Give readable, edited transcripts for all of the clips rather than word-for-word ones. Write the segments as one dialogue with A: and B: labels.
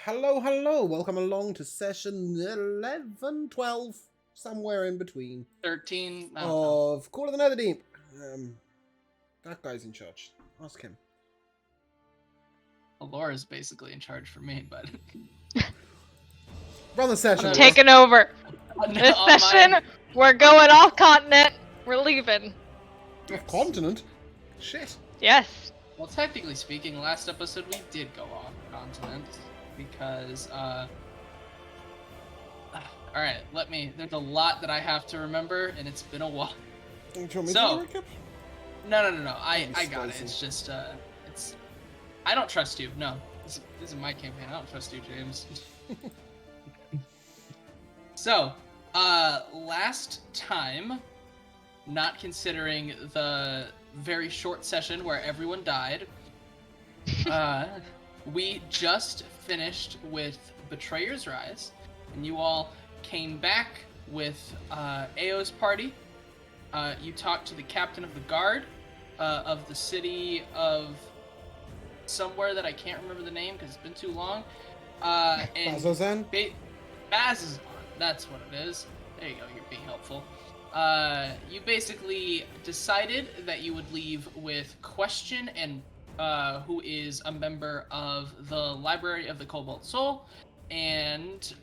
A: Hello, hello. Welcome along to session 11, 12, somewhere in between
B: 13.
A: of Call of the Netherdeep. That guy's in charge. Ask him.
B: Laura's basically in charge for me, but
A: Run the session.
B: No,
C: Taking over.
B: no,
C: This session, we're going off continent. We're leaving.
A: Off continent? Shit.
C: Yes.
B: Well, technically speaking, last episode we did go off continent because alright, there's a lot that I have to remember and it's been a while.
A: Do you want me
B: So-
A: to recap?
B: No. I
A: I'm
B: got it.
A: spicy.
B: It's just I don't trust you. No. This is my campaign. I don't trust you, James. So, last time, not considering the very short session where everyone died, we just finished with Betrayer's Rise, and you all came back with Ao's party. You talked to the captain of the guard of the city of somewhere that I can't remember the name because it's been too long. And
A: Bazozan?
B: Bazozan, that's what it is. There you go, you're being helpful. You basically decided that you would leave with Question, and who is a member of the Library of the Cobalt Soul, and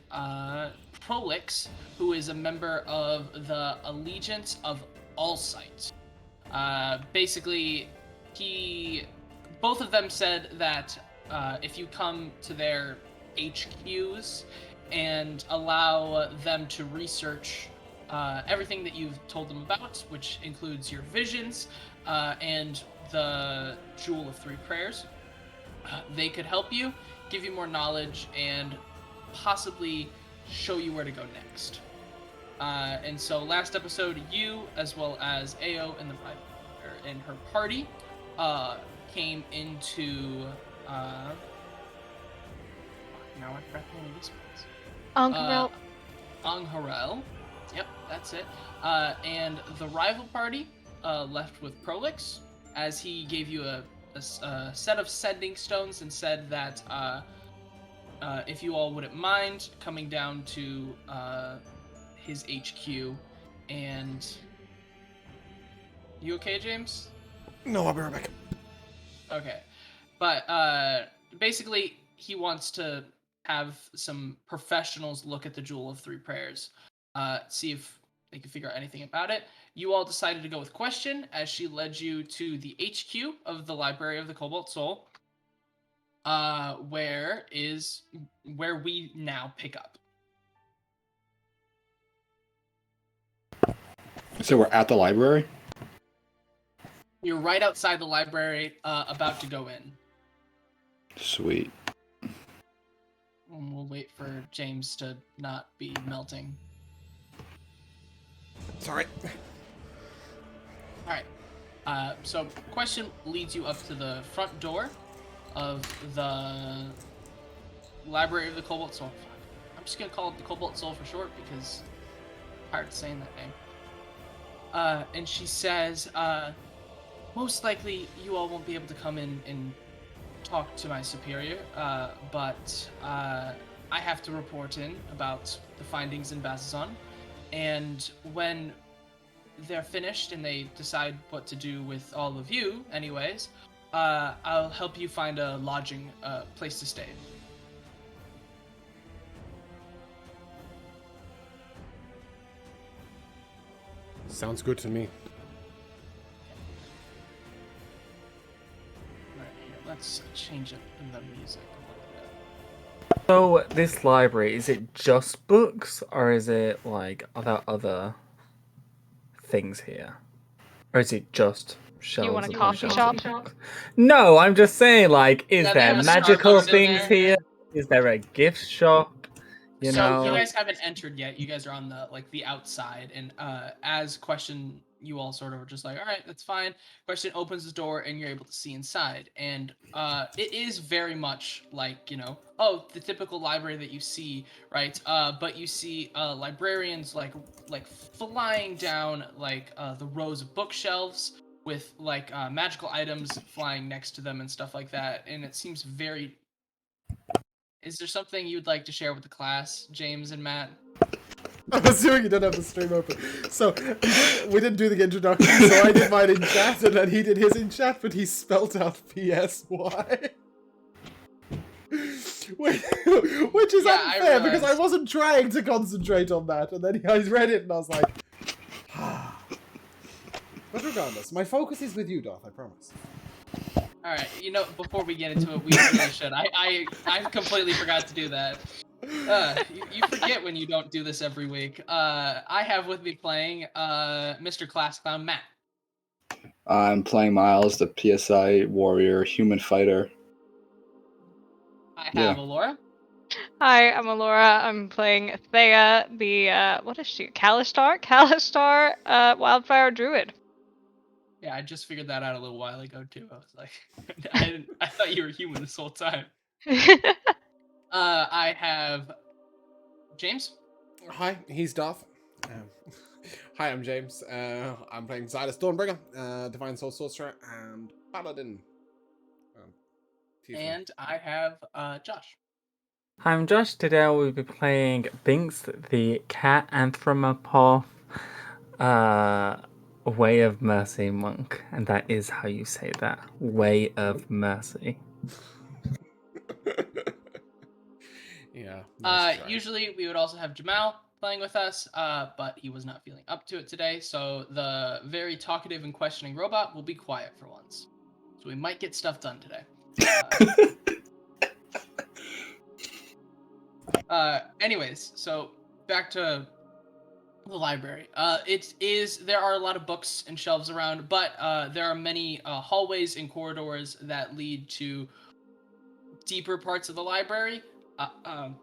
B: Prolix, who is a member of the Allegiance of All Sight. Basically, both of them said that if you come to their HQs and allow them to research everything that you've told them about, which includes your visions and the Jewel of Three Prayers, they could help you, give you more knowledge, and possibly show you where to go next. And so last episode, you, as well as Ao and her party, came into now I forgot the name of this place.
C: Ank'Harel.
B: Ank'Harel. Yep, that's it. And the rival party left with Prolix, as he gave you a set of sending stones and said that if you all wouldn't mind coming down to his HQ. And you okay, James?
A: No, I'll be right back.
B: Okay. But basically, he wants to have some professionals look at the Jewel of Three Prayers, see if they can figure out anything about it. You all decided to go with Question, as she led you to the HQ of the Library of the Cobalt Soul, where we now pick up.
D: So we're at the library?
B: You're right outside the library, about to go in.
D: Sweet.
B: And we'll wait for James to not be melting.
A: It's alright.
B: Alright. So Question leads you up to the front door of the Library of the Cobalt Soul. I'm just gonna call it the Cobalt Soul for short because it's hard saying that name. And she says, most likely you all won't be able to come in and talk to my superior, but I have to report in about the findings in Bazozan, and when they're finished and they decide what to do with all of you anyways, I'll help you find a lodging place to stay.
A: Sounds good to me.
B: Right, here, let's change up the music a little bit.
E: So this library, is it just books, or is it like are there other things here, or is it just shelves?
C: want a
E: upon
C: coffee
E: shelves of
C: shop?
E: books? No, I'm just saying, like, is
B: Yeah, they
E: there
B: have a
E: magical
B: Starbucks in
E: things
B: there.
E: here? Is there a gift shop? You
B: So
E: know,
B: you guys haven't entered yet. You guys are on the outside, and as Question, you all sort of are just like, all right, that's fine. Question opens the door, and you're able to see inside, and it is very much like the typical library that you see, right? But you see librarians like flying down the rows of bookshelves with magical items flying next to them and stuff like that, and it seems very is there something you'd like to share with the class, James and Matt?
A: I'm assuming you don't have the stream open. So we didn't do the introduction, so I did mine in chat, and then he did his in chat, but he spelt out PSY. Which is
B: Yeah,
A: unfair, because I
B: realized.
A: wasn't trying to concentrate on that, and then I read it and I was like, But regardless, my focus is with you, Doth, I promise.
B: All right, before we get into it, we really should. I completely forgot to do that. You forget when you don't do this every week. I have with me playing Mr. Class Clown Matt.
D: I'm playing Miles, the PSI warrior, human fighter.
B: I have
D: Yeah.
B: Alora.
C: Hi, I'm Alora. I'm playing Thea, the what is she? Kalistar, wildfire druid.
B: Yeah, I just figured that out a little while ago too. I was like, I thought you were human this whole time. I have James.
A: Hi, he's Doth. Hi, I'm James. I'm playing Xylus Dawnbringer, Divine Soul Sorcerer, and Paladin.
B: And I have Josh.
E: Hi, I'm Josh. Today I will be playing Binx, the cat anthropomorph Way of Mercy monk. And that is how you say that. Way of Mercy.
A: Yeah. Nice try.
B: Usually we would also have Jamal playing with us, but he was not feeling up to it today, so the very talkative and questioning robot will be quiet for once. So we might get stuff done today. Anyways, so back to the library. There are a lot of books and shelves around, but there are many hallways and corridors that lead to deeper parts of the library. Fucking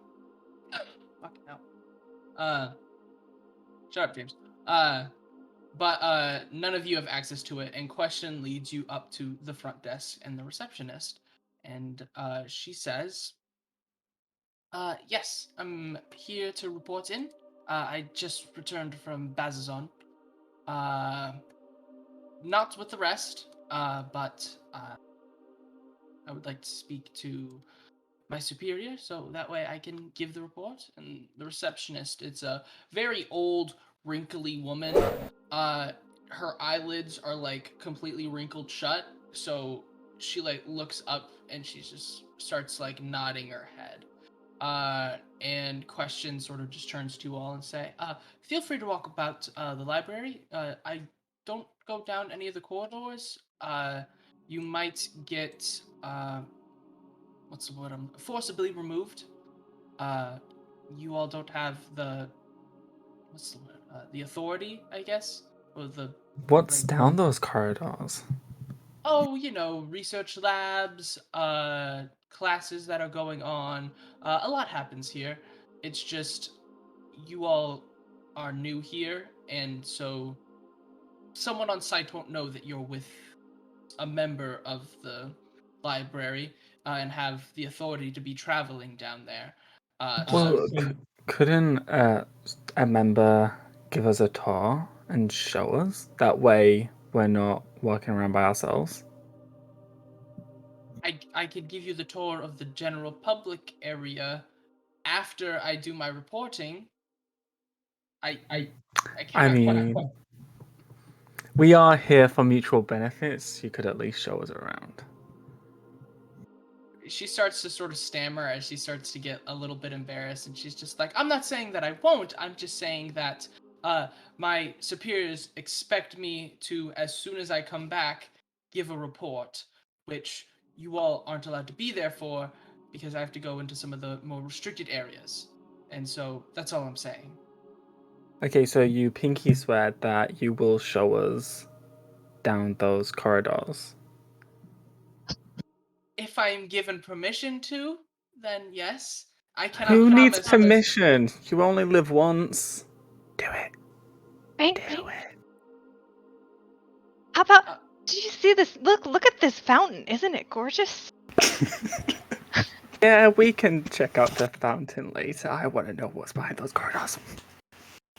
B: hell. Shut up, James. But none of you have access to it, and question leads you up to the front desk and the receptionist, and she says, yes, I'm here to report in. I just returned from Bazazon. Not with the rest, but I would like to speak to my superior, so that way I can give the report. And the receptionist, it's a very old, wrinkly woman. Her eyelids are like completely wrinkled shut, so she like looks up and she just starts like nodding her head. And question sort of just turns to you all and say, feel free to walk about the library. I don't go down any of the corridors. You might get what's the word? Forcibly removed. You all don't have the what's the word? The authority, I guess, or the
E: What's down those corridors?
B: research labs, classes that are going on. A lot happens here. It's just you all are new here, and so someone on site won't know that you're with a member of the library and have the authority to be traveling down there.
E: Well, couldn't a member give us a tour and show us? That way we're not walking around by ourselves.
B: I could give you the tour of the general public area after I do my reporting. I
E: I mean, we are here for mutual benefits. You could at least show us around.
B: She starts to sort of stammer as she starts to get a little bit embarrassed, and she's just like, I'm not saying that I won't, I'm just saying that my superiors expect me to, as soon as I come back, give a report, which you all aren't allowed to be there for because I have to go into some of the more restricted areas. And so that's all I'm saying.
E: Okay, so you pinky swear that you will show us down those corridors.
B: If I'm given permission to, then yes. I cannot
E: Who
B: promise.
E: needs permission? You only live once. Do it.
C: Wait,
E: Do it.
C: how about? Did you see this? Look at this fountain. Isn't it gorgeous?
E: Yeah, we can check out the fountain later. I want to know what's behind those corridors.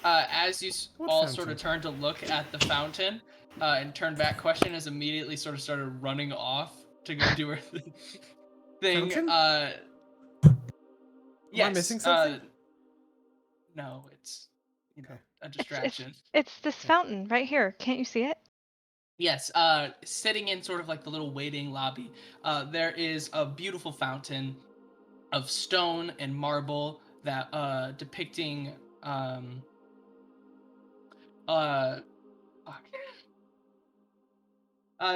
B: As you all
A: fountain?
B: sort of turn to look at the fountain and turn back, question has immediately sort of started running off to go do her thing.
A: Fountain?
B: Yes.
A: Am I missing something?
B: No, it's
A: Okay.
B: a distraction.
C: It's this fountain right here. Can't you see it?
B: Yes, sitting in sort of like the little waiting lobby, there is a beautiful fountain of stone and marble that depicting uh fuck.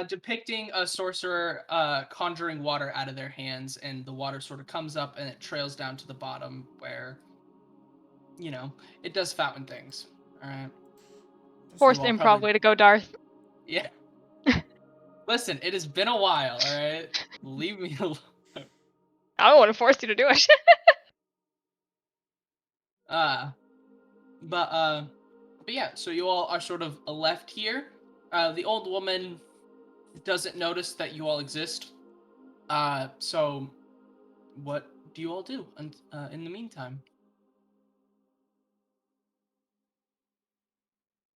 B: Depicting a sorcerer conjuring water out of their hands, and the water sort of comes up and it trails down to the bottom where it does fountain things. All right.
C: Forced
B: You all
C: improv
B: probably
C: way to go, Darth.
B: yeah. Listen, it has been a while. All right, leave me alone.
C: I don't want to force you to do it.
B: But yeah, so you all are sort of left here. The old woman doesn't notice that you all exist. So what do you all do in the meantime?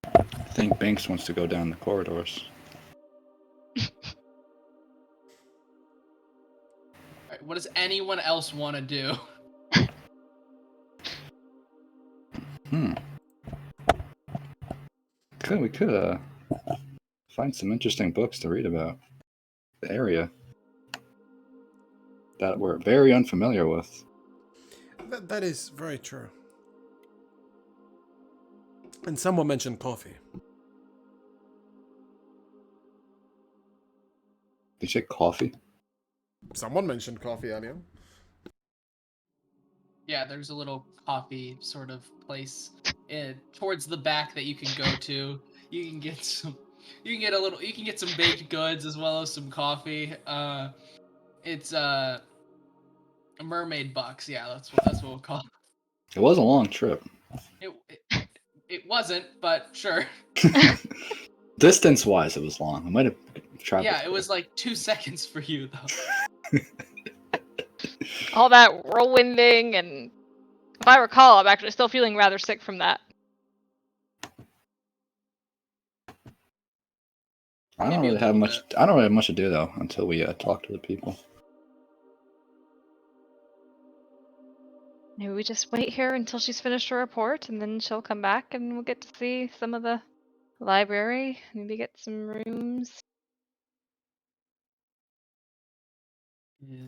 D: I think Binx wants to go down the corridors.
B: All right, what does anyone else want to do?
D: We could find some interesting books to read about the area that we're very unfamiliar with.
A: That is very true. And someone mentioned coffee.
D: Did you say coffee?
A: Someone mentioned coffee earlier.
B: Yeah, there's a little coffee sort of place towards the back that you can go to. You can get some. You can get some baked goods as well as some coffee. It's mermaid bucks. Yeah, that's what we'll call it.
D: It was a long trip.
B: It wasn't, but sure.
D: Distance-wise, it was long. I might have traveled.
B: Yeah, it was like 2 seconds for you though.
C: All that whirlwinding, and if I recall, I'm actually still feeling rather sick from that.
D: I don't
B: Maybe a
D: really have
B: little
D: much.
B: bit.
D: I don't really have much to do though until we talk to the people.
C: Maybe we just wait here until she's finished her report, and then she'll come back, and we'll get to see some of the library. Maybe get some rooms.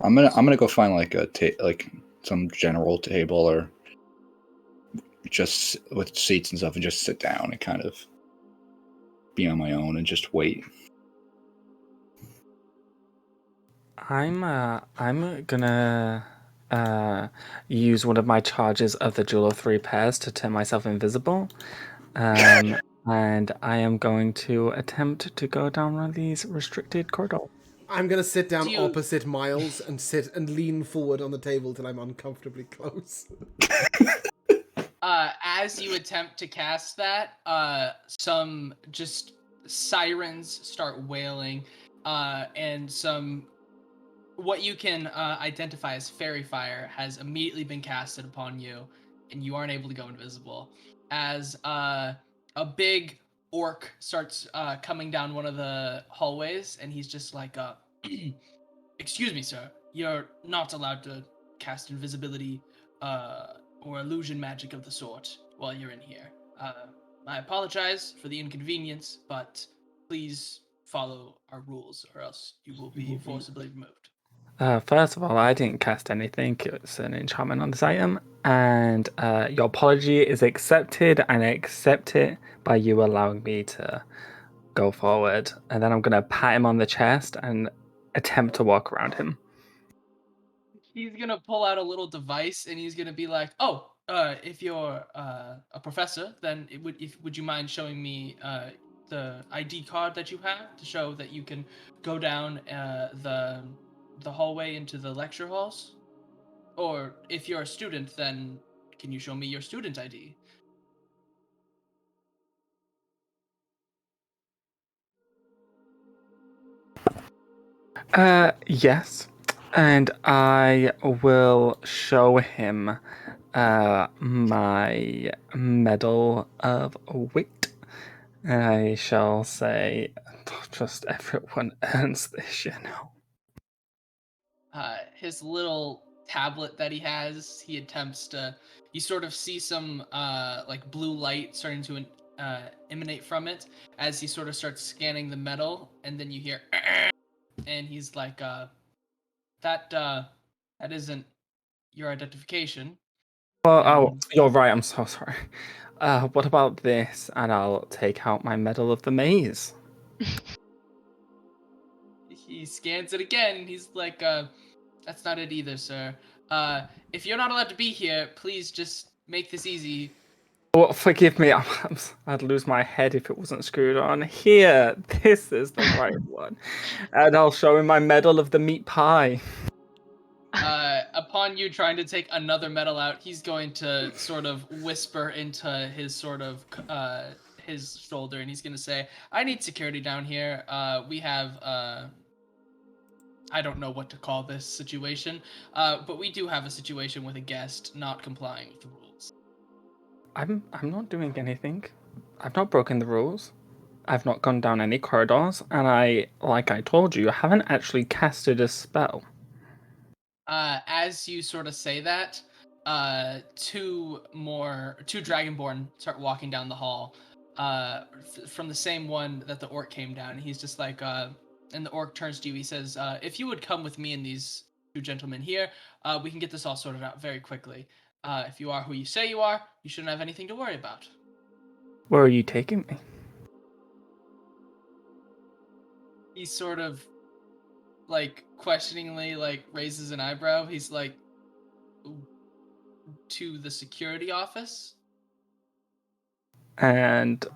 D: I'm gonna go find like like some general table or just with seats and stuff, and just sit down and kind of be on my own and just wait.
E: I'm gonna use one of my charges of the Jewel of Three Pairs to turn myself invisible. And I am going to attempt to go down one of these restricted corridors.
A: I'm gonna sit down
B: Do you-
A: opposite Miles and sit and lean forward on the table till I'm uncomfortably close.
B: As you attempt to cast that, some just sirens start wailing, and some what you can identify as fairy fire has immediately been casted upon you, and you aren't able to go invisible. As a big orc starts coming down one of the hallways, and he's just like, "Excuse me, sir. You're not allowed to cast invisibility or illusion magic of the sort while you're in here. I apologize for the inconvenience, but please follow our rules, or else you will be forcibly removed."
E: First of all, I didn't cast anything. It's an enchantment on this item, and your apology is accepted, and I accept it by you allowing me to go forward. And then I'm gonna pat him on the chest and attempt to walk around him.
B: He's gonna pull out a little device, and he's gonna be like, "Oh, if you're a professor, then would you mind showing me the ID card that you have to show that you can go down the hallway into the lecture halls? Or if you're a student, then can you show me your student ID?"
E: Yes, and I will show him my medal of wit. And I shall say, just everyone earns this, you know.
B: His little tablet that he has. He attempts to. You sort of see some like blue light starting to emanate from it as he sort of starts scanning the metal, and then you hear, and he's like, that isn't your identification.
E: Well, oh,
B: And
E: you're right. I'm so sorry. What about this? And I'll take out my medal of the maze.
B: he scans it again, and he's like, that's not it either, sir. If you're not allowed to be here, please just make this easy.
E: Oh, forgive me. I'd lose my head if it wasn't screwed on. Here, this is the right one. And I'll show him my medal of the meat pie.
B: Upon you trying to take another metal out, he's going to sort of whisper into his sort of his shoulder, and he's going to say, "I need security down here. We have I don't know what to call this situation, but we do have a situation with a guest not complying with the rules."
E: I'm not doing anything. I've not broken the rules. I've not gone down any corridors, and like I told you, I haven't actually casted a spell.
B: As you sort of say that, two Dragonborn start walking down the hall, from the same one that the orc came down. He's just like, and the orc turns to you. He says, "If you would come with me and these two gentlemen here, we can get this all sorted out very quickly. If you are who you say you are, you shouldn't have anything to worry about."
E: Where are you taking me?
B: He sort of, like, questioningly, like, raises an eyebrow. He's like, "To the security office?"
E: And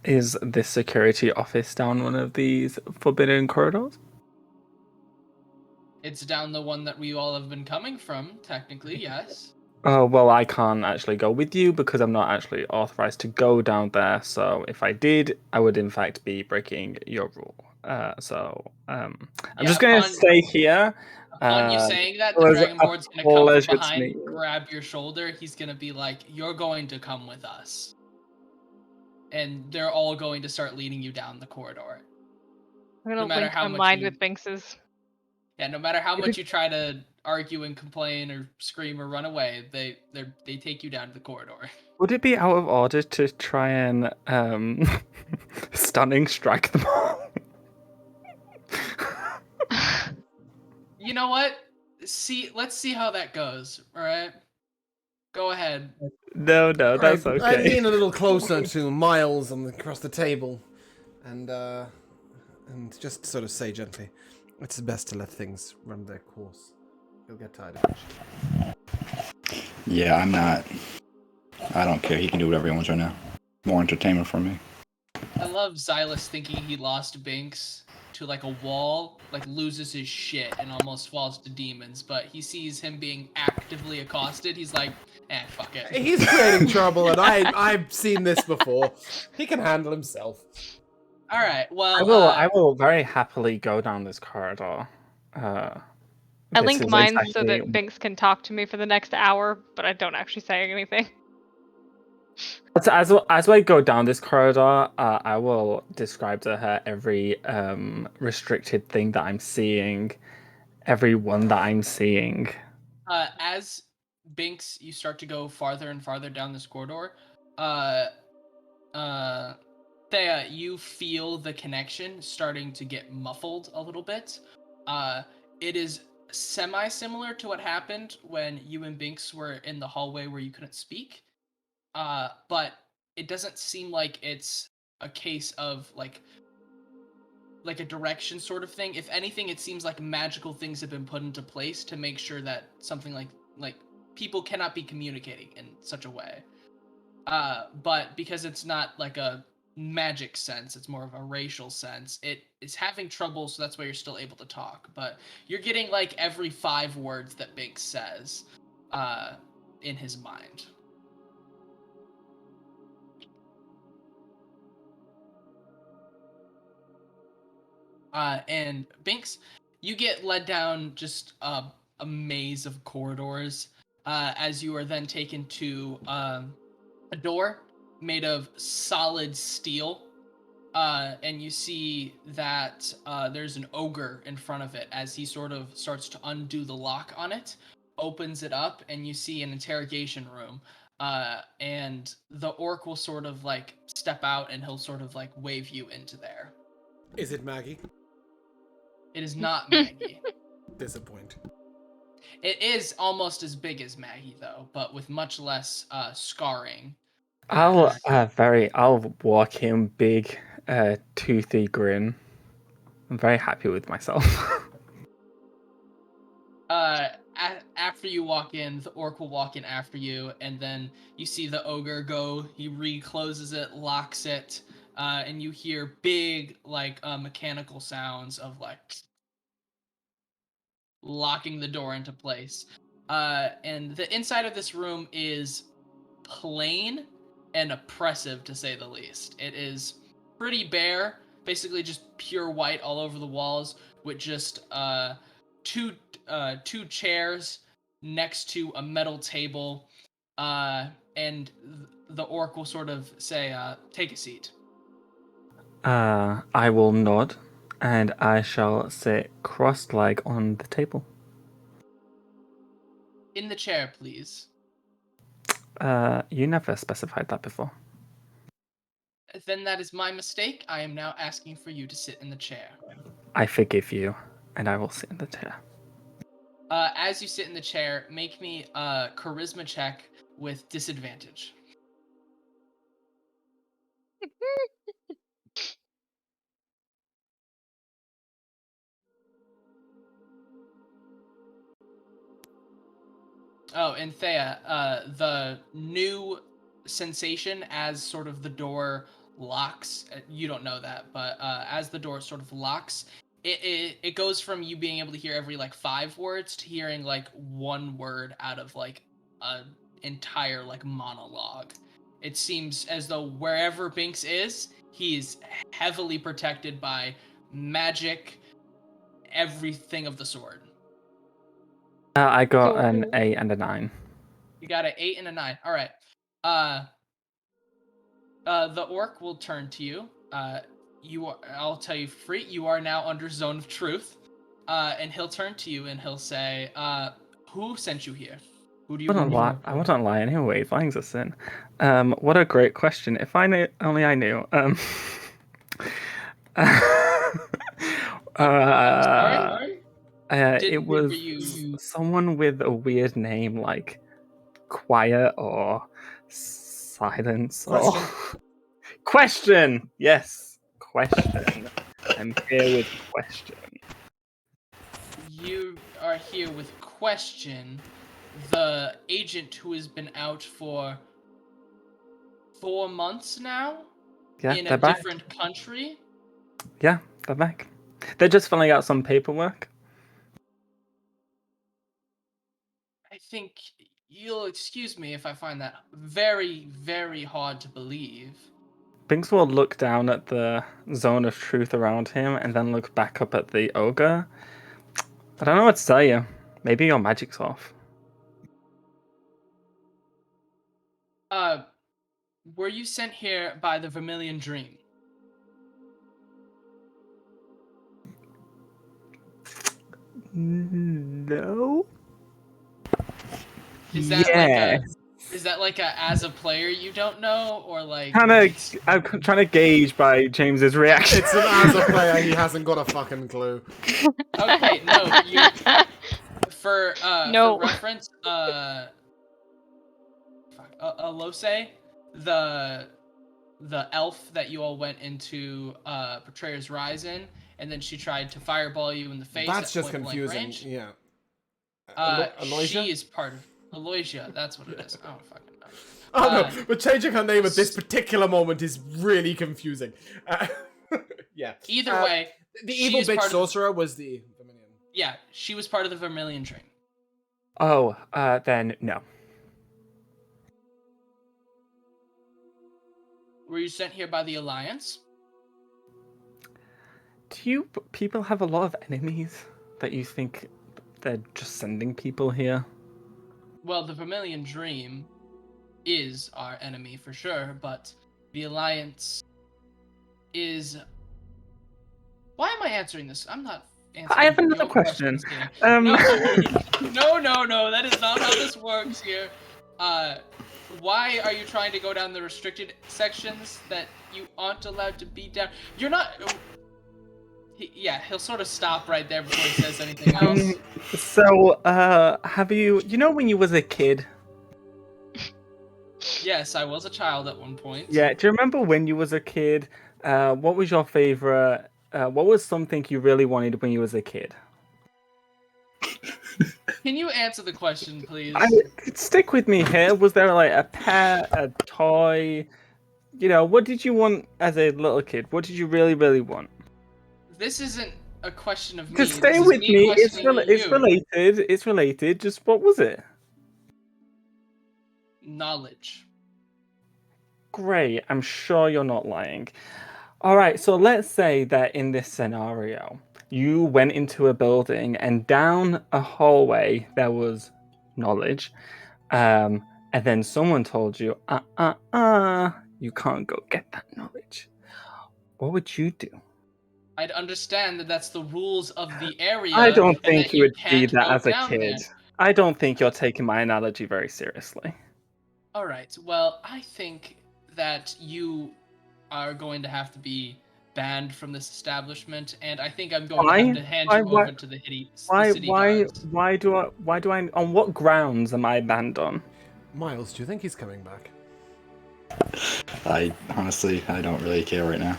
E: is this security office down one of these forbidden corridors?
B: It's down the one that we all have been coming from, technically, yes.
E: Oh, well, I can't actually go with you because I'm not actually authorized to go down there. So if I did, I would in fact be breaking your rule. I'm just going to stay here.
B: Upon you saying that, the
E: was
B: Dragonborn's
E: a
B: gonna come
E: pleasure
B: from
E: to
B: behind,
E: meet you.
B: grab your shoulder. He's gonna be like, "You're going to come with us." And they're all going to start leading you down the corridor.
C: I'm gonna
B: No matter
C: link
B: how
C: my
B: much
C: mind
B: you-
C: with Binx's.
B: Yeah, no matter how much you try to argue and complain or scream or run away, they take you down to the corridor.
E: Would it be out of order to try and stunning strike them all?
B: You know what? Let's see how that goes. All right, go ahead.
E: No, that's
A: Right, I
E: okay.
A: lean a little closer to Miles across the table, and just sort of say gently, "It's best to let things run their course. You'll get tired of it."
D: Yeah, I'm not. I don't care. He can do whatever he wants right now. More entertainment for me.
B: I love Xylus thinking he lost Binx to like a wall, like loses his shit and almost falls to demons, but he sees him being actively accosted. He's like, fuck it.
A: He's creating trouble, and I've seen this before. He can handle himself.
B: All right, well,
E: I will very happily go down this corridor.
C: I link mine so that Binx can talk to me for the next hour, but I don't actually say anything.
E: As I go down this corridor, I will describe to her every restricted thing that I'm seeing, every one that I'm seeing.
B: As Binx, you start to go farther and farther down this corridor. Thea, you feel the connection starting to get muffled a little bit. It is semi-similar to what happened when you and Binx were in the hallway where you couldn't speak. But it doesn't seem like it's a case of like a direction sort of thing. If anything, it seems like magical things have been put into place to make sure that something like people cannot be communicating in such a way. But because it's not like a magic sense, it's more of a racial sense, it is having trouble, so that's why you're still able to talk. But you're getting like every 5 words that Binx says in his mind. And Binx, you get led down just a maze of corridors as you are then taken to a door made of solid steel. and you see that there's an ogre in front of it as he sort of starts to undo the lock on it, opens it up, and you see an interrogation room. And the orc will sort of like step out and he'll sort of like wave you into there.
A: Is it Maggie?
B: It is not Maggie.
A: Disappoint.
B: It is almost as big as Maggie though, but with much less scarring.
E: I'll walk in big, toothy grin. I'm very happy with myself.
B: After you walk in, the orc will walk in after you, and then you see the ogre go. He recloses it, locks it, and you hear big, like, mechanical sounds of like locking the door into place. And the inside of this room is plain and oppressive, to say the least. It is pretty bare, basically just pure white all over the walls, with just two chairs next to a metal table, and the orc will sort of say, "Take a seat."
E: I will nod, and I shall sit cross-legged on the table.
B: In the chair, please.
E: You never specified that before.
B: Then that is my mistake. I am now asking for you to sit in the chair.
E: I forgive you, and I will sit in the chair.
B: As you sit in the chair, make me a charisma check with disadvantage. Oh, and Thea, the new sensation as sort of the door locks, you don't know that, but as the door sort of locks, it goes from you being able to hear every like 5 words to hearing like 1 word out of like an entire like monologue. It seems as though wherever Binx is, he's heavily protected by magic, everything of the sort.
E: I got an 8 and a 9.
B: You got an 8 and a 9. All right. The orc will turn to you. I'll tell you for free. You are now under zone of truth. And he'll turn to you and he'll say, "Who sent you here? Who do you work for?"
E: I wouldn't lie anyway. Lying's a sin. What a great question. If I knew, only I knew.
B: Sorry?
E: It was someone with a weird name like Quiet or Silence or Question. Yes, Question. I'm here with Question.
B: You are here with Question, the agent who has been out for 4 months now
E: Yeah,
B: in
E: they're
B: a
E: back.
B: different country.
E: Yeah, they're back. They're just filling out some paperwork.
B: I think you'll excuse me if I find that very, very hard to believe.
E: Binx will look down at the zone of truth around him and then look back up at the ogre. I don't know what to tell you. Maybe your magic's off.
B: Were you sent here by the Vermilion Dream?
E: No.
B: Is that like a as a player you don't know, or like?
E: I'm trying to gauge by James's reaction.
A: It's an as a player, he hasn't got a fucking clue.
B: Okay, no. For reference, Alose, the elf that you all went into Betrayer's Rise in, and then she tried to fireball you in the face.
A: That's
B: at
A: just
B: point blank
A: confusing.
B: range.
A: Yeah.
B: She is part of Aloysia. That's what it is. I don't fucking know.
A: Oh no, but changing her name at this particular moment is really confusing. Yeah.
B: Either way,
A: the evil bitch sorcerer was the Vermilion.
B: Yeah, she was part of the Vermilion Dream.
E: Oh, then no.
B: Were you sent here by the Alliance?
E: Do you people have a lot of enemies that you think they're just sending people here?
B: Well, the Vermilion Dream is our enemy for sure, but the Alliance is... Why am I answering this? I'm not answering
E: I have another
B: your
E: question.
B: questions here.
E: Um,
B: No, that is not how this works here. Why are you trying to go down the restricted sections that you aren't allowed to be down? You're not... he'll sort of stop right there before he says anything else.
E: Have you when you was a kid?
B: Yes, I was a child at one point.
E: Yeah, do you remember when you was a kid? What was your favorite? What was something you really wanted when you was a kid?
B: Can you answer the question, please?
E: Stick with me here. Was there like a pet, a toy? What did you want as a little kid? What did you really, really want?
B: This isn't a question of me.
E: Just stay
B: This is
E: with
B: me
E: me. It's
B: questioning you.
E: related. It's related. Just what was it?
B: Knowledge.
E: Great. I'm sure you're not lying. All right. So let's say that in this scenario, you went into a building and down a hallway there was knowledge, and then someone told you, you can't go get that knowledge. What would you do?
B: I'd understand that that's the rules of the area.
E: I don't
B: and
E: think
B: that
E: you would see
B: can't
E: that
B: go
E: as a
B: down
E: kid.
B: there.
E: I don't think you're taking my analogy very seriously.
B: All right. Well, I think that you are going to have to be banned from this establishment, and I think I'm going to have to hand you over to the city guards.
E: Why do I? On what grounds am I banned on?
A: Miles, do you think he's coming back?
D: I honestly, I don't really care right now.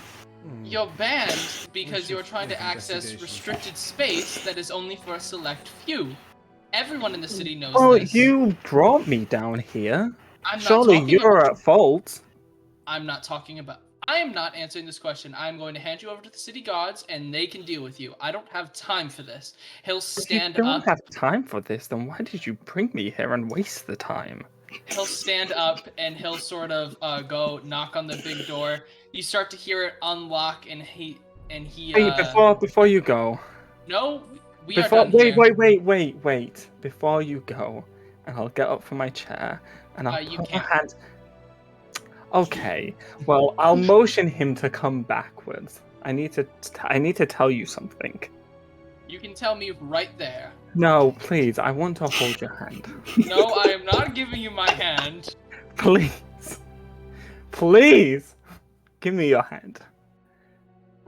B: You're banned because you're trying to access restricted space that is only for a select few. Everyone in the city knows this.
E: You brought me down here.
B: I'm not
E: Surely
B: talking
E: you're
B: about...
E: at fault.
B: I'm not talking about... I am not answering this question. I'm going to hand you over to the city guards, and they can deal with you. I don't have time for this. He'll stand
E: If you don't
B: up.
E: have time for this, then why did you bring me here and waste the time?
B: He'll stand up, and he'll sort of go knock on the big door. You start to hear it unlock, and he...
E: Wait, before you go.
B: No, we are done here.
E: Wait. Before you go, and I'll get up from my chair, and I'll
B: You
E: put my
B: can't.
E: hand... Okay, well, I'll motion him to come backwards. I need to tell you something.
B: You can tell me right there.
E: No, please, I want to hold your hand.
B: No, I am not giving you my hand.
E: Please, give me your hand.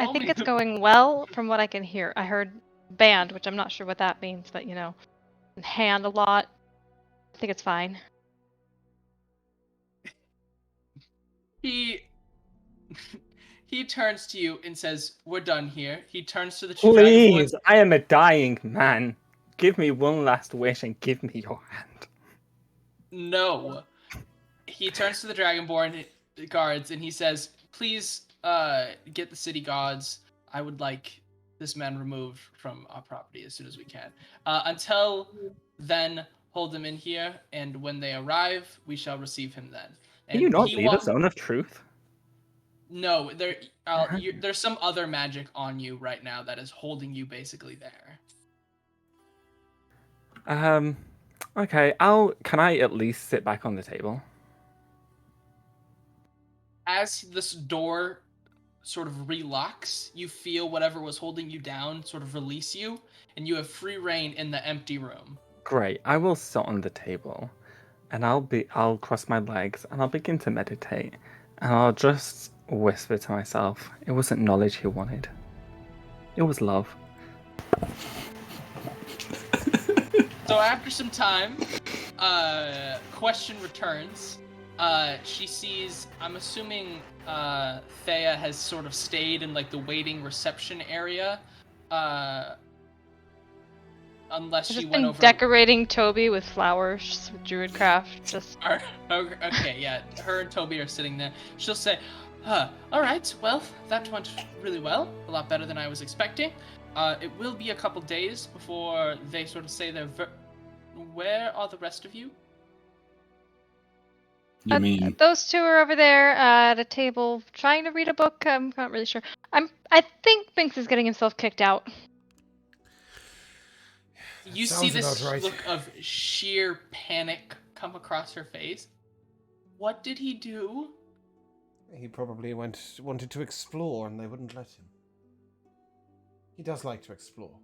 C: I think it's going well from what I can hear. I heard band, which I'm not sure what that means, but and hand a lot. I think it's fine.
B: He turns to you and says, "We're done here." He turns to the
E: Please, I am a dying man. Give me one last wish and give me your hand.
B: No. He turns to the Dragonborn guards and he says, "Please, get the city guards. I would like this man removed from our property as soon as we can. Until then, hold him in here, and when they arrive, we shall receive him then."
E: Can you not leave a zone of truth?
B: No, there's some other magic on you right now that is holding you basically there.
E: Okay, can I at least sit back on the table?
B: As this door sort of relocks, you feel whatever was holding you down sort of release you, and you have free reign in the empty room.
E: Great, I will sit on the table, and I'll cross my legs, and I'll begin to meditate, and I'll just whisper to myself, it wasn't knowledge he wanted. It was love.
B: So after some time, question returns. She sees, I'm assuming Thea has sort of stayed in like the waiting reception area. Unless she went over...
C: decorating Toby with flowers with Druidcraft. Just...
B: Okay, yeah. Her and Toby are sitting there. She'll say, alright, well, that went really well. A lot better than I was expecting. It will be a couple days before they sort of say they're... Where are the rest of you?
D: You mean...
C: Those two are over there at a table trying to read a book. I'm not really sure. I think Binx is getting himself kicked out.
B: You see this look of sheer panic come across her face. What did he do?
A: He probably wanted to explore, and they wouldn't let him. He does like to explore.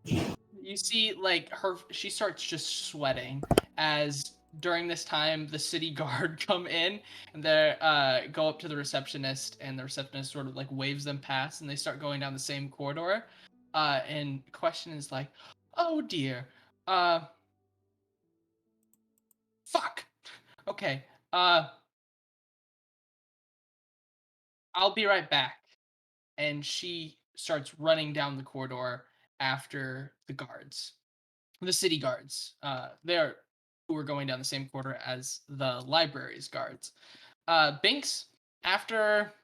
B: You see, like, she starts just sweating as during this time the city guard come in and they go up to the receptionist, and the receptionist sort of like waves them past, and they start going down the same corridor. And Question is like, "Oh dear, fuck. Okay, I'll be right back." And she starts running down the corridor after the city guards. They're who are going down the same corridor as the library's guards. Binx, after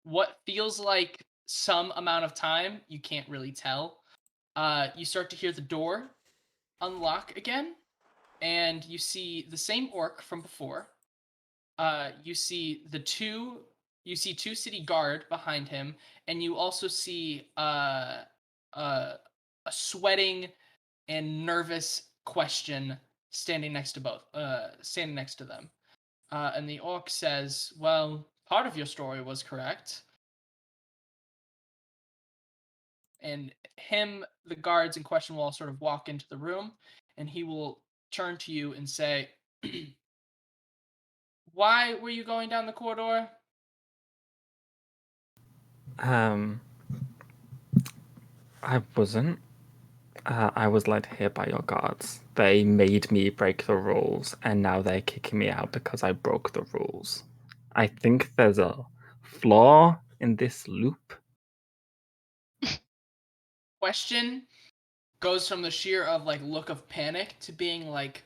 B: what feels like some amount of time, you can't really tell. You start to hear the door unlock again, and you see the same orc from before. You see two city guard behind him, and you also see a sweating and nervous Question standing next to them. And the orc says, "Well, part of your story was correct." And the guards in Question will all sort of walk into the room, and he will turn to you and say, "Why were you going down the corridor?"
E: I wasn't. I was led here by your guards. They made me break the rules, and now they're kicking me out because I broke the rules. I think there's a flaw in this loop.
B: Question goes from the sheer of like look of panic to being like,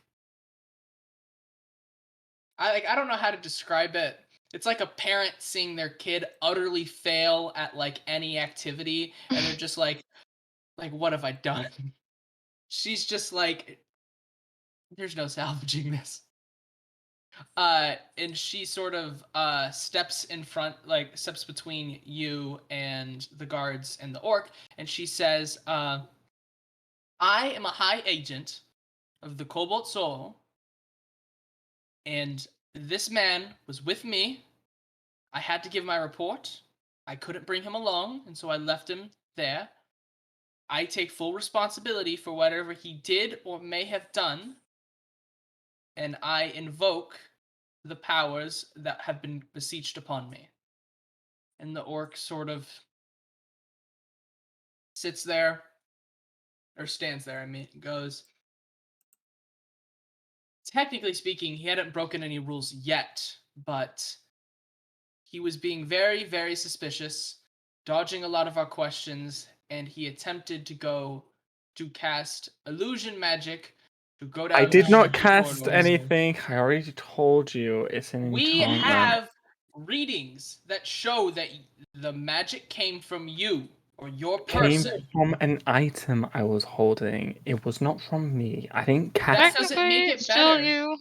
B: I don't know how to describe it. It's like a parent seeing their kid utterly fail at like any activity, and they're just like what have I done? She's just like, there's no salvaging this. And she sort of steps in front, like steps between you and the guards and the orc, and she says, "I am a high agent of the Cobalt Soul, and this man was with me. I had to give my report. I couldn't bring him along, and so I left him there. I take full responsibility for whatever he did or may have done, and I invoke the powers that have been beseeched upon me." And the orc sort of sits there, or stands there, goes, "Technically speaking, he hadn't broken any rules yet, but he was being very, very suspicious, dodging a lot of our questions, and he attempted to cast illusion magic to go
E: I
B: down
E: did not
B: secret
E: cast
B: corridors."
E: anything. I already told you it's an
B: We
E: enchantment.
B: have readings that show that the magic came from you or your
E: Came
B: person.
E: from an item I was holding. It was not from me. I didn't cast.
B: That doesn't make
C: Technically,
B: it
C: it's still
B: better.
C: you.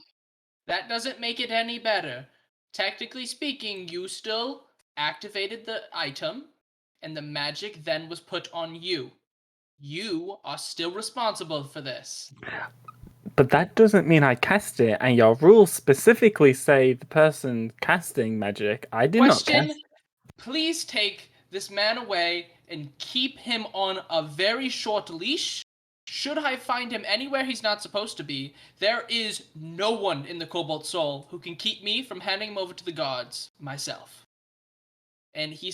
B: That doesn't make it any better. Technically speaking, you still activated the item, and the magic then was put on you. You are still responsible for this.
E: But that doesn't mean I cast it, and your rules specifically say the person casting magic. I did not
B: Question,
E: cast.
B: please take this man away and keep him on a very short leash. Should I find him anywhere he's not supposed to be, there is no one in the Cobalt Soul who can keep me from handing him over to the gods myself. And he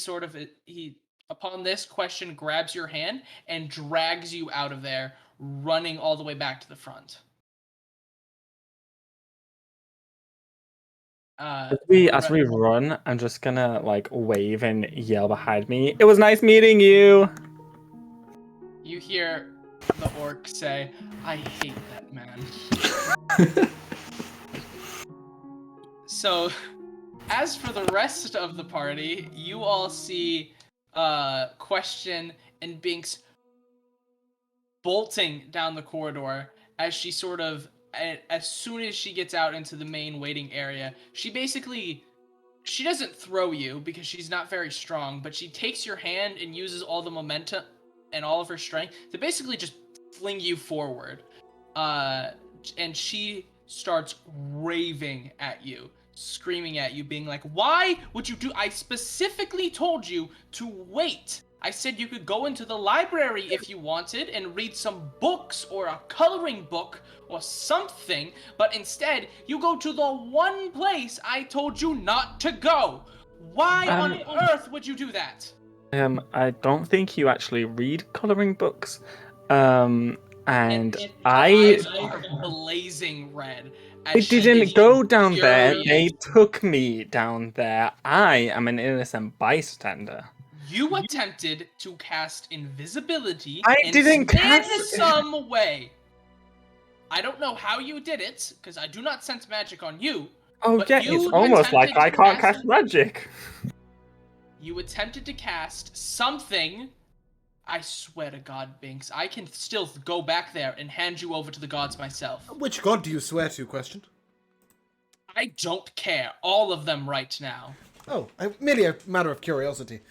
B: upon this Question grabs your hand and drags you out of there, running all the way back to the front.
E: As we run, I'm just gonna like wave and yell behind me. It was nice meeting you.
B: You hear the orc say, "I hate that man." So, as for the rest of the party, you all see Question and Binx bolting down the corridor as she sort of, as soon as she gets out into the main waiting area, she doesn't throw you because she's not very strong, but she takes your hand and uses all the momentum and all of her strength to basically just fling you forward. And she starts raving at you, screaming at you, being like, why would you do? I specifically told you to wait. I said you could go into the library if you wanted and read some books or a coloring book or something, but instead you go to the one place I told you not to go. Why on earth would you do that?
E: I don't think you actually read coloring books. And
B: Her
E: I
B: eyes are blazing red.
E: I
B: as she
E: didn't
B: is
E: go down there.
B: furious.
E: They took me down there. I am an innocent bystander.
B: You attempted to cast invisibility
E: I
B: in
E: didn't cast-
B: some way. I don't know how you did it, because I do not sense magic on you.
E: Oh
B: But
E: yeah,
B: you
E: it's almost like
B: attempted
E: I
B: to
E: can't
B: cast-
E: cast magic.
B: You attempted to cast something. I swear to God, Binx, I can still go back there and hand you over to the gods myself.
A: Which god do you swear to? Question.
B: I don't care. All of them right now.
A: Oh, merely a matter of curiosity.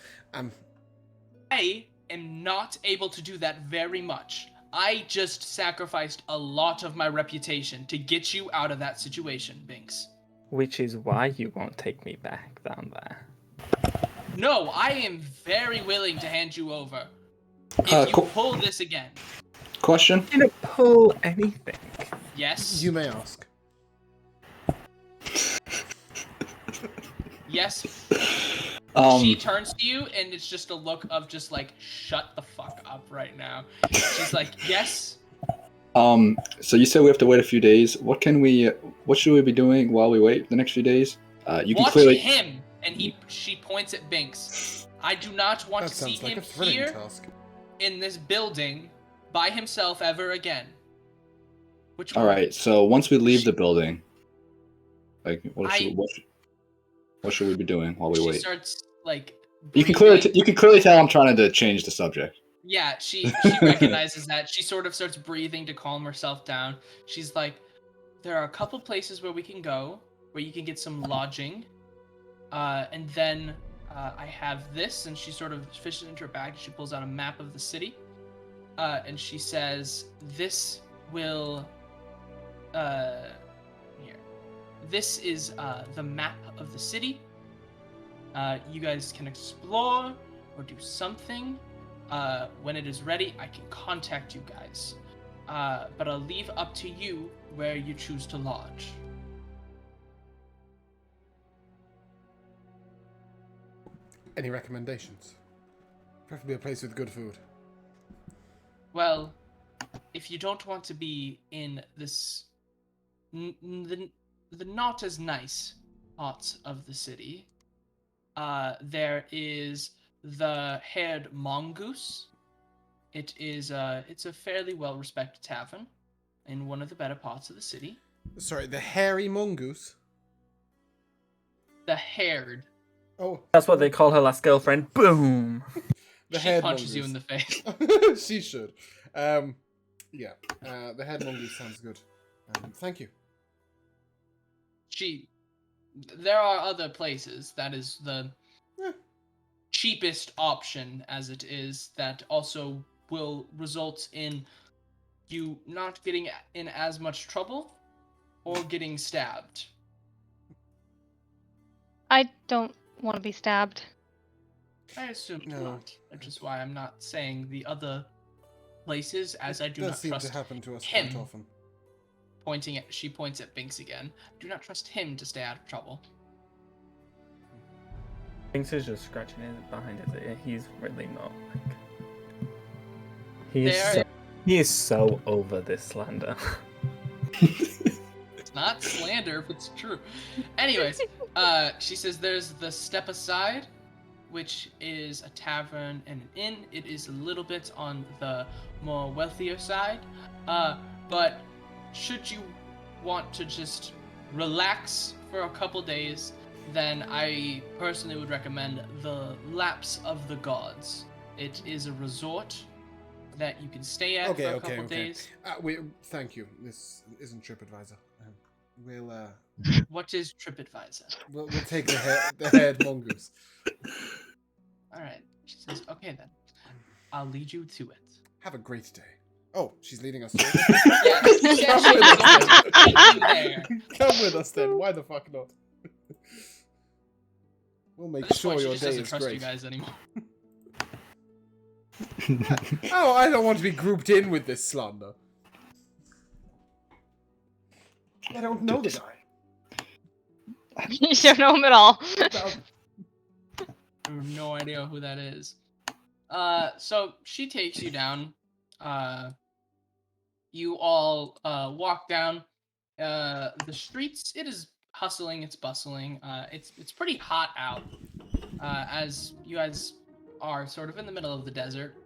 B: I am not able to do that very much. I just sacrificed a lot of my reputation to get you out of that situation, Binx.
E: Which is why you won't take me back down there.
B: No, I am very willing to hand you over. If you pull this again.
D: Question?
E: I didn't pull anything.
B: Yes.
A: You may ask.
B: Yes. She turns to you, and it's just a look of just like, shut the fuck up right now. She's like, yes.
D: So you said we have to wait a few days. What should we be doing while we wait the next few days? You can
B: Watch
D: clearly
B: him, and she points at Binx. I do not want
A: That
B: to see
A: sounds like
B: him
A: a thrilling
B: here
A: task.
B: in this building by himself ever again.
D: All right. So once we leave the building, like what should we be doing while we
B: She
D: wait?
B: starts like.
D: You can
B: breathing.
D: clearly tell I'm trying to change the subject.
B: Yeah, she recognizes that. She sort of starts breathing to calm herself down. She's like, there are a couple places where we can go, where you can get some lodging. And then I have this, and she sort of fishes into her bag. She pulls out a map of the city. And she says, this will... here. This is the map of the city. You guys can explore or do something. When it is ready, I can contact you guys. But I'll leave up to you where you choose to lodge.
A: Any recommendations? Preferably a place with good food.
B: Well, if you don't want to be in this... the not as nice parts of the city, there is the Haired Mongoose. It's a fairly well-respected tavern in one of the better parts of the city.
A: Sorry, the hairy mongoose.
B: The Haired.
A: Oh,
E: That's what they call her last girlfriend. Boom.
A: the
B: She
A: head
B: punches
A: mongoose.
B: you in the face.
A: She should. Yeah. The head mongoose sounds good. Thank you.
B: There are other places. That is the
A: Eh.
B: cheapest option, as it is, that also will result in you not getting in as much trouble or getting stabbed.
C: I don't want to be stabbed.
B: I assume
A: No.
B: not, which is why I'm not saying the other places, as I do
A: Does
B: not
A: seem
B: trust
A: to happen to us
B: him.
A: quite often.
B: She points at Binx again. Do not trust him to stay out of trouble.
E: Binx is just scratching his behind his ear. He's really not like. He is so over this slander.
B: It's not slander if it's true. Anyways, she says there's the Step Aside, which is a tavern and an inn. It is a little bit on the more wealthier side, but should you want to just relax for a couple days, then I personally would recommend the Lapse of the Gods. It is a resort that you can stay at for a couple days.
A: Thank you. This isn't TripAdvisor. We'll
B: What is TripAdvisor?
A: we'll take the haired mongoose.
B: All right. She says, okay then. I'll lead you to it.
A: Have a great day. Oh, she's leading us to it.
B: Yeah, she said she was going to take you there.
A: Come with us then. Why the fuck not? We'll make
B: At this
A: sure
B: point, she
A: your
B: just
A: day
B: doesn't
A: is
B: trust
A: great.
B: you guys anymore.
A: Oh, I don't want to be grouped in with this slander. I don't know the guy.
C: You don't know him at all.
A: About-
B: I have no idea who that is. So she takes you down. You all walk down the streets. It is hustling. It's bustling. It's pretty hot out. As you guys are sort of in the middle of the desert,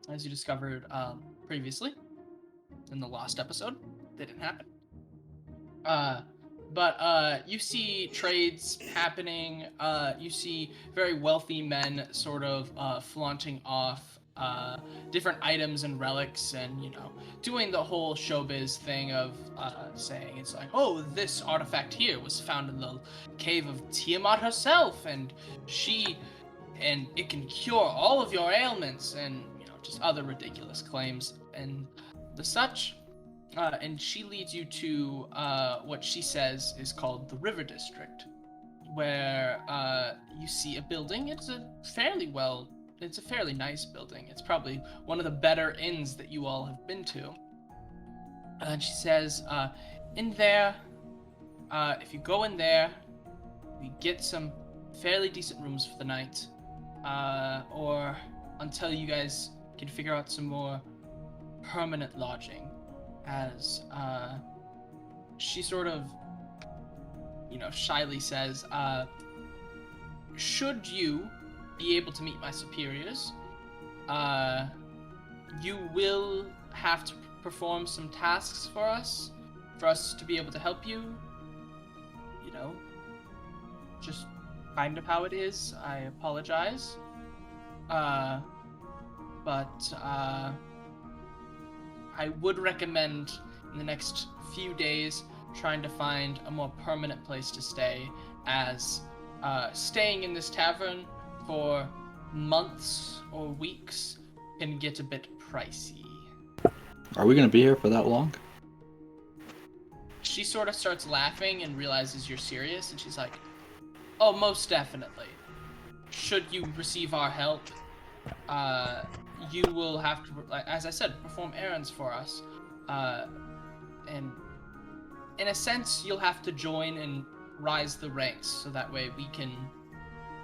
B: as you discovered previously in the last episode. That didn't happen. But you see trades happening. You see very wealthy men sort of flaunting off different items and relics, and doing the whole showbiz thing of saying it's like, oh, this artifact here was found in the cave of Tiamat herself, and it can cure all of your ailments, and just other ridiculous claims and the such. And she leads you to what she says is called the River District, where you see a building. It's a fairly nice building. It's probably one of the better inns that you all have been to. And she says, in there, if you go in there, you get some fairly decent rooms for the night, or until you guys can figure out some more permanent lodging. As she sort of, shyly says, should you be able to meet my superiors, you will have to perform some tasks for us to be able to help you. Just kind of how it is. I apologize. But I would recommend in the next few days trying to find a more permanent place to stay, as staying in this tavern for months or weeks can get a bit pricey.
D: Are we going to be here for that long?
B: She sort of starts laughing and realizes you're serious, and she's like, oh, most definitely. Should you receive our help, you will have to, as I said, perform errands for us. And in a sense, you'll have to join and rise the ranks, so that way we can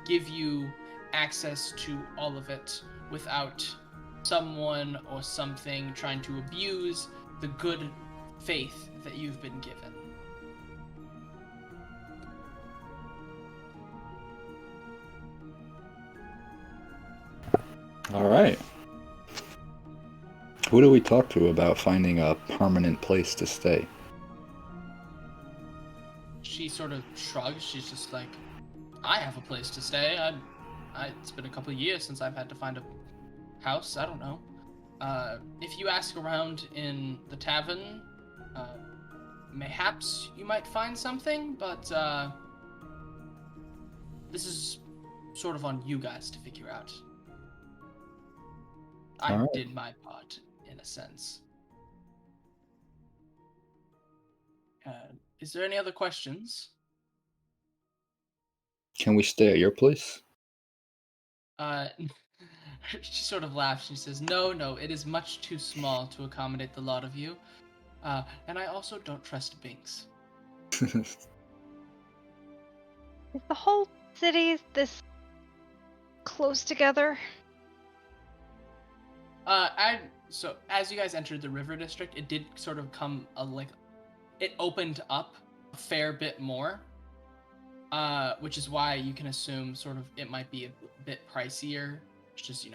B: give you access to all of it without someone or something trying to abuse the good faith that you've been given.
D: All right. Who do we talk to about finding a permanent place to stay?
B: She sort of shrugs. She's just like, I have a place to stay. It's been a couple of years since I've had to find a house. I don't know. If you ask around in the tavern, mayhaps you might find something, but this is sort of on you guys to figure out. I did my part, in a sense. Is there any other questions?
D: Can we stay at your place?
B: She sort of laughs. She says, no, it is much too small to accommodate the lot of you. And I also don't trust Binx.
C: Is the whole city this close together?
B: So as you guys entered the River District, it did sort of come it opened up a fair bit more, which is why you can assume sort of it might be a bit pricier. It's just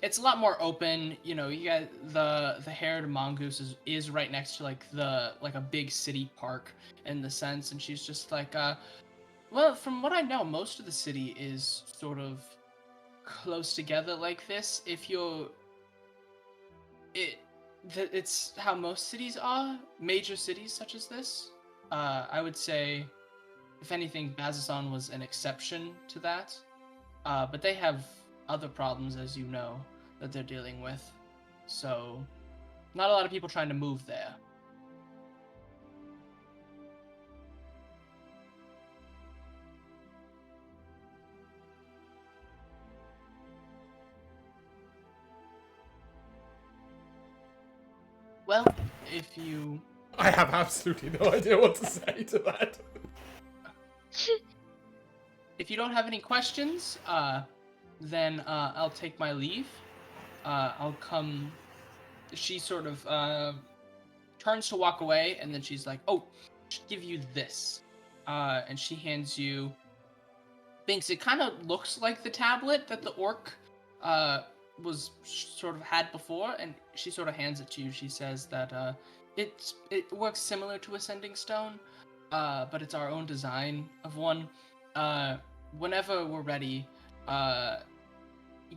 B: it's a lot more open. You guys, the Haired Mongoose is right next to a big city park in the sense, and she's just like, well, from what I know, most of the city is sort of close together like this. It's how most cities are, major cities such as this. I would say, if anything, Bazazan was an exception to that. But they have other problems, as you know, that they're dealing with. So, not a lot of people trying to move there. Well, if you...
A: I have absolutely no idea what to say to that.
B: If you don't have any questions, then I'll take my leave. I'll come... She sort of turns to walk away, and then she's like, oh, I should give you this. And she hands you... Binx, it kind of looks like the tablet that the orc was sort of had before, and she sort of hands it to you. She says that it works similar to a sending stone, but it's our own design of one. Whenever we're ready,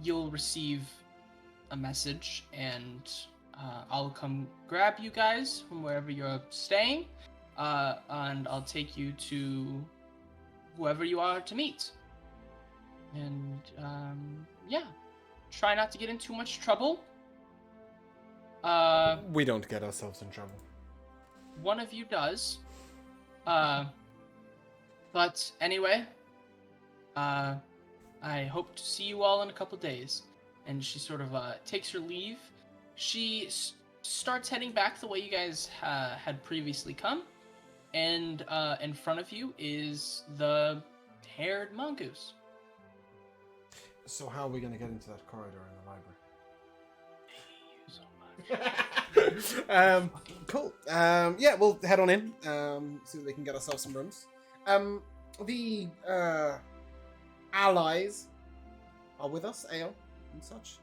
B: you'll receive a message, and I'll come grab you guys from wherever you're staying, and I'll take you to whoever you are to meet. And yeah, try not to get in too much trouble.
A: We don't get ourselves in trouble.
B: One of you does. But anyway, I hope to see you all in a couple days. And she sort of takes her leave. She starts heading back the way you guys had previously come. And in front of you is the haired mongoose.
A: So how are we going to get into that corridor in the library? Cool. Yeah, we'll head on in. See if we can get ourselves some rooms. The allies are with us, Ale and such.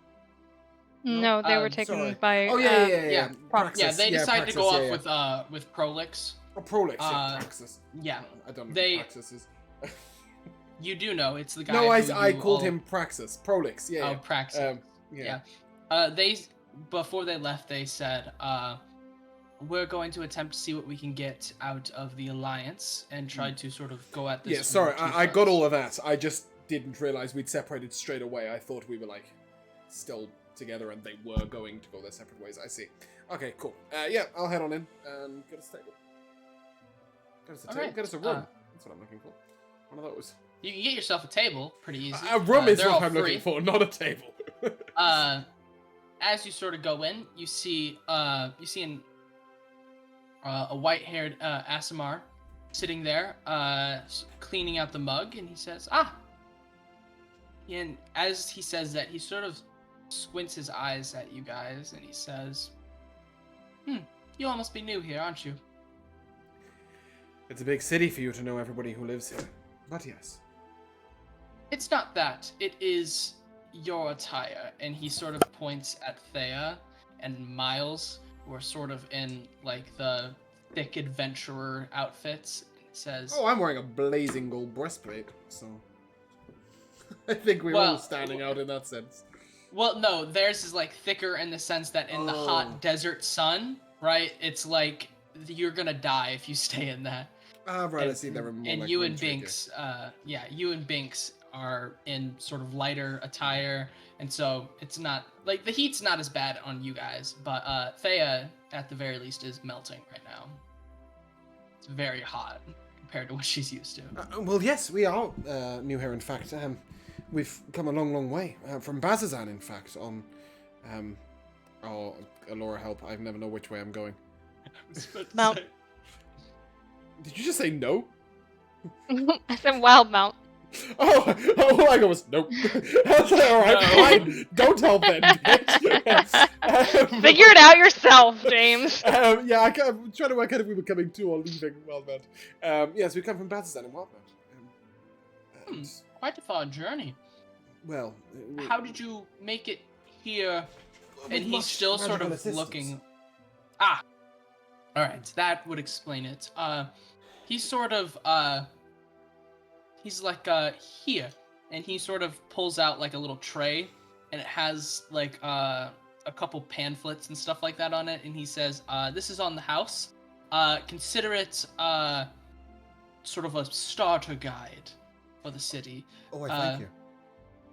C: No, they were taken
A: sorry.
C: by.
A: Oh yeah. Praxis.
B: Yeah, they decided
A: Praxis,
B: to go off
A: yeah.
B: with Prolix.
A: Oh, Prolix, yeah, Praxis.
B: Yeah,
A: I don't know
B: they-
A: who Praxis is.
B: You do know it's the guy.
A: No,
B: who
A: I
B: you
A: called
B: all-
A: him Praxis. Prolix, yeah.
B: Oh, Praxis.
A: Yeah.
B: They before they left, they said, "We're going to attempt to see what we can get out of the alliance and try to sort of go at this."
A: Yeah,
B: from
A: sorry,
B: two
A: I got
B: fronts."
A: all of that. I just didn't realize we'd separated straight away. I thought we were like still together and they were going to go their separate ways. I see. Okay, cool. Yeah, I'll head on in and get us a table. Get us a table.
B: Alright,
A: Get us a room. That's what I'm looking for. One of those.
B: You can get yourself a table, pretty easy.
A: A room is
B: they're
A: what
B: all
A: I'm
B: free.
A: looking for, not a table.
B: As you sort of go in, you see a white-haired Asimar sitting there, cleaning out the mug, and he says, "Ah." And as he says that, he sort of squints his eyes at you guys, and he says, you all must be new here, aren't you?"
A: It's a big city for you to know everybody who lives here. But yes.
B: It's not that. It is your attire. And he sort of points at Thea and Miles, who are sort of in, like, the thick adventurer outfits. It says...
A: Oh, I'm wearing a blazing gold breastplate, so... I think we're all standing out in that sense.
B: Well, no, theirs is, like, thicker in the sense that in the hot desert sun, right, it's like you're gonna die if you stay in that.
A: Right, I see. There were more
B: And
A: like
B: you and
A: winter gear.
B: Binx, you and Binx are in sort of lighter attire, and so it's not like the heat's not as bad on you guys, but Thea at the very least is melting right now. It's very hot compared to what she's used to.
A: Well, yes, we are new here. In fact, we've come a long, long way from Bazazan. In fact, on Alora, help! I never know which way I'm going.
C: Mount.
A: Did you just say no?
C: I said wild mount.
A: Oh, I go was nope. All right, fine. Don't help then.
C: Figure it out yourself, James.
A: Yeah, I'm trying to work out if we were coming to or leaving Wildmount. Yes, we come from Bazazan in Wildmount.
B: Quite a far journey.
A: Well,
B: How did you make it here? And he's
A: much
B: still sort
A: magical
B: of
A: assistance.
B: looking. All right, that would explain it. He's sort of he's like here, and he sort of pulls out like a little tray, and it has like a couple pamphlets and stuff like that on it, and he says, "This is on the house. Consider it sort of a starter guide for the city."
A: Oh, thank you.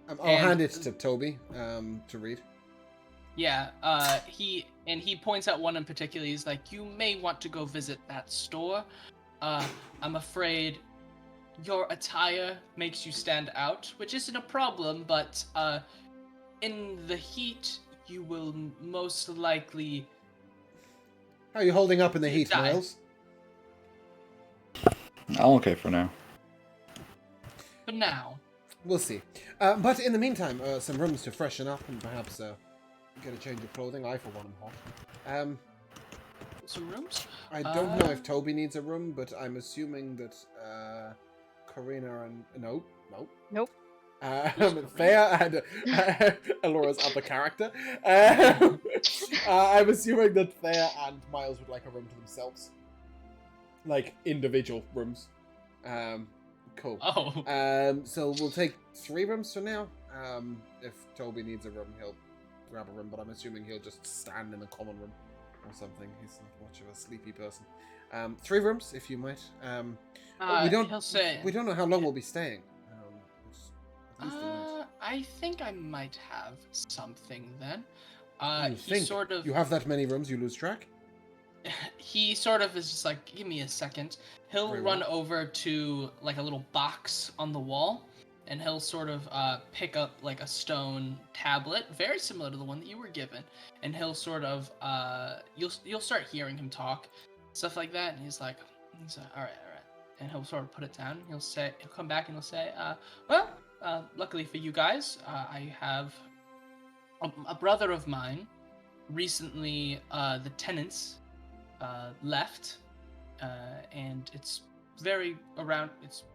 A: I'll hand it to Toby to read.
B: Yeah, he points out one in particular. He's like, "You may want to go visit that store. I'm afraid your attire makes you stand out, which isn't a problem, but in the heat, you will most likely
A: How are you holding up in the heat,
B: Die.
A: Miles?
D: I'm okay for now.
B: But now,
A: We'll see. But in the meantime, some rooms to freshen up and perhaps get a change of clothing. I, for one, am hot.
B: some rooms.
A: I don't know if Toby needs a room, but I'm assuming that Karina and... No.
C: Nope.
A: Thea and Alora's other character. I'm assuming that Thea and Miles would like a room to themselves. Like, individual rooms. Cool.
B: Oh.
A: So we'll take 3 rooms for now. If Toby needs a room, he'll grab a room, but I'm assuming he'll just stand in the common room or something. He's not much of a sleepy person. 3 rooms, if you might.
B: He'll say.
A: We don't know how long we'll be staying. At least a night.
B: I think I might have something then.
A: You
B: He
A: think
B: sort of.
A: you have that many rooms, you lose track?
B: He sort of is just like, give me a second. He'll
A: Very
B: run
A: well.
B: over to like a little box on the wall, and he'll sort of pick up like a stone tablet, very similar to the one that you were given, and he'll sort of you'll start hearing him talk, stuff like that, and he's like, all right, and he'll sort of put it down. He'll come back and he'll say, luckily for you guys, I have a brother of mine. Recently, the tenants left, and it's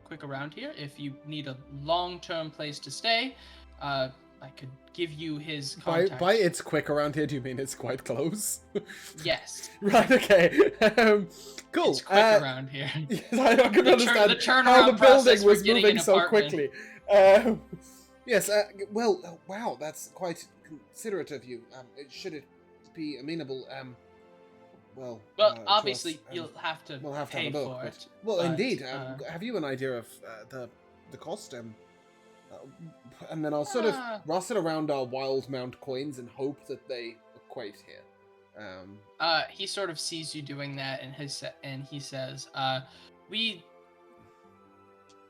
B: quick around here. If you need a long-term place to stay, I could give you his contact.
A: By it's quick around here, do you mean it's quite close?
B: Yes.
A: Right, okay. Cool.
B: It's quick around here.
A: Yes, I can
B: The
A: understand
B: turnaround
A: how the
B: process
A: building
B: for
A: was
B: getting
A: moving
B: an
A: so
B: apartment.
A: quickly. Yes, well, wow, that's quite considerate of you. Should it be amenable,
B: Well,
A: to
B: obviously
A: us,
B: you'll have to
A: we'll have to
B: pay
A: have a look.
B: for
A: But,
B: it.
A: well,
B: but,
A: indeed. Have you an idea of the cost? And then I'll sort of rustle around our wild mount coins and hope that they equate here.
B: He sort of sees you doing that, and he says, "We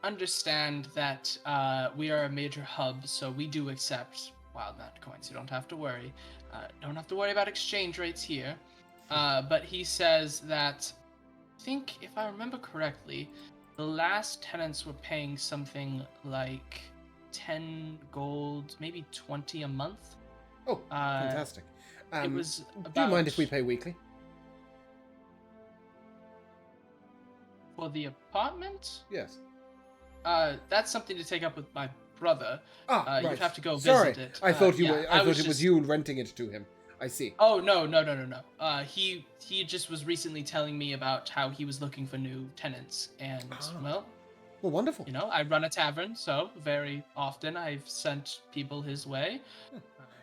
B: understand that we are a major hub, so we do accept wild mount coins. You don't have to worry. Don't have to worry about exchange rates here." But he says that, I think if I remember correctly, the last tenants were paying something like 10 gold, maybe 20 a month.
A: Oh, fantastic.
B: It was about...
A: Do you mind if we pay weekly?
B: For the apartment?
A: Yes.
B: That's something to take up with my brother.
A: Right.
B: You'd have to go
A: Sorry,
B: visit it.
A: I thought you
B: yeah,
A: were. I thought it was
B: just...
A: you renting it to him. I see.
B: Oh no. He just was recently telling me about how he was looking for new tenants, and well,
A: wonderful.
B: You know, I run a tavern, so very often I've sent people his way.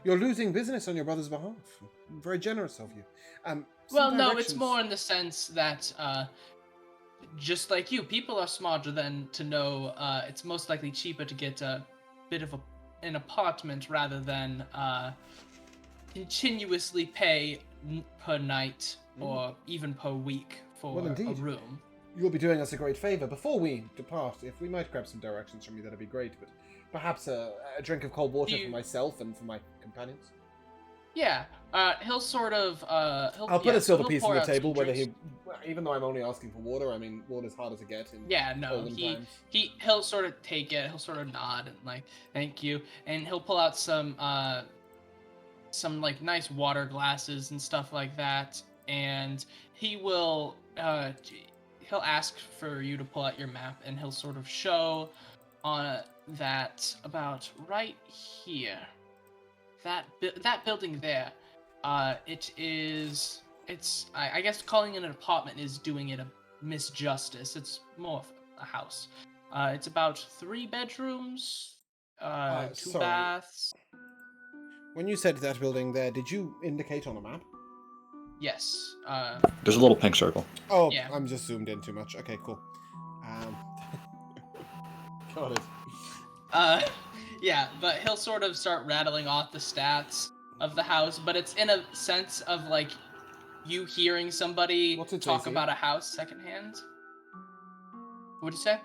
A: You're losing business on your brother's behalf. Very generous of you.
B: Well, no, it's more in the sense that, just like you, people are smarter than to know it's most likely cheaper to get a bit of an apartment rather than continuously pay per night or even per week for a room.
A: You'll be doing us a great favor. Before we depart, if we might grab some directions from you, that'd be great. But perhaps a drink of cold water for myself and for my companions.
B: Yeah, he'll sort of.
A: I'll put a silver piece on the table. Whether
B: drinks.
A: even though I'm only asking for water, I mean, water's harder to get.
B: He'll sort of take it. He'll sort of nod and like, thank you, and he'll pull out some like nice water glasses and stuff like that, and he will he'll ask for you to pull out your map, and he'll sort of show on that about right here. That building there, I guess calling it an apartment is doing it a misjustice. It's more of a house. It's about 3 bedrooms, 2 baths.
A: When you said that building there, did you indicate on a map?
B: Yes.
D: There's a little pink circle.
A: Oh,
B: yeah.
A: I'm just zoomed in too much. Okay, cool. Got it.
B: Yeah, but he'll sort of start rattling off the stats of the house, but it's in a sense of like you hearing somebody talk about a house secondhand. What'd you say?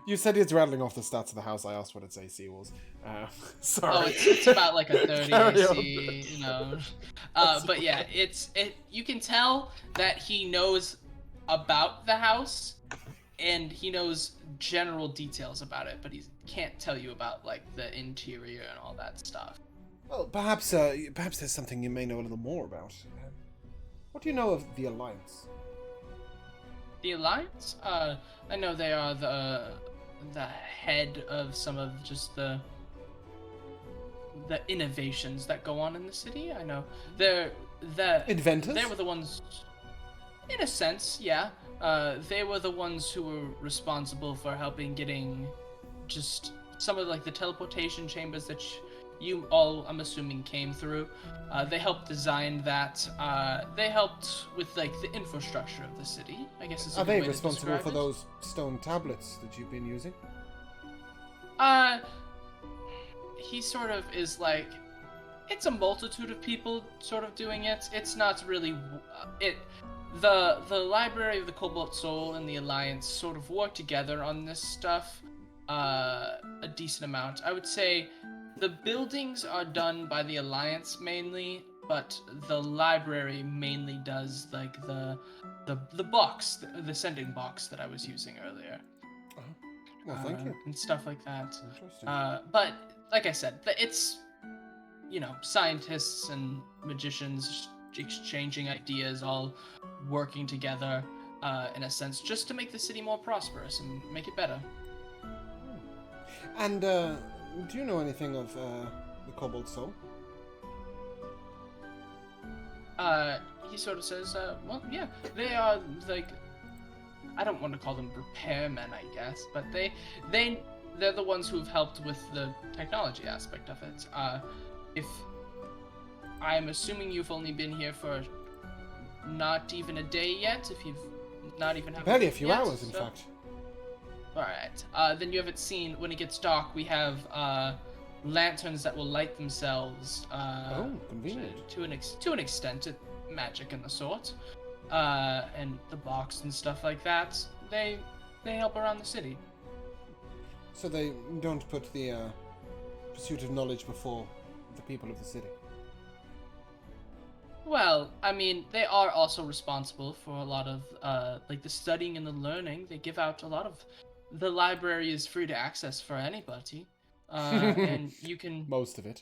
A: You said it's rattling off the stats of the house. I asked what its AC was. Sorry.
B: Oh, it's about like a 30
A: Carry
B: AC, you know. But yeah, you can tell that he knows about the house, and he knows general details about it, but he can't tell you about like the interior and all that stuff.
A: Well, perhaps there's something you may know a little more about. What do you know of the Alliance?
B: The Alliance? I know they are the head of some of just the innovations that go on in the city. I know they're the
A: Inventors?
B: They were the ones, in a sense, yeah. They were the ones who were responsible for helping getting just some of like the teleportation chambers that you all, I'm assuming, came through. They helped design that. They helped with like the infrastructure of the city, I guess is a
A: Are
B: good
A: they
B: way to
A: responsible
B: describe
A: for
B: it.
A: those stone tablets that you've been using?
B: He sort of is like, it's a multitude of people sort of doing it. It's not really the library of the Cobalt Soul and the Alliance sort of work together on this stuff a decent amount. I would say the buildings are done by the Alliance mainly, but the library mainly does like the box, the sending box that I was using earlier.
A: Well, thank you.
B: And stuff like that.
A: Interesting.
B: But like I said, it's, you know, scientists and magicians exchanging ideas, all working together in a sense, just to make the city more prosperous and make it better.
A: And do you know anything of the Cobalt Soul?
B: He sort of says, well, yeah, they are like, I don't want to call them repairmen, I guess, but they're the ones who've helped with the technology aspect of it. If I'm assuming you've only been here for not even a day yet, if you've not even had
A: Barely a few
B: yet,
A: hours, in fact.
B: All right. Then you haven't seen, when it gets dark, we have lanterns that will light themselves.
A: Oh, convenient.
B: To an extent, magic and the sort. And the box and stuff like that. They help around the city.
A: So they don't put the pursuit of knowledge before the people of the city.
B: Well, I mean, they are also responsible for a lot of like the studying and the learning. They give out a lot of. The library is free to access for anybody, and you can
A: Most of it.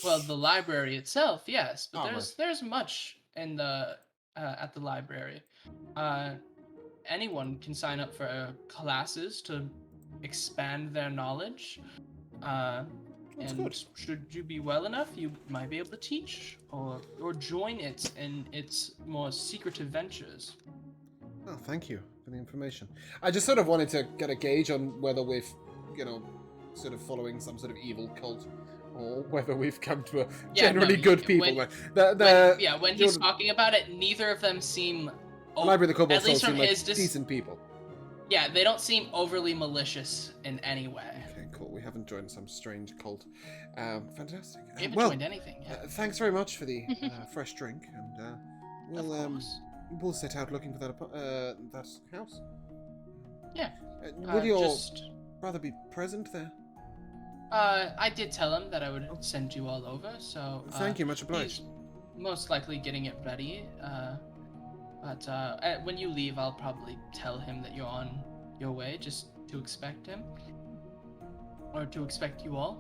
B: Well, the library itself, yes, but
A: Oh,
B: there's much in the at the library. Anyone can sign up for classes to expand their knowledge.
A: That's
B: And
A: good.
B: should you be well enough, you might be able to teach or join it in its more secretive ventures.
A: Oh, thank you for the information. I just sort of wanted to get a gauge on whether we've, you know, sort of following some sort of evil cult, or whether we've come to a generally good people.
B: When he's talking about it, neither of them seem.
A: The Library of the Cobalt
B: at least
A: Soul
B: from
A: seem like
B: his
A: decent people.
B: Yeah, they don't seem overly malicious in any way.
A: Okay, cool. We haven't joined some strange cult. Fantastic.
B: We haven't
A: well,
B: joined anything yet.
A: thanks very much for the fresh drink, and
B: Of course.
A: we'll set out looking for that house.
B: Yeah.
A: Will your brother be present there?
B: I did tell him that I would send you all over, so
A: Thank you, much obliged.
B: he's most likely getting it ready. But when you leave, I'll probably tell him that you're on your way, just to expect him. Or to expect you all.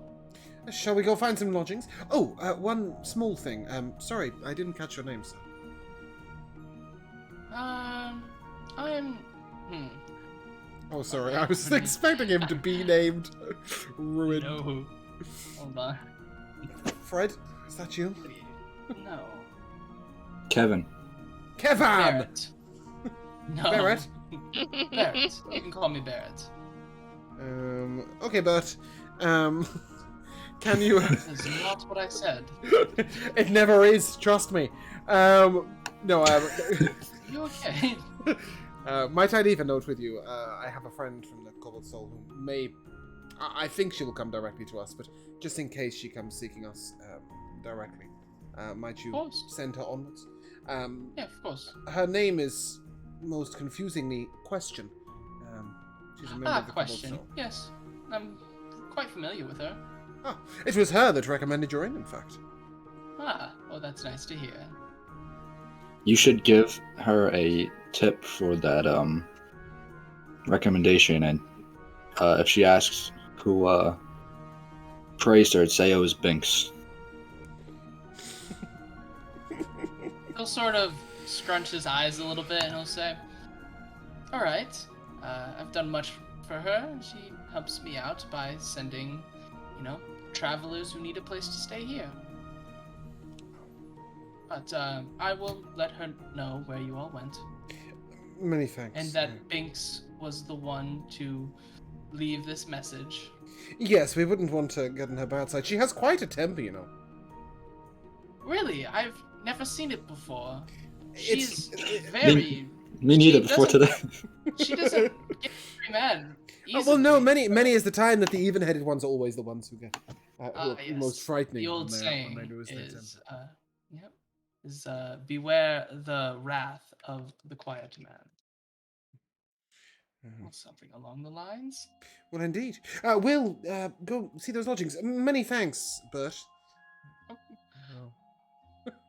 A: Shall we go find some lodgings? Oh, one small thing. Sorry, I didn't catch your name, sir.
B: I'm...
A: Oh, sorry, I was expecting him to be named. Ruined.
B: No. Hold on.
A: Fred, is that you?
B: No.
D: Kevin.
A: Kevin!
B: Barrett. No.
A: Barrett?
B: Barrett. You can call me Barrett.
A: Okay, Bert. Can you...
B: That's not what I said.
A: It never is, trust me. No,
B: You okay?
A: might I leave a note with you? I have a friend from the Cobalt Soul who may... I think she will come directly to us, but just in case she comes seeking us directly, might you send her onwards?
B: Yeah, of course.
A: Her name is most confusingly Question. She's a member of the Cobalt
B: Question.
A: Soul.
B: Yes, I'm quite familiar with her.
A: Ah, it was her that recommended your in fact.
B: Well, that's nice to hear.
D: You should give her a tip for that recommendation, and if she asks who praised her, say it was Binx.
B: He'll sort of scrunch his eyes a little bit and he'll say, "Alright, I've done much for her. She helps me out by sending, travelers who need a place to stay here. But I will let her know where you all went.
A: Many thanks.
B: And that Binx was the one to leave this message."
A: Yes, we wouldn't want to get in her bad side. She has quite a temper, you know.
B: Really? I've never seen it before.
A: It's-
B: She's very...
D: Me neither before today.
B: She doesn't get very mad easily.
A: Well, no, many is the time that the even-headed ones are always the ones who get who are
B: Yes.
A: most frightening
B: The old
A: when
B: saying
A: they lose their temper.
B: is beware the wrath of the quiet man.
A: Mhm.
B: Or something along the lines.
A: Well, indeed. We'll go see those lodgings. Many thanks, Bert. Oh.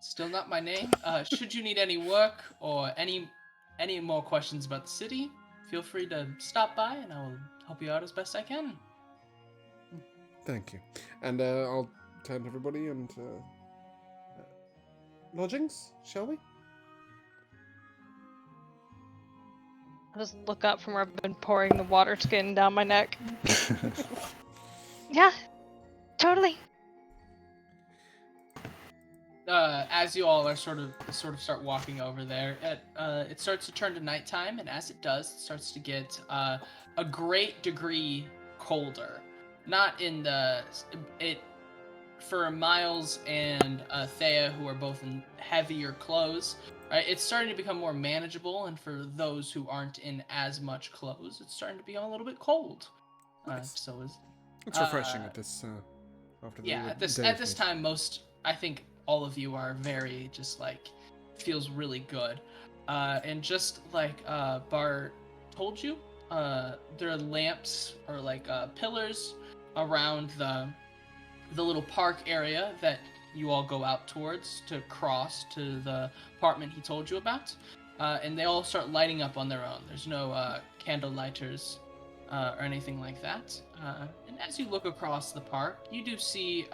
B: Still not my name. Should you need any work or any more questions about the city, feel free to stop by and I will help you out as best I can.
A: Thank you. And I'll turn to everybody and lodgings, shall we?
C: I'll just look up from where I've been pouring the water skin down my neck. Yeah, totally.
B: As you all are sort of start walking over there, it starts to turn to nighttime, and as it does, it starts to get a great degree colder. Not in the for Miles and Thea, who are both in heavier clothes. Right, it's starting to become more manageable, and for those who aren't in as much clothes, it's starting to be a little bit cold.
A: Nice.
B: So is
A: It's refreshing at this after the
B: at
A: day of
B: this
A: heat.
B: time, I think all of you are very just like feels really good, and just like Bart told you, there are lamps or like pillars around the little park area that you all go out towards to cross to the apartment he told you about, and they all start lighting up on their own. There's no candle lighters or anything like that. And as you look across the park, you do see,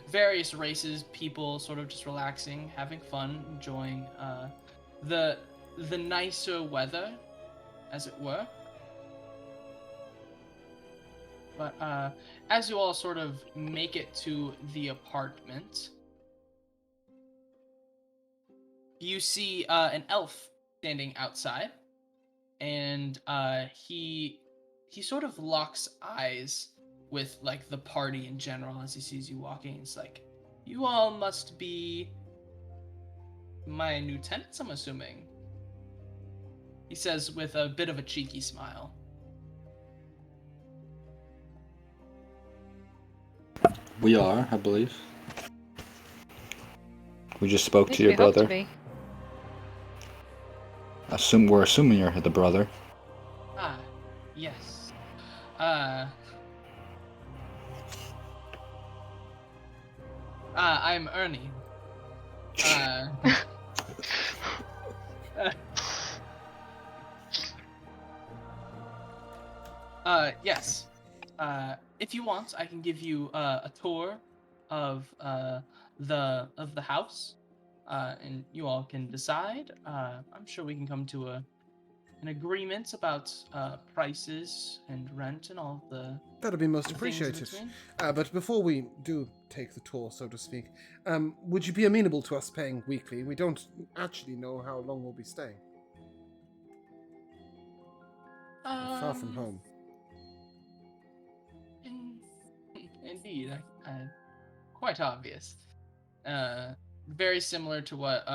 B: various races, people sort of just relaxing, having fun, enjoying the nicer weather, as it were. But as you all sort of make it to the apartment, you see an elf standing outside, and he sort of locks eyes with like the party in general as he sees you walking. It's like, you all must be my new tenants, I'm assuming. He says with a bit of a cheeky smile.
D: We are, I believe. We just spoke
C: At least
D: to your
C: we hope to
D: brother.
C: be.
D: We're assuming you're the brother.
B: Yes. I'm Ernie. Yes. If you want, I can give you a tour of the house, and you all can decide. I'm sure we can come to an agreement about prices and rent and all the.
A: That'd be most
B: the things in
A: appreciated.
B: between.
A: But before we do take the tour, so to speak, would you be amenable to us paying weekly? We don't actually know how long we'll be staying. Far from home.
B: Indeed, quite obvious. Very similar to what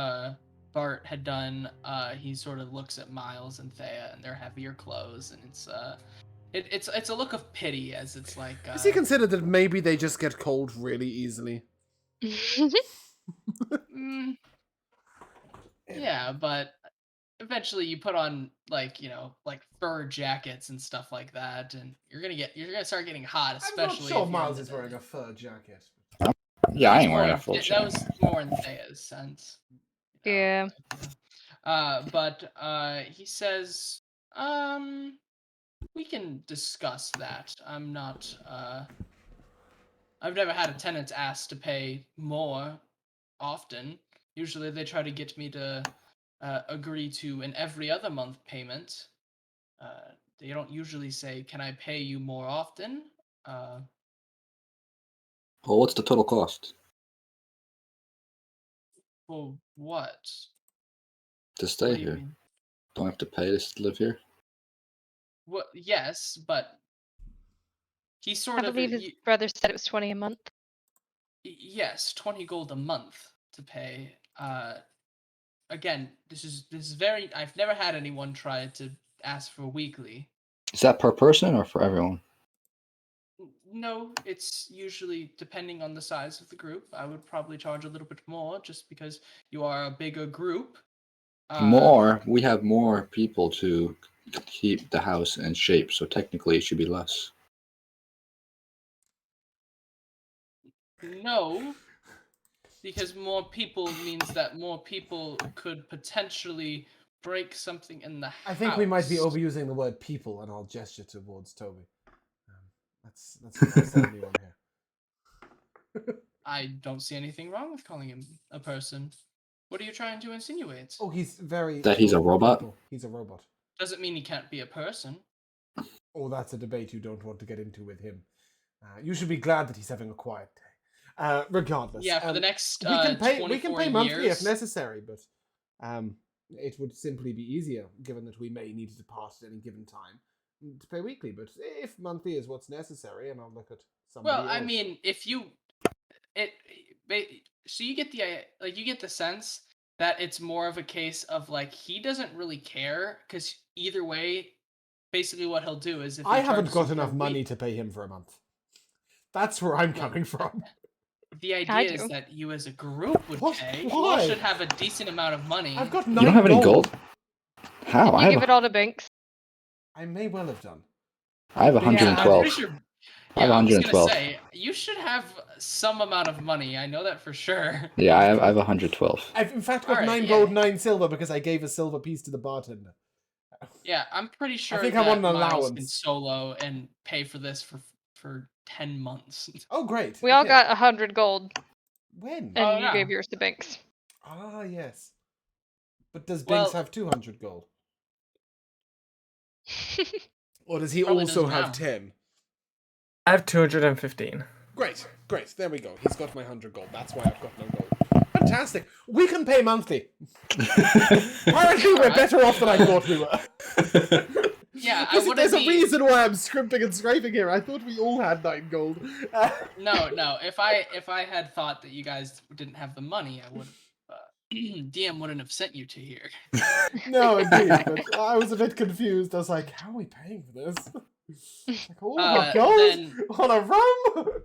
B: Bart had done. He sort of looks at Miles and Thea and their heavier clothes, and it's a look of pity as it's like.
A: Has he considered that maybe they just get cold really easily?
B: Yeah, but eventually you put on like fur jackets and stuff like that, and you're gonna start getting hot, especially.
A: I'm not sure
B: if you're
A: Miles
B: in
A: is
B: the-
A: wearing a fur jacket.
D: Yeah, I
B: That was
D: ain't wearing a full
B: That
D: jacket.
B: was more in Thea's sense.
C: Yeah.
B: But he says, we can discuss that. I'm not. I've never had a tenant ask to pay more often. Usually they try to get me to agree to an every other month payment. They don't usually say, "Can I pay you more often?"
D: Well, what's the total cost
B: For what?
D: to
B: What
D: stay
B: do you
D: here?
B: mean?
D: Don't have to pay to live here.
B: What? Yes, but he sort
C: I
B: of.
C: believe his brother said it was 20 a month.
B: Yes, 20 gold a month to pay. Again, this is very. I've never had anyone try to ask for weekly.
D: Is that per person or for everyone?
B: No, it's usually depending on the size of the group. I would probably charge a little bit more just because you are a bigger group.
D: More. We have more people to keep the house in shape, so technically it should be less.
B: No, because more people means that more people could potentially break something in the house.
A: I think we might be overusing the word people, and I'll gesture towards Toby. That's what I said anyone here.
B: I don't see anything wrong with calling him a person. What are you trying to insinuate?
A: Oh, he's very...
D: That he's a robot?
A: People. He's a robot.
B: Doesn't mean he can't be a person.
A: Oh, that's a debate you don't want to get into with him. You should be glad that he's having a quiet day. Regardless.
B: Yeah, for the next
A: we can pay monthly
B: years.
A: if necessary, but it would simply be easier, given that we may need to depart at any given time, to pay weekly. But if monthly is what's necessary, and I'll look at somebody else.
B: Well, I mean, if you... So you get you get the sense that it's more of a case of like he doesn't really care, because either way, basically what he'll do is if he
A: I haven't
B: charges
A: got
B: you
A: enough
B: per
A: money
B: week-
A: to pay him for a month. That's where I'm coming from.
B: The
C: I
B: idea is
C: do.
B: that you as a group would
A: What?
B: pay. You
A: Why?
B: all should have a decent amount of money.
A: I've got 9
D: You don't have any gold? How?
C: Did you give it all to Binx?
A: I may well have done.
D: I have
B: Yeah, I'm
D: 112.
B: pretty sure.
D: I have
B: Yeah, I was
D: 112.
B: gonna say you should have some amount of money. I know that for sure.
D: Yeah, I have 112.
A: I've in fact got
B: Alright,
A: 9
B: yeah.
A: gold, 9 silver because I gave a silver piece to the bartender.
B: Yeah, I'm pretty sure
A: think
B: that
A: I want an
B: Miles can
A: allowance.
B: solo and pay for this for 10 months.
A: Oh, great.
C: We all
A: okay.
C: got 100 gold,
A: When?
C: and
B: Oh,
C: you
B: yeah.
C: gave yours to Binx.
A: Ah, yes. But does Binx
B: Well-
A: have 200 gold? Or does he
B: Probably
A: also
B: does
A: have
B: now.
A: 10?
E: I have 215.
A: Great, great. There we go. He's got my 100 gold. That's why I've got no gold. Fantastic. We can pay monthly. Apparently, we're better off than I thought we were.
B: Yeah, I wouldn't
A: There's a
B: be...
A: reason why I'm scrimping and scraping here. I thought we all had 9 gold.
B: No. If I had thought that you guys didn't have the money, I would. DM wouldn't have sent you to here.
A: No, indeed. But I was a bit confused. I was like, how are we paying for this? It's like, all of our gold
B: Then-
A: on a rum?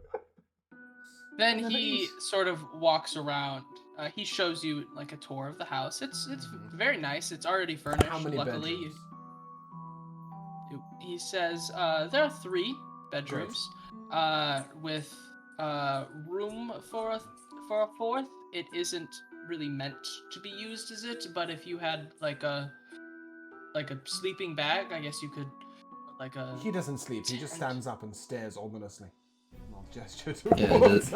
B: Then he sort of walks around. He shows you like a tour of the house. It's very nice. It's already furnished.
A: How many
B: luckily,
A: bedrooms?
B: he says there are 3 bedrooms, with room for a 4th. It isn't really meant to be used as it, but if you had like a sleeping bag, I guess you could like a.
A: He doesn't sleep. He just stands up and stares ominously. I'll gesture
D: Yeah,
A: towards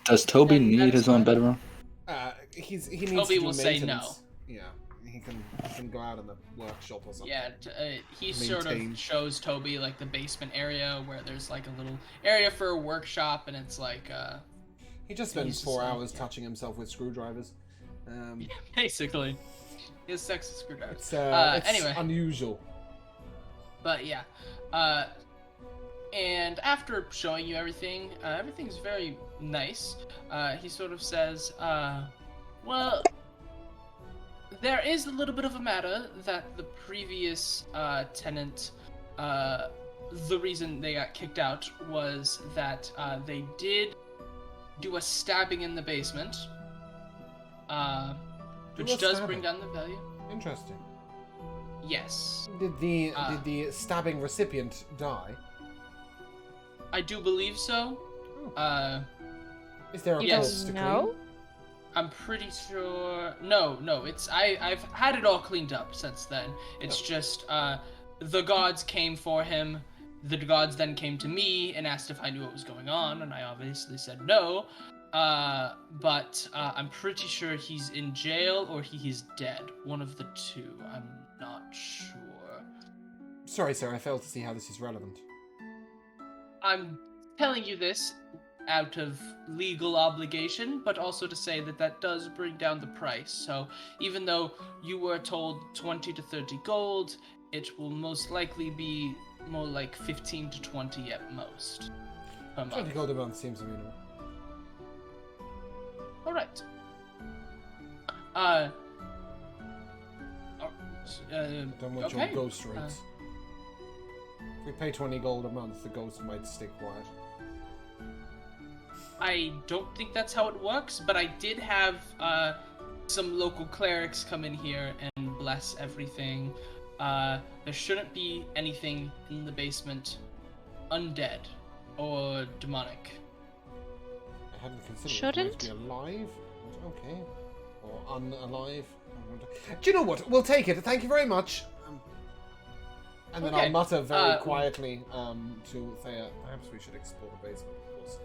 D: does Toby
B: And
D: need
B: that's
D: his own
B: fine.
D: bedroom?
A: he needs
B: Toby
A: to do
B: will say no.
A: maintenance. Yeah, he can go out in the workshop or something.
B: Yeah, he sort
A: Maintain.
B: of shows Toby like the basement area where there's like a little area for a workshop, and it's like
A: He just
B: He's
A: spends
B: just
A: 4
B: like,
A: hours
B: yeah.
A: touching himself with screwdrivers.
B: basically his sexy screwdriver.
A: It's
B: Anyway.
A: unusual.
B: But yeah, and after showing you everything, everything's very nice. He sort of says, well, there is a little bit of a matter that the previous tenant, the reason they got kicked out was that they did do a stabbing in the basement, which does bring down the value.
A: Interesting.
B: Yes.
A: Did the stabbing recipient die?
B: I do believe so.
A: Is there a
B: Yes.
A: corpse to
C: No?
A: clean?
B: I'm pretty sure. No, it's I've had it all cleaned up since then. It's just the gods came for him. The gods then came to me and asked if I knew what was going on, and I obviously said no. But I'm pretty sure he's in jail or he's dead. One of the two. I'm not sure.
A: Sorry, sir, I failed to see how this is relevant.
B: I'm telling you this out of legal obligation, but also to say that does bring down the price. So even though you were told 20 to 30 gold, it will most likely be more like 15 to 20 at most per month.
A: 20 gold a month seems amenable.
B: All right.
A: Don't want your ghost rates. If we pay 20 gold a month, the ghost might stay quiet.
B: I don't think that's how it works, but I did have some local clerics come in here and bless everything. There shouldn't be anything in the basement undead or demonic.
A: I hadn't considered
C: Shouldn't?
A: it might be alive. Okay. Or unalive. Do you know what? We'll take it. Thank you very much. And then
B: Okay.
A: I'll mutter very quietly to Thea, perhaps we should explore the basement. We'll see.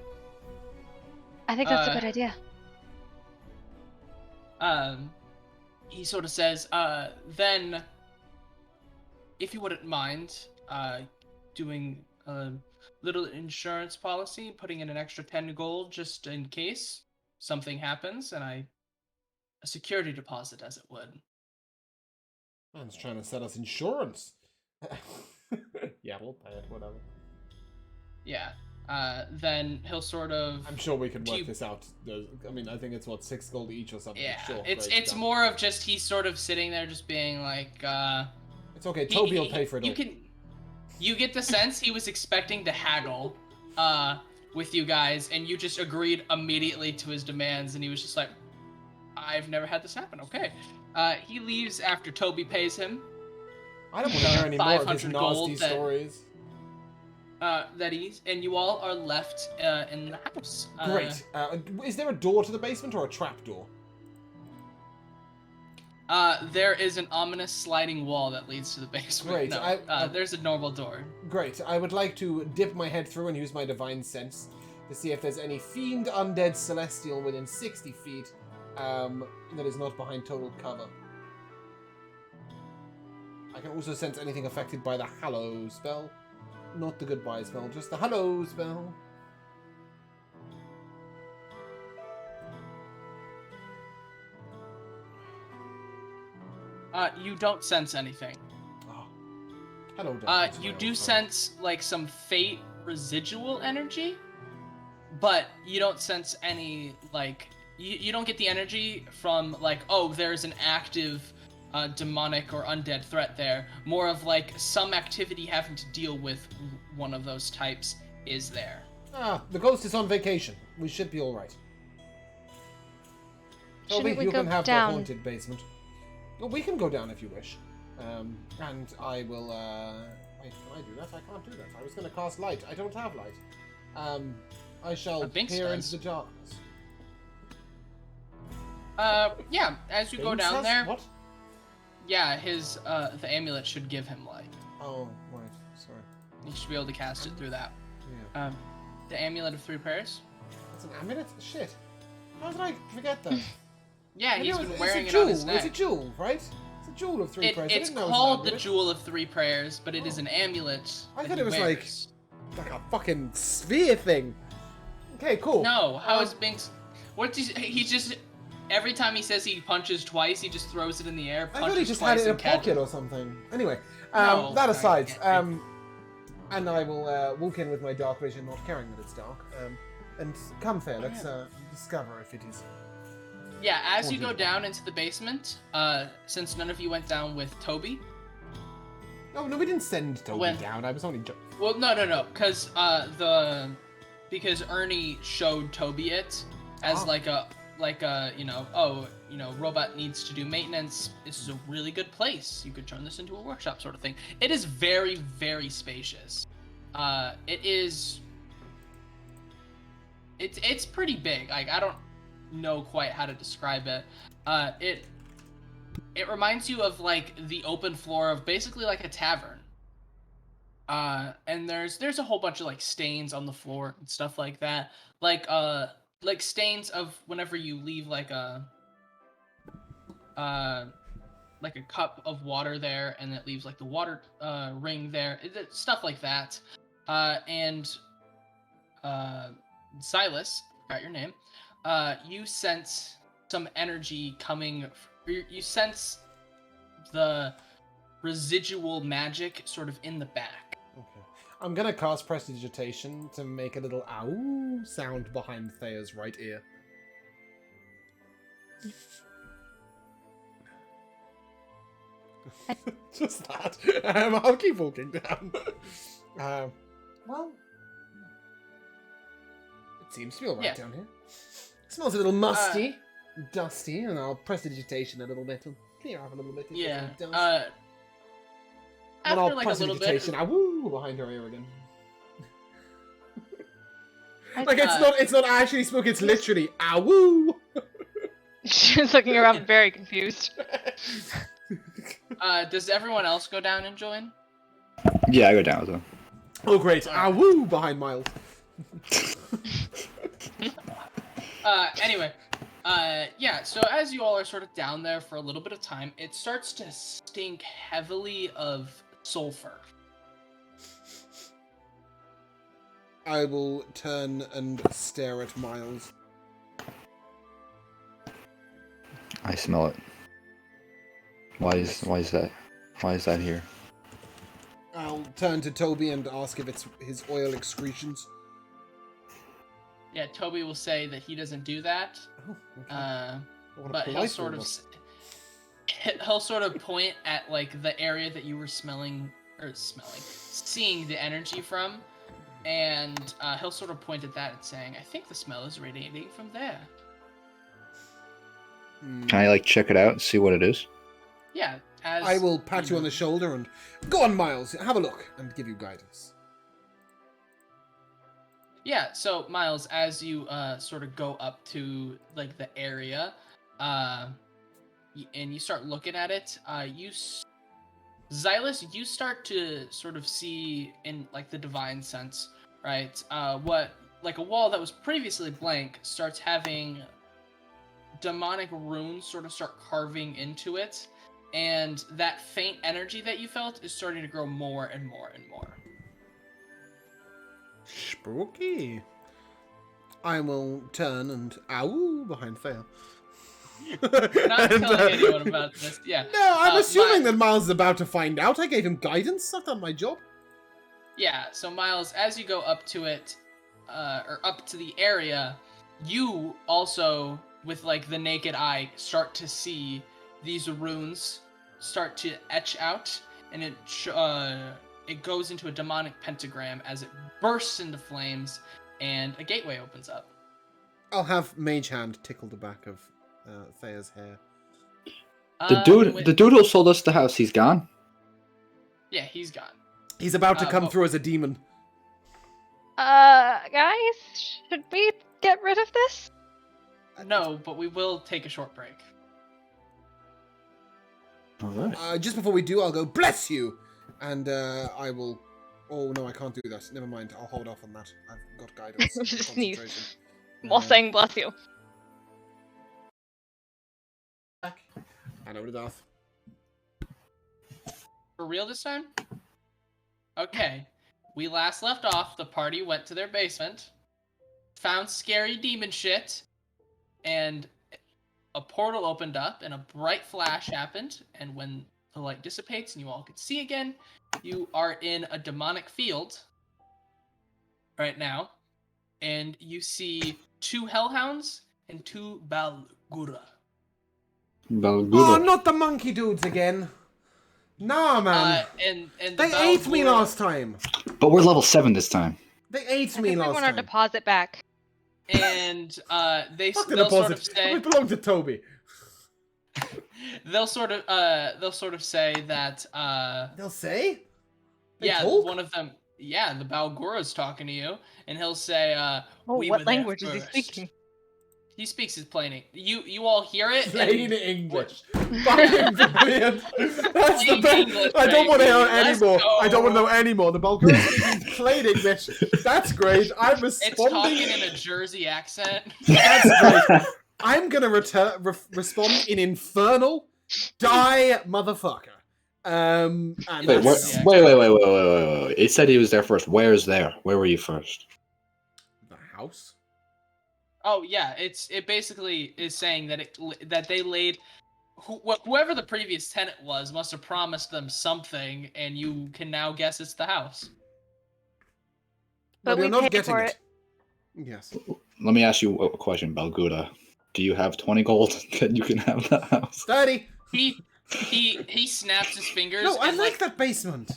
C: I think that's a good idea.
B: He sort of says, then, if you wouldn't mind, doing a little insurance policy, putting in an extra 10 gold just in case something happens, and a security deposit, as it would.
A: Man's trying to sell us insurance. Yeah, we'll pay it, whatever.
B: Yeah. Then he'll sort of.
A: I'm sure we can work this out. I mean, I think it's what, 6 gold each or something.
B: Yeah.
A: Sure,
B: It's more of just he's sort of sitting there, just being like.
A: It's okay. Toby will pay for it all.
B: You get the sense he was expecting to haggle, with you guys, and you just agreed immediately to his demands, and he was just like, "I've never had this happen." Okay. He leaves after Toby pays him.
A: I don't want to hear any more of his
B: 500 gold
A: nasty stories.
B: And you all are left in the house.
A: Great. Is there a door to the basement or a trap door?
B: There is an ominous sliding wall that leads to the basement.
A: Great.
B: No, there's a normal door.
A: Great. I would like to dip my head through and use my divine sense to see if there's any fiend, undead, celestial within 60 feet that is not behind total cover. I can also sense anything affected by the Hallow spell. Not the Goodbye spell, just the Hallow spell.
B: You don't sense anything.
A: Oh. Hello, Doctor.
B: You do sense, like, some fate residual energy, but you don't sense any, like... You don't get the energy from, like, oh, there's an active demonic or undead threat there. More of, like, some activity having to deal with one of those types is there.
A: Ah, the ghost is on vacation. We should be alright. Toby,
C: Shouldn't we
A: you
C: go
A: can have
C: down?
A: the haunted basement. Well, we can go down if you wish. And I will, wait, can I do that? I can't do that. I was going to cast light. I don't have light. I shall
B: Binx
A: peer
B: does.
A: into the darkness.
B: Yeah, as you go
A: Binx
B: down
A: has-
B: there...
A: What?
B: Yeah, the amulet should give him light.
A: Oh, right. Sorry.
B: You should be able to cast it through that.
A: Yeah.
B: The amulet of 3 prayers.
A: That's an amulet? Shit. How did I forget that?
B: Yeah,
A: Maybe
B: he's
A: it was-
B: been wearing
A: it's
B: it
A: a
B: on
A: jewel.
B: his neck.
A: It's a jewel, right? It's a jewel of 3 prayers. I
B: It's
A: didn't know it was an
B: called the
A: amulet.
B: Jewel of 3 Prayers, but it is an amulet.
A: I
B: that
A: thought
B: he
A: it was
B: wears.
A: like a fucking sphere thing. Okay, cool.
B: No, how is Binx? What does he just? Every time he says he punches twice, he just throws it in the air.
A: I
B: Punches
A: thought he just
B: twice
A: had it in a
B: and catches
A: pocket or something. Anyway,
B: No,
A: that aside,
B: sorry,
A: and I will walk in with my dark vision, not caring that it's dark. And come fair, let's discover if it is.
B: Yeah, as you go
A: Haunted.
B: down into the basement, since none of you went down with Toby.
A: No, we didn't send Toby
B: When-
A: down. I was only.
B: Well, no, because because Ernie showed Toby it as like a robot needs to do maintenance, this is a really good place. You could turn this into a workshop sort of thing. It is very, very spacious. It's pretty big. Like, I don't know quite how to describe it. It reminds you of like the open floor of basically like a tavern. And there's a whole bunch of like stains on the floor and stuff like that. Like stains of whenever you leave like a cup of water there, and it leaves like the water ring there, stuff like that. And Silas, got your name. You sense some energy coming. You sense the residual magic sort of in the back.
A: Okay. I'm gonna cast Prestidigitation to make a little ow sound behind Thea's right ear. Just that. I'll keep walking down. Well, it seems to be alright down here. It smells a little musty, dusty, and I'll Prestidigitation a little bit and clear off a little bit.
B: Yeah.
A: And
B: After
A: I'll
B: like a little bit.
A: Prestidigitation ow behind her ear again.
C: I-
A: It's not actually spook. It's literally ow.
C: She's looking around very confused.
B: Does everyone else go down and join?
D: Yeah, I go down with them.
A: Oh great! Ow behind Miles.
B: Anyway, yeah, so as you all are sort of down there for a little bit of time, it starts to stink heavily of sulfur.
A: I will turn and stare at Miles.
D: I smell it. Why is that? Why is that here?
A: I'll turn to Toby and ask if it's his oil excretions.
B: Yeah, Toby will say that he doesn't do that.
A: Oh, okay. What a
B: But he'll
A: polite
B: sort
A: robot.
B: he'll sort of point at like the area that you were seeing the energy from, and he'll sort of point at that and saying, "I think the smell is radiating from there."
D: Can I like check it out and see what it is?
B: Yeah, as
A: I will pat you on the shoulder and go on, Miles. Have a look and give you guidance.
B: Yeah, so Miles, as you sort of go up to like the area, and you start looking at it, Xylus, you start to sort of see in like the divine sense, right? What like a wall that was previously blank starts having demonic runes sort of start carving into it, and that faint energy that you felt is starting to grow more and more and more.
A: Spooky. I will turn and ow behind Thea.
B: Not telling anyone about this. Yeah.
A: No, I'm assuming that Miles is about to find out. I gave him guidance. I've done my job.
B: Yeah. So Miles, as you go up to it, or up to the area, you also, with like the naked eye, start to see these runes start to etch out, and it goes into a demonic pentagram as it bursts into flames, and a gateway opens up.
A: I'll have Mage Hand tickle the back of Thea's hair.
D: The dude who sold us the house, he's gone.
B: Yeah, he's gone.
A: He's about to come through as a demon.
C: Guys, should we get rid of this?
B: No, but we will take a short break.
D: All right.
A: Just before we do, I'll go, bless you! And I will... Oh, no, I can't do that. Never mind. I'll hold off on that. I've got guidance.
C: Just sneeze.
A: Concentration.
C: While saying bless you.
A: And over to Darth.
B: For real this time? Okay. We last left off, the party went to their basement, found scary demon shit, and a portal opened up, and a bright flash happened, and when the light dissipates and you all can see again, you are in a demonic field right now, and you see 2 hellhounds and 2 Balgura.
A: Oh, not the monkey dudes again. Nah, man.
B: And
A: they
B: the
A: ate me
B: Balgura-
A: last time.
D: But we're level 7 this time.
A: They ate
C: I
A: me
C: think we
A: last
C: want our
A: time.
C: deposit back.
B: And
A: Fuck the
B: they'll
A: deposit.
B: sort of say,
A: It belonged to Toby.
B: they'll sort of say that
A: They'll say? They
B: yeah,
A: talk?
B: one of them, yeah, the Balgora's talking to you, and he'll say, we were
C: What
B: there
C: language is he
B: first."
C: speaking?
B: He speaks his plain. You all hear it.
A: Plain
B: and-
A: English. Fucking brilliant. That's the
B: Plain
A: best.
B: English,
A: I don't want to hear
B: baby. Let's
A: anymore.
B: go.
A: I don't want to know anymore. The Bulgarian speaking plain English. That's great. I'm
B: It's
A: responding.
B: talking in a Jersey accent.
A: That's great. I'm gonna respond in infernal. Die, motherfucker. And
D: Wait,
A: that's
D: wait. It said he was there first. Where's there? Where were you first?
A: the house.
B: Oh yeah, it basically is saying that they laid whoever the previous tenant was must have promised them something, and you can now guess it's the house.
C: But
A: you're
C: we
A: not
C: paid
A: getting
C: for
A: it.
C: it.
A: Yes.
D: Let me ask you a question, Balguda. Do you have 20 gold that you can have that house?
A: 30.
B: He snaps his fingers.
A: No, I
B: and,
A: like that basement.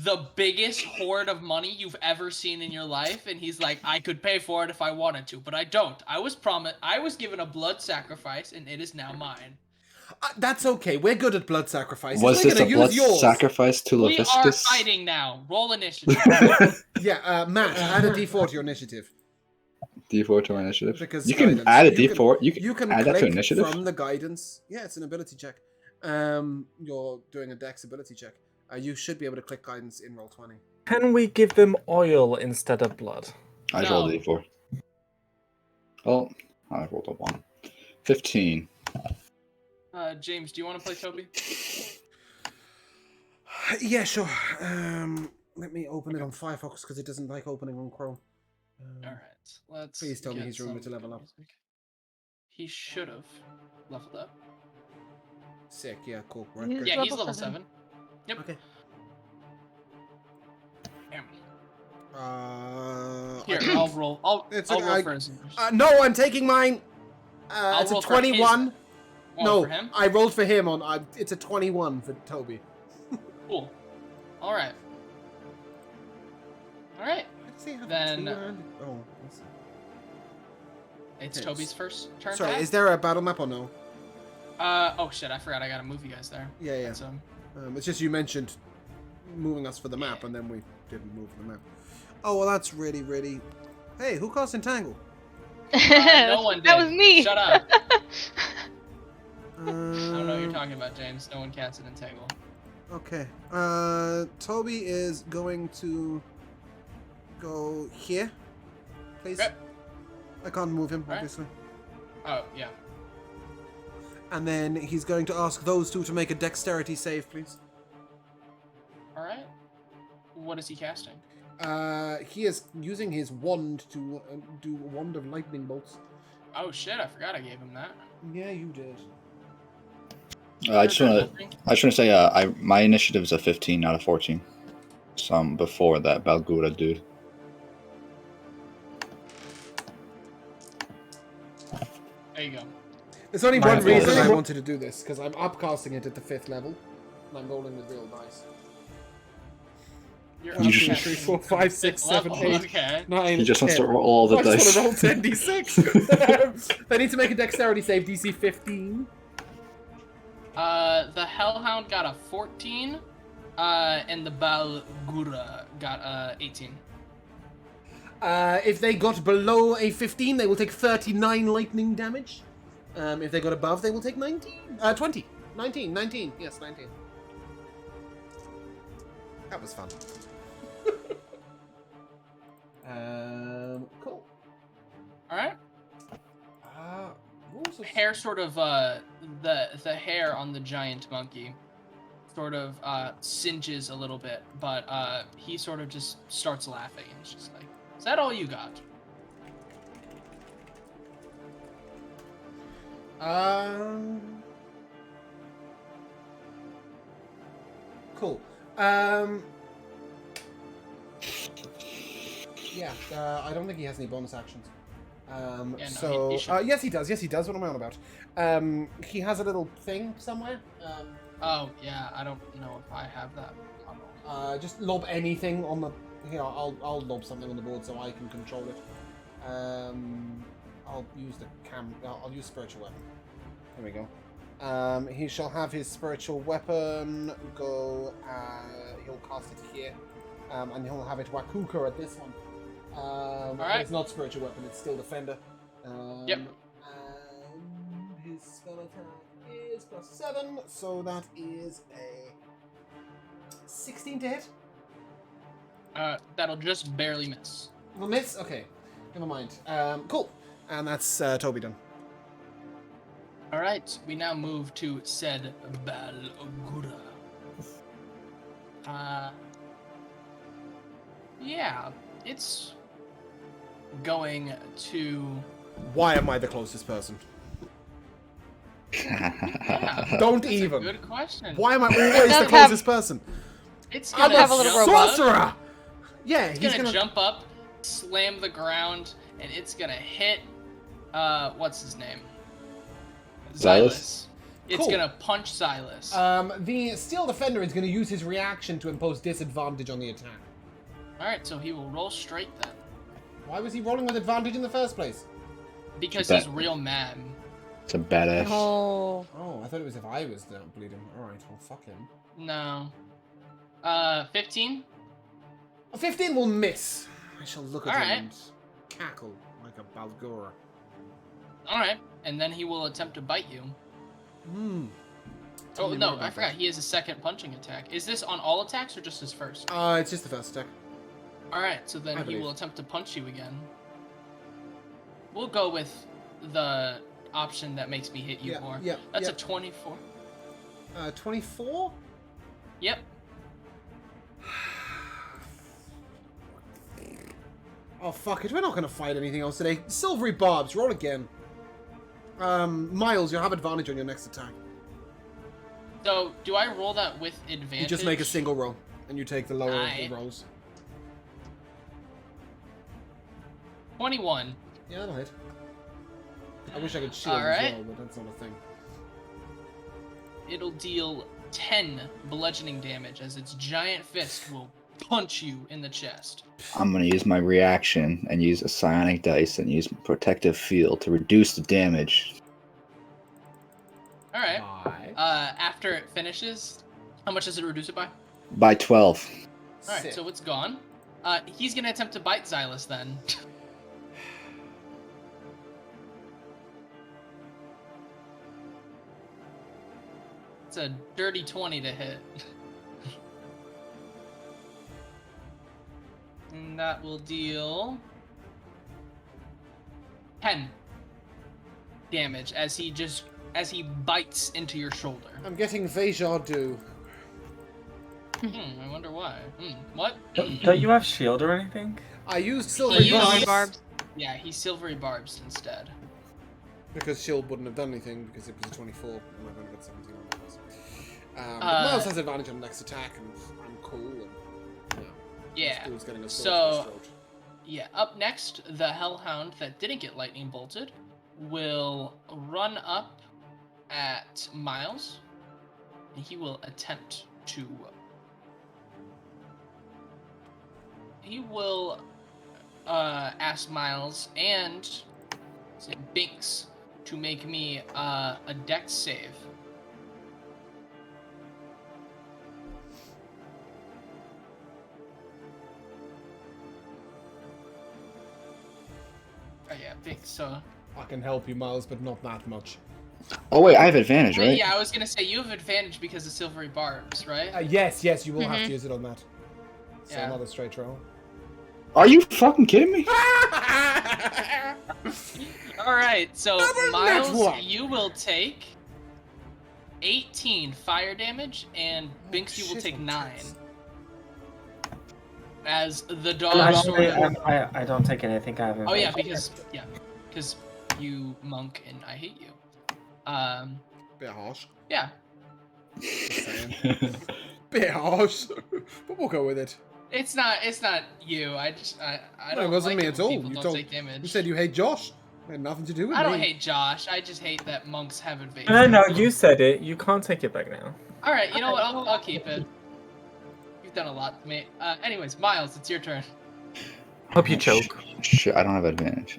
B: the biggest hoard of money you've ever seen in your life, and he's like, I could pay for it if I wanted to, but I don't. I was given a blood sacrifice, and it is now mine.
A: That's okay. We're good at blood sacrifices.
D: Was
A: We're
D: this
A: gonna
D: a blood
A: use yours.
D: sacrifice to
B: We are
D: Leviscus?
B: fighting now. Roll initiative.
A: Yeah, Matt, add a D4 to your initiative.
D: D4 to initiative.
A: Because
D: You can
A: guidance.
D: add a
A: You
D: D4.
A: You can
D: add that to
A: click
D: initiative.
A: from the guidance. Yeah, it's an ability check. You're doing a dex ability check. You should be able to click guidance in roll 20.
E: Can we give them oil instead of blood?
D: I
B: No.
D: rolled a D4. Oh, I rolled a 1. 15.
B: James, do you want to play Toby?
A: Yeah, sure. Let me open it on Firefox because it doesn't like opening on Chrome.
B: All right, let's.
A: Please tell me
B: get
A: he's rumored to
B: some
A: level up.
B: music. He should have leveled up.
A: Sick. Yeah, cool. Right.
C: He's
A: Great.
B: Yeah, he's
C: level
B: level
C: 7.
B: 7. Yep.
A: Okay.
B: Damn.
A: Here,
B: Here, I'll roll. I'll roll for his.
A: no, I'm taking mine.
B: I'll
A: It's a
B: roll for his-
A: 21.
B: Oh,
A: No,
B: for him.
A: I rolled for him on. It's a 21 for Toby.
B: Cool. All right. All right.
A: Why does he have
B: Then-
A: a 2-handed? Oh, let's see.
B: It's
A: Yes.
B: Toby's first turn.
A: Sorry,
B: back.
A: is there a battle map or no?
B: Oh shit! I forgot. I gotta move you guys there.
A: Yeah, yeah.
B: So,
A: It's just you mentioned moving us for the map, and then we didn't move the map. Oh, well, that's really, really... Hey, who cast Entangle?
B: no one did.
C: That was me.
B: Shut up.
A: I
B: I don't know what you're talking about, James. No one casted Entangle.
A: Okay. Toby is going to go here, please.
B: Okay.
A: I can't move him,
B: Alright.
A: obviously.
B: Oh yeah.
A: And then he's going to ask those two to make a dexterity save, please.
B: All right. What is he casting?
A: He is using his wand to do a wand of lightning bolts.
B: Oh shit! I forgot I gave him that.
A: Yeah, you did.
D: I just want to say, my initiative is a 15 out of 14. So I'm before that Balgura dude.
B: There you go.
A: There's only
E: My
A: one reason I
E: apologies.
A: wanted to do this, because I'm upcasting it at the 5th level, and I'm rolling with real dice.
B: You're
A: 1,
D: You
A: 2,
D: should-
A: 3, 4, 5, 6, 7, 8,
B: Okay.
A: 9,
D: He just wants
A: 10.
D: to roll all the
A: I just
D: dice.
A: want to roll 10d6. They need to make a dexterity save, DC 15.
B: The Hellhound got a 14, and the Balgura got 18.
A: If they got below a 15, they will take 39 lightning damage. If they got above, they will take 20. 19. Yes, 19. That was fun. Cool.
B: All right.
A: What was this?
B: Hair sort of the hair on the giant monkey sort of singes a little bit, but he sort of just starts laughing and it's just like, is that all you got?
A: Cool. Yeah, I don't think he has any bonus actions.
B: Yeah, no,
A: so
B: he should.
A: yes, he does. Yes, he does. What am I on about? He has a little thing somewhere.
B: Oh yeah, I don't know if I have that.
A: Just lob anything on the. Here, I'll lob something on the board so I can control it. I'll use the I'll use spiritual weapon. There we go. He shall have his spiritual weapon go. He'll cast it here, and he'll have it Wakuka at this one. But
B: right.
A: it's not spiritual weapon; it's still defender.
B: Yep.
A: And his spell attack is +7, so that is a 16 to hit.
B: That'll just barely miss.
A: Will miss. Okay, never mind. Cool. And that's Toby done.
B: All right, we now move to said Balgura. Yeah, it's going to.
A: Why am I the closest person?
B: Yeah,
A: Don't
B: that's
A: even.
B: A good question.
A: Why am I always
C: does
A: the closest person?
B: It's
A: I'm
B: gonna
C: have a little
B: jump
C: robot.
B: up.
A: sorcerer. Yeah,
B: It's
A: he's
B: gonna jump up, slam the ground, and it's gonna hit. What's his name?
D: Xylus?
B: It's
A: Cool.
B: gonna punch Xylus.
A: The steel defender is going to use his reaction to impose disadvantage on the attack.
B: All right, so he will roll straight then,
A: Why was he rolling with advantage in the first place?
B: because
D: Bet.
B: he's real mad.
D: It's a badass.
C: Oh.
A: Oh, I thought it was if I was bleeding. Alright, well, fuck him.
B: No. 15.
A: A 15 will miss. I shall look at him
B: Alright.
A: and cackle like a Balgura.
B: All right, and then he will attempt to bite you.
A: Tell
B: Oh
A: me
B: no,
A: more about
B: I forgot.
A: that.
B: He has a second punching attack. Is this on all attacks or just his first?
A: It's just the first attack.
B: All right, so then
A: I
B: he
A: believe.
B: will attempt to punch you again. We'll go with the option that makes me hit you
A: Yeah,
B: more.
A: yeah,
B: That's
A: yeah.
B: a 24.
A: 24?
B: Yep.
A: Oh, fuck it. We're not going to fight anything else today. Silvery Barbs, roll again. Miles, you'll have advantage on your next attack.
B: So do I roll that with advantage?
A: You just make a single roll, and you take the lower of
B: Aye.
A: the rolls.
B: 21.
A: Yeah, that'll hit. I wish I could shield
B: Alright.
A: as well, but that's not a thing.
B: It'll deal 10 bludgeoning damage as its giant fist will punch you in the chest.
D: I'm gonna use my reaction and use a psionic dice and use protective field to reduce the damage.
B: All right.
A: Bye.
B: After it finishes, how much does it reduce it by?
D: By 12.
B: All right,
A: Sick.
B: so it's gone. He's gonna attempt to bite Xylus then. It's a dirty 20 to hit. And that will deal 10 damage as he bites into your shoulder.
A: I'm getting Veja Du.
B: I wonder why. What?
E: Don't you have shield or anything?
A: I used
B: He
A: Silvery
B: used-
A: Barbs
C: Barbs.
B: Yeah, he's silvery barbs instead.
A: because Shield wouldn't have done anything because it was a 24 and I've only got 17 on that. But
B: Uh,
A: Miles has advantage on the next attack and I'm cool and
B: Yeah.
A: School's getting a sword
B: So-
A: to his throat.
B: Yeah, up next, the Hellhound that didn't get lightning bolted will run up at Miles, and he will attempt to. He will ask Miles and Binx to make me a dex save. Oh yeah, Binx. So.
A: I can help you, Miles, but not that much.
D: Oh wait, I have advantage,
B: Wait,
D: right?
B: yeah, I was gonna say you have advantage because of silvery barbs, right?
A: Yes, you will have to use it on that. So
B: Yeah.
A: another straight roll.
D: Are you fucking kidding me?
B: All right, so
A: Another
B: Miles,
A: nat one.
B: you will take 18 fire damage, and Binx, you will
A: shit
B: take
A: on
B: 9.
A: tits.
B: As the dog
E: Actually,
B: sort of.
E: I don't take anything. I have.
B: Oh yeah,
E: advantage.
B: because you monk and I hate you.
A: Bit harsh.
B: Yeah,
A: Just saying. Bit harsh. But we'll go with it.
B: it's not you. I
A: No,
B: don't.
A: it wasn't
B: like
A: me
B: it
A: at
B: when
A: all.
B: People
A: You
B: don't
A: told-
B: take damage.
A: You said you hate Josh. It had nothing to do with
B: I
A: me.
B: don't hate Josh. I just hate that monks have evasion.
E: No, you said it. You can't take it back now.
B: All right, you know what? I'll keep it. You've done a lot to me. Anyways, Miles, it's your turn.
E: Hope you choke.
D: Shit, I don't have advantage.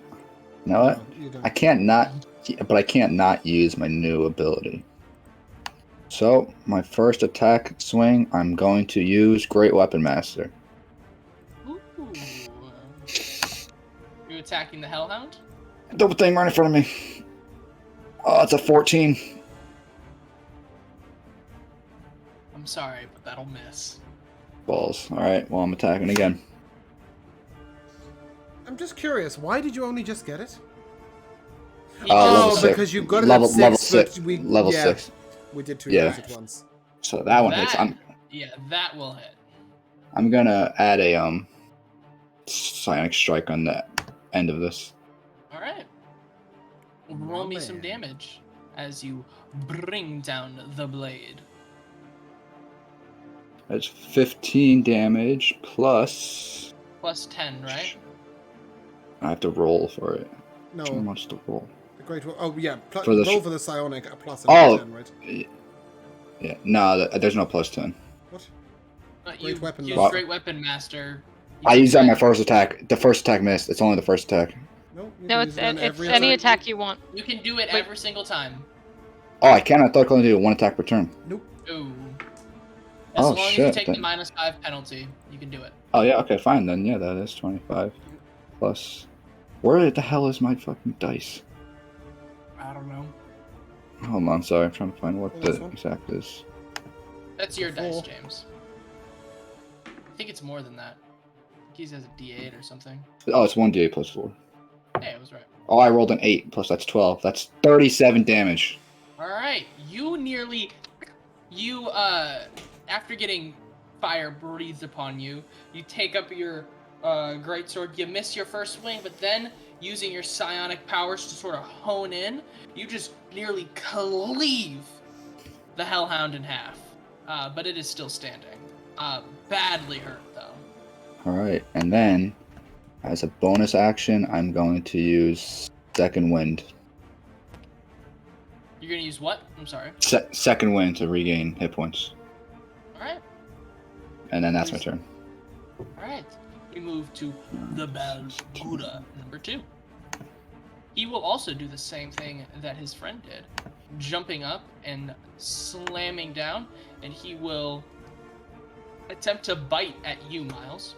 D: You know what?
A: You don't.
D: I can't not use my new ability. So, my first attack swing, I'm going to use Great Weapon Master.
B: Ooh. You attacking the Hellhound?
D: Double thing right in front of me. Oh, it's a 14.
B: I'm sorry, but that'll miss.
D: Balls. Alright, well, I'm attacking again.
A: I'm just curious, why did you only just get it?
D: Level six.
A: Because you got it
D: Level-
A: at 6,
D: level
A: but
D: six.
A: we...
D: Level
A: yeah,
D: 6.
A: we did 2
D: Yeah.
A: guys at once.
D: So that one hits.
B: Yeah, that will hit.
D: I'm gonna add a psionic strike on the end of this.
B: All right. Roll me
A: Oh,
B: some
A: man.
B: damage as you bring down the blade.
D: That's 15 damage plus.
B: Plus 10, right?
D: I have to roll for it.
A: No,
D: How much to roll?
A: the great... Oh, yeah,
D: For the
A: roll for the psionic, a plus
D: Oh.
A: 10, right?
D: Yeah. No, there's no plus 10.
A: What?
B: You
A: Great weapon
B: use
D: master.
B: Great Weapon Master.
D: I used that on my
B: attack.
D: first attack. The first attack missed. It's only the first attack.
A: No, you
C: No,
A: can
C: it's
A: use it on every
C: any
A: attack.
C: attack you want.
B: You can do it
C: Wait.
B: every single time.
D: Oh, I can. I thought I could only do 1 attack per turn.
A: Nope.
B: Ooh. As
D: Oh,
B: long as you
D: shit,
B: take the
D: then-
B: -5 penalty, you can do it.
D: Oh yeah. Okay, fine then. Yeah, that is 25 plus. Where the hell is my fucking dice?
B: I don't know.
D: Hold on. Sorry, I'm trying to find what
A: Oh,
D: the
A: this one?
D: exact is.
B: That's your dice,
A: Four.
B: James. I think it's more than that. I think he has a D8 or something.
D: Oh, it's 1d8 plus 4.
B: Hey, I was right.
D: Oh, I rolled an 8 plus that's 12. That's 37 damage.
B: Alright, after getting fire breathed upon you, you take up your greatsword, you miss your first swing, but then, using your psionic powers to sort of hone in, you just nearly cleave the Hellhound in half. But it is still standing. Badly hurt, though.
D: Alright, and then, as a bonus action, I'm going to use Second Wind.
B: You're gonna use what? I'm sorry.
D: Second Wind to regain hit points.
B: Alright,
D: And then that's my turn.
B: alright. We move to the Balgura, number 2. He will also do the same thing that his friend did, jumping up and slamming down, and he will attempt to bite at you, Miles.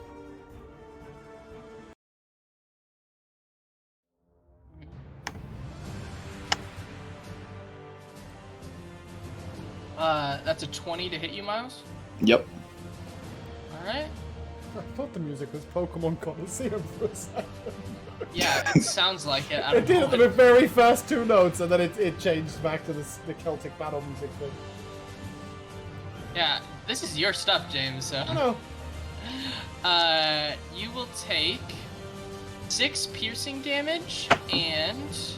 B: That's a 20 to hit you, Miles.
D: Yep.
B: Alright.
A: I thought the music was Pokemon Coliseum for a second.
B: Yeah, it sounds like it. I
A: It
B: don't
A: did
B: know.
A: at the very first 2 notes, and then it changed back to the Celtic battle music thing.
B: Yeah, this is your stuff, James, so.
A: I know.
B: You will take 6 piercing damage and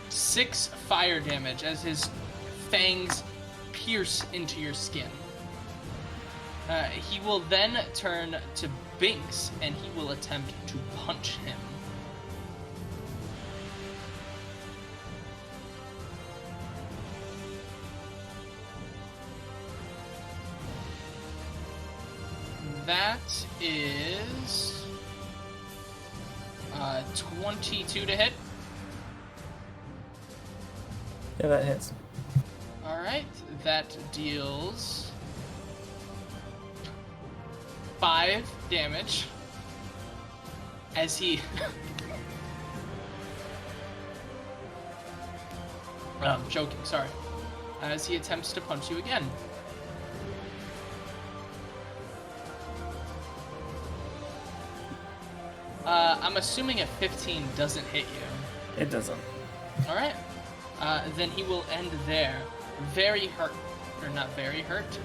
B: 6 fire damage as his fangs pierce into your skin. He will then turn to Binx and he will attempt to punch him. That is 22 to hit.
E: Yeah, that hits.
B: Alright, that deals 5 damage as he I'm joking, sorry. As he attempts to punch you again. I'm assuming a 15 doesn't hit you.
E: It doesn't.
B: Alright. Then he will end there. Very hurt. Or not very hurt,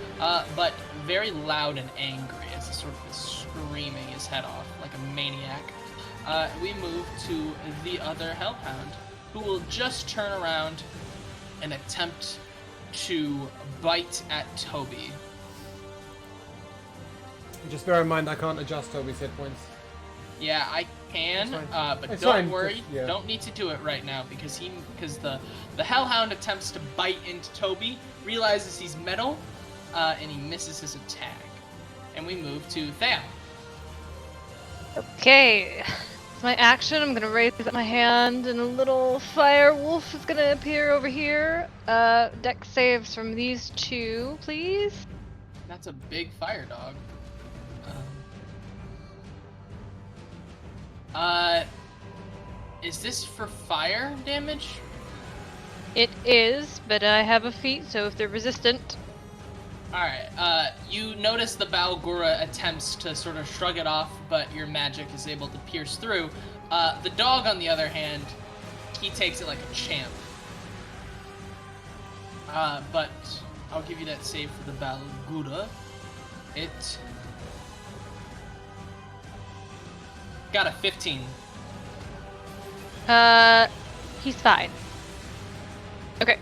B: but very loud and angry as he sort of is screaming his head off like a maniac. We move to the other Hellhound, who will just turn around and attempt to bite at Toby.
A: Just bear in mind, I can't adjust Toby's hit points.
B: Yeah, I can,
A: It's
B: but
A: It's
B: don't
A: fine,
B: worry.
A: just- yeah.
B: Don't need to do it right now because the Hellhound attempts to bite into Toby, realizes he's metal, and he misses his attack. And we move to Thea.
C: Okay. my action. I'm gonna raise up my hand, and a little fire wolf is gonna appear over here. Dex saves from these two, please.
B: That's a big fire dog. Is this for fire damage?
C: It is, but I have a feat, so if they're resistant.
B: Alright, you notice the Balgura attempts to sort of shrug it off, but your magic is able to pierce through. The dog, on the other hand, he takes it like a champ. But I'll give you that save for the Balgura. It got a 15.
C: He's fine. Okay.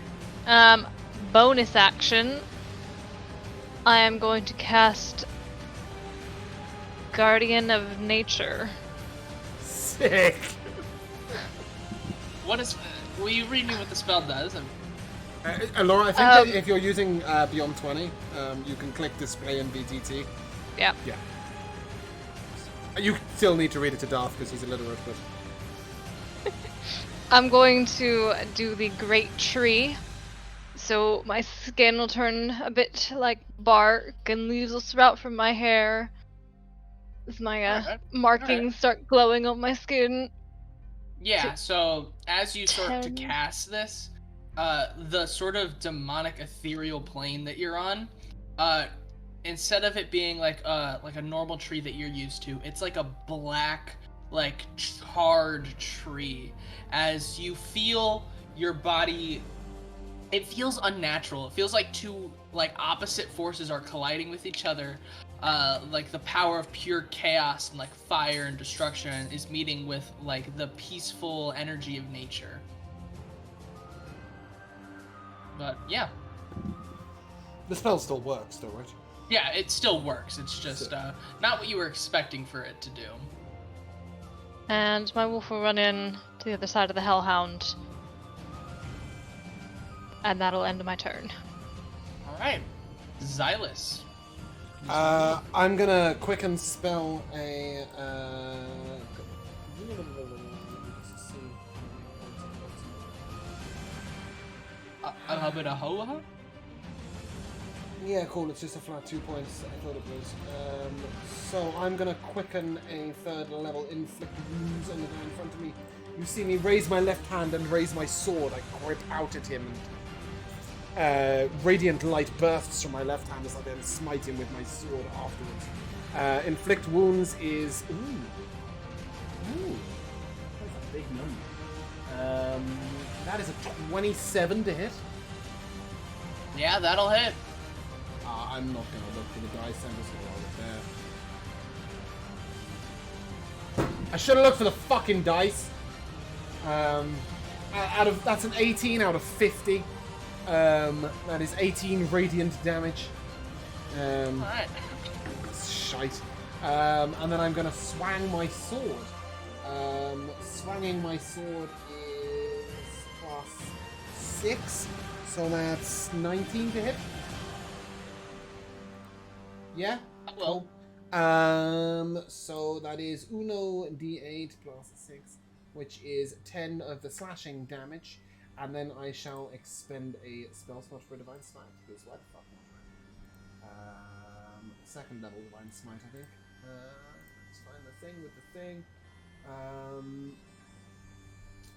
C: Bonus action. I am going to cast Guardian of Nature.
A: Sick.
B: What is? Will you read me what the spell does?
A: Laura, I think that if you're using Beyond 20, you can click Display in BTT.
C: Yeah.
A: Yeah. You still need to read it to Darth because he's illiterate, but...
C: I'm going to do the Great Tree. So my skin will turn a bit like bark and leaves will sprout from my hair. As my markings start glowing on my skin.
B: Yeah, so as you start to cast this, the sort of demonic ethereal plane that you're on, instead of it being like a normal tree that you're used to, it's like a black, like charred tree. As you feel your body, it feels unnatural. It feels like two like opposite forces are colliding with each other. Like the power of pure chaos and like fire and destruction is meeting with like the peaceful energy of nature. But yeah.
A: The spell still works, though, right?
B: Yeah, it still works. It's just not what you were expecting for it to do.
C: And my wolf will run in to the other side of the Hellhound. And that'll end my turn.
B: Alright. Xylus.
A: I'm gonna quicken spell a... Yeah, cool, it's just a flat 2 points. I thought it was. So I'm gonna quicken a 3rd level inflict wounds on the guy in front of me. You see me raise my left hand and raise my sword. I grip out at him, and radiant light bursts from my left hand as I then smite him with my sword afterwards. Inflict wounds is... Ooh. That's a big number. That is a 27 to hit.
B: Yeah, that'll hit.
A: I'm not gonna look for the dice, I'm just gonna roll it there. I should have looked for the fucking dice. That's an 18 out of 50. That is 18 radiant damage.
B: Alright.
A: Shite. And then I'm gonna swang my sword. Swanging my sword is plus 6, so that's 19 to hit. Yeah?
B: Well.
A: So that is Uno D8 plus 6, which is 10 of the slashing damage, and then I shall expend a spell slot for Divine Smite, because why the fuck not? 2nd level Divine Smite, I think. Let's find the thing with the thing.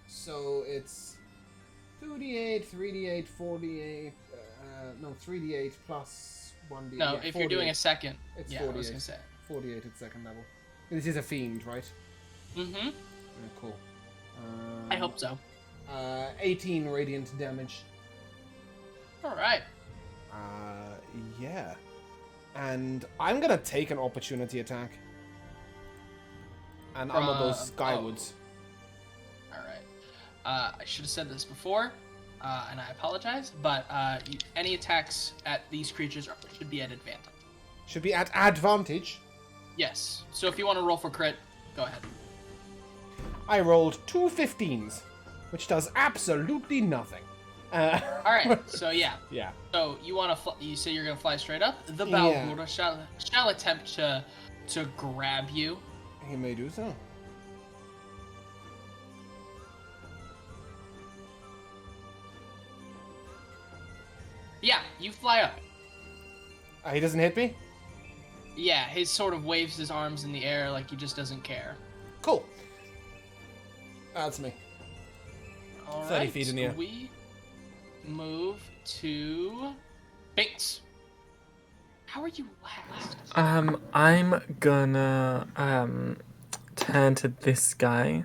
A: So it's 2d8, 3d8, 4d8, no, 3d8 plus 1d8.
B: No,
A: yeah,
B: if you're doing a second.
A: It's
B: yeah,
A: 48.
B: I was gonna say.
A: 48 at 2nd level. This is a fiend, right?
B: Mm-hmm.
A: Yeah, cool.
B: I hope so.
A: 18 radiant damage.
B: Alright.
A: Yeah. And I'm gonna take an opportunity attack. And I'm gonna go skywards.
B: Alright. I should have said this before, and I apologize, but any attacks at these creatures should be at advantage.
A: Should be at advantage?
B: Yes. So if you want to roll for crit, go ahead.
A: I rolled 2 15s, which does absolutely nothing.
B: Alright, so yeah.
A: Yeah.
B: So you want to you say you're going to fly straight up? The Balgura shall attempt to grab you.
A: He may do so.
B: Yeah, you fly up.
A: He doesn't hit me?
B: Yeah, he sort of waves his arms in the air like he just doesn't care.
A: Cool. That's me.
B: All
A: 30
B: right,
A: feet in the
B: so
A: air.
B: we move to Binx. How are you last?
E: I'm gonna turn to this guy,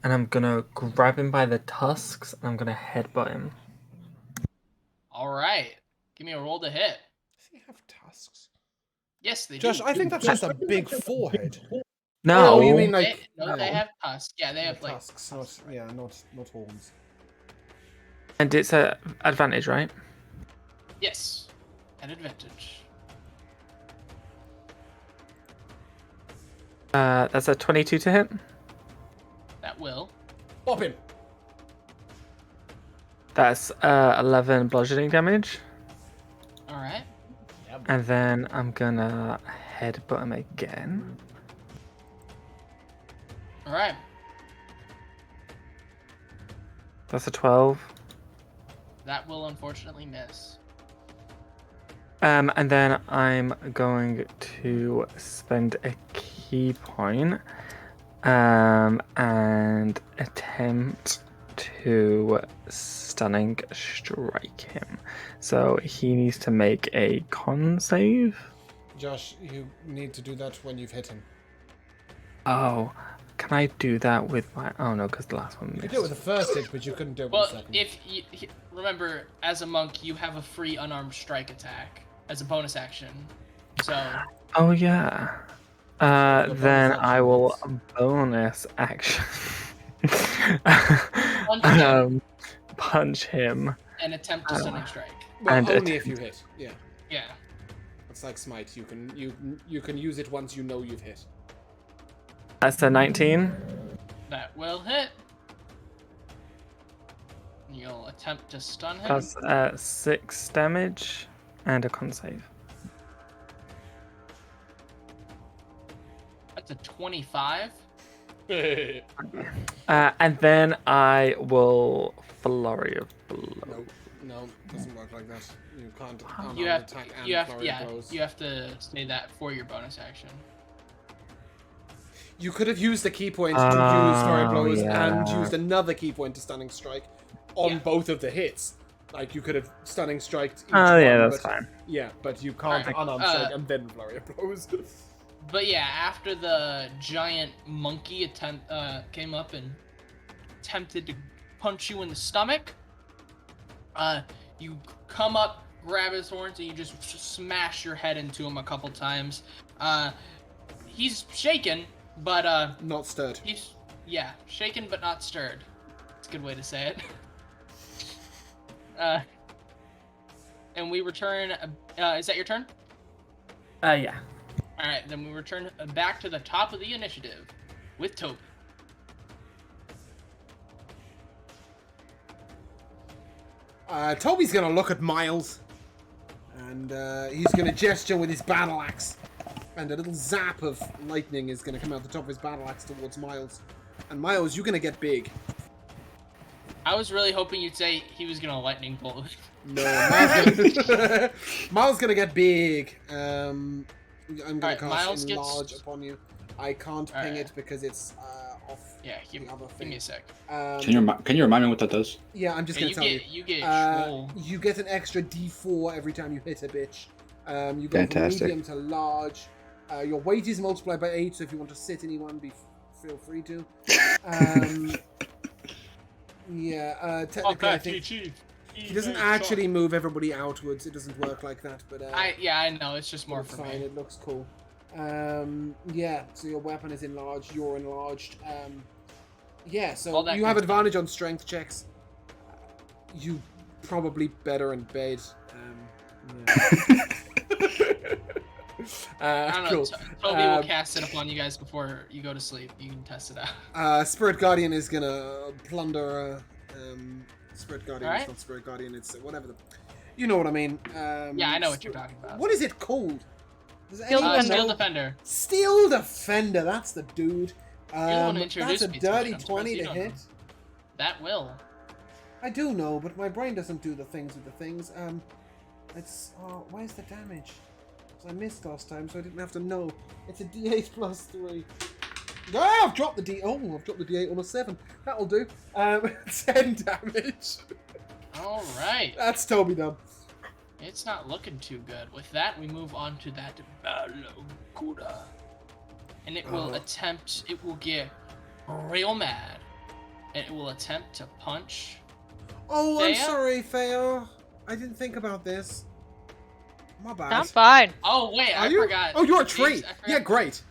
E: and I'm gonna grab him by the tusks, and I'm gonna headbutt him.
B: All right, give me a roll to hit.
A: Does he have tusks?
B: Yes, they
A: Josh,
B: do.
A: I think that's just a big forehead.
E: No,
A: Oh, you mean like
B: They have tusks. Yeah, they have like
A: tusks, not horns.
E: and it's a advantage, right?
B: yes, at advantage.
E: That's a 22 to hit.
B: That will.
A: Pop him.
E: That's 11 bludgeoning damage,
B: All right.
E: and then I'm gonna headbutt him again.
B: All right.
E: That's a 12.
B: That will unfortunately miss.
E: And then I'm going to spend a key point, and attempt to stunning strike him. So he needs to make a con save.
A: Josh, you need to do that when you've hit him.
E: Oh, can I do that with my? Oh no, because the last one
A: You
E: missed.
A: could do it with the first hit, but you couldn't do it with
B: Well,
A: the second.
B: if you remember, as a monk, you have a free unarmed strike attack as a bonus action. So
E: Oh yeah.
A: bonus
E: Then
A: action
E: I will
A: is-
E: bonus action.
B: him.
E: Punch him.
B: and attempt to stunning strike.
A: Well,
E: and
A: only if you hit. Yeah,
B: Yeah.
A: it's like smite. You can use it once you know you've hit.
E: That's a 19.
B: That will hit. You'll attempt to stun him.
E: That's 6 damage and a con save.
B: That's a 25.
E: And then I will flurry of blow.
A: No, doesn't work like that. You can't
B: You
A: unarmed
B: have
A: attack and
B: you have
A: flurry of blows.
B: you have to say that for your bonus action.
A: You could have used the key point to use flurry of blows and
E: yeah.
A: used another key point to stunning strike on
B: Yeah.
A: both of the hits. Like you could have stunning striked. Each
E: Oh yeah,
A: one,
E: that's
A: but,
E: fine.
A: Yeah, but you can't
B: Alright,
A: unarmed strike and then flurry of blows.
B: But yeah, after the giant monkey came up and attempted to punch you in the stomach, you come up, grab his horns, and you just smash your head into him a couple times. He's shaken, but
A: Not stirred.
B: he's shaken but not stirred. That's a good way to say it. And we return. Is that your turn?
E: Yeah.
B: All right, then we return back to the top of the initiative with Toby.
A: Toby's gonna look at Miles, and he's gonna gesture with his battle axe, and a little zap of lightning is gonna come out the top of his battle axe towards Miles. And Miles, you're gonna get big.
B: I was really hoping you'd say he was gonna lightning bolt.
A: No, Miles gonna get big. I'm gonna
B: Alright,
A: cast
B: Miles
A: enlarge
B: gets-
A: upon you. I can't ping
B: Alright.
A: it because it's off
B: Yeah,
A: the other
B: give
A: thing.
B: me a sec.
D: Can you remind me what that does?
A: Yeah, I'm just
B: Yeah,
A: gonna tell you.
B: you get
A: Uh,
B: troll.
A: you get an extra D4 every time you hit a bitch. You go
D: Fantastic.
A: from medium to large. Your weight is multiplied by 8, so if you want to sit anyone, feel free to. Technically, I think he doesn't actually move everybody outwards. It doesn't work like that, but
B: I know, it's just more
A: it's
B: for
A: fine.
B: me.
A: It looks cool. So your weapon is enlarged. You're enlarged. So
B: All that
A: you have
B: good stuff.
A: advantage on strength checks. You probably better in bed.
B: I don't know.
A: Cool.
B: Toby will cast it upon you guys before you go to sleep. You can test it out.
A: Spirit Guardian is gonna plunder. Spirit Guardian.
B: Alright.
A: It's not Spirit Guardian. It's whatever the. You know what I mean.
B: Yeah, I know what you're talking about.
A: What is it called? Does
C: Steel
A: anyone
C: Defender.
B: Steel
A: know?
B: Defender.
A: Steel Defender. That's the dude.
B: You're the one who
A: That's
B: introduced
A: a
B: me to it.
A: dirty
B: I'm surprised
A: 20
B: you
A: to
B: don't
A: hit.
B: know. That will.
A: I do know, but my brain doesn't do the things with the things. It's where's the damage? 'Cause I missed last time, so I didn't have to know. It's a D8 plus 3. Ah, I've dropped the D. Oh, I've dropped the D8 on a 7. That'll do. 10 damage.
B: All right.
A: That's Toby done.
B: It's not looking too good. With that, we move on to that Balaguda. And it will attempt, it will get real mad. And it will attempt to punch.
A: Oh, I'm
B: Thea?
A: sorry, Theo. I didn't think about this. My bad.
C: I'm fine.
B: Oh, wait,
A: Are
B: I
A: you?
B: forgot.
A: Oh, you're a
B: James-
A: tree.
B: I forgot-
A: Yeah, great.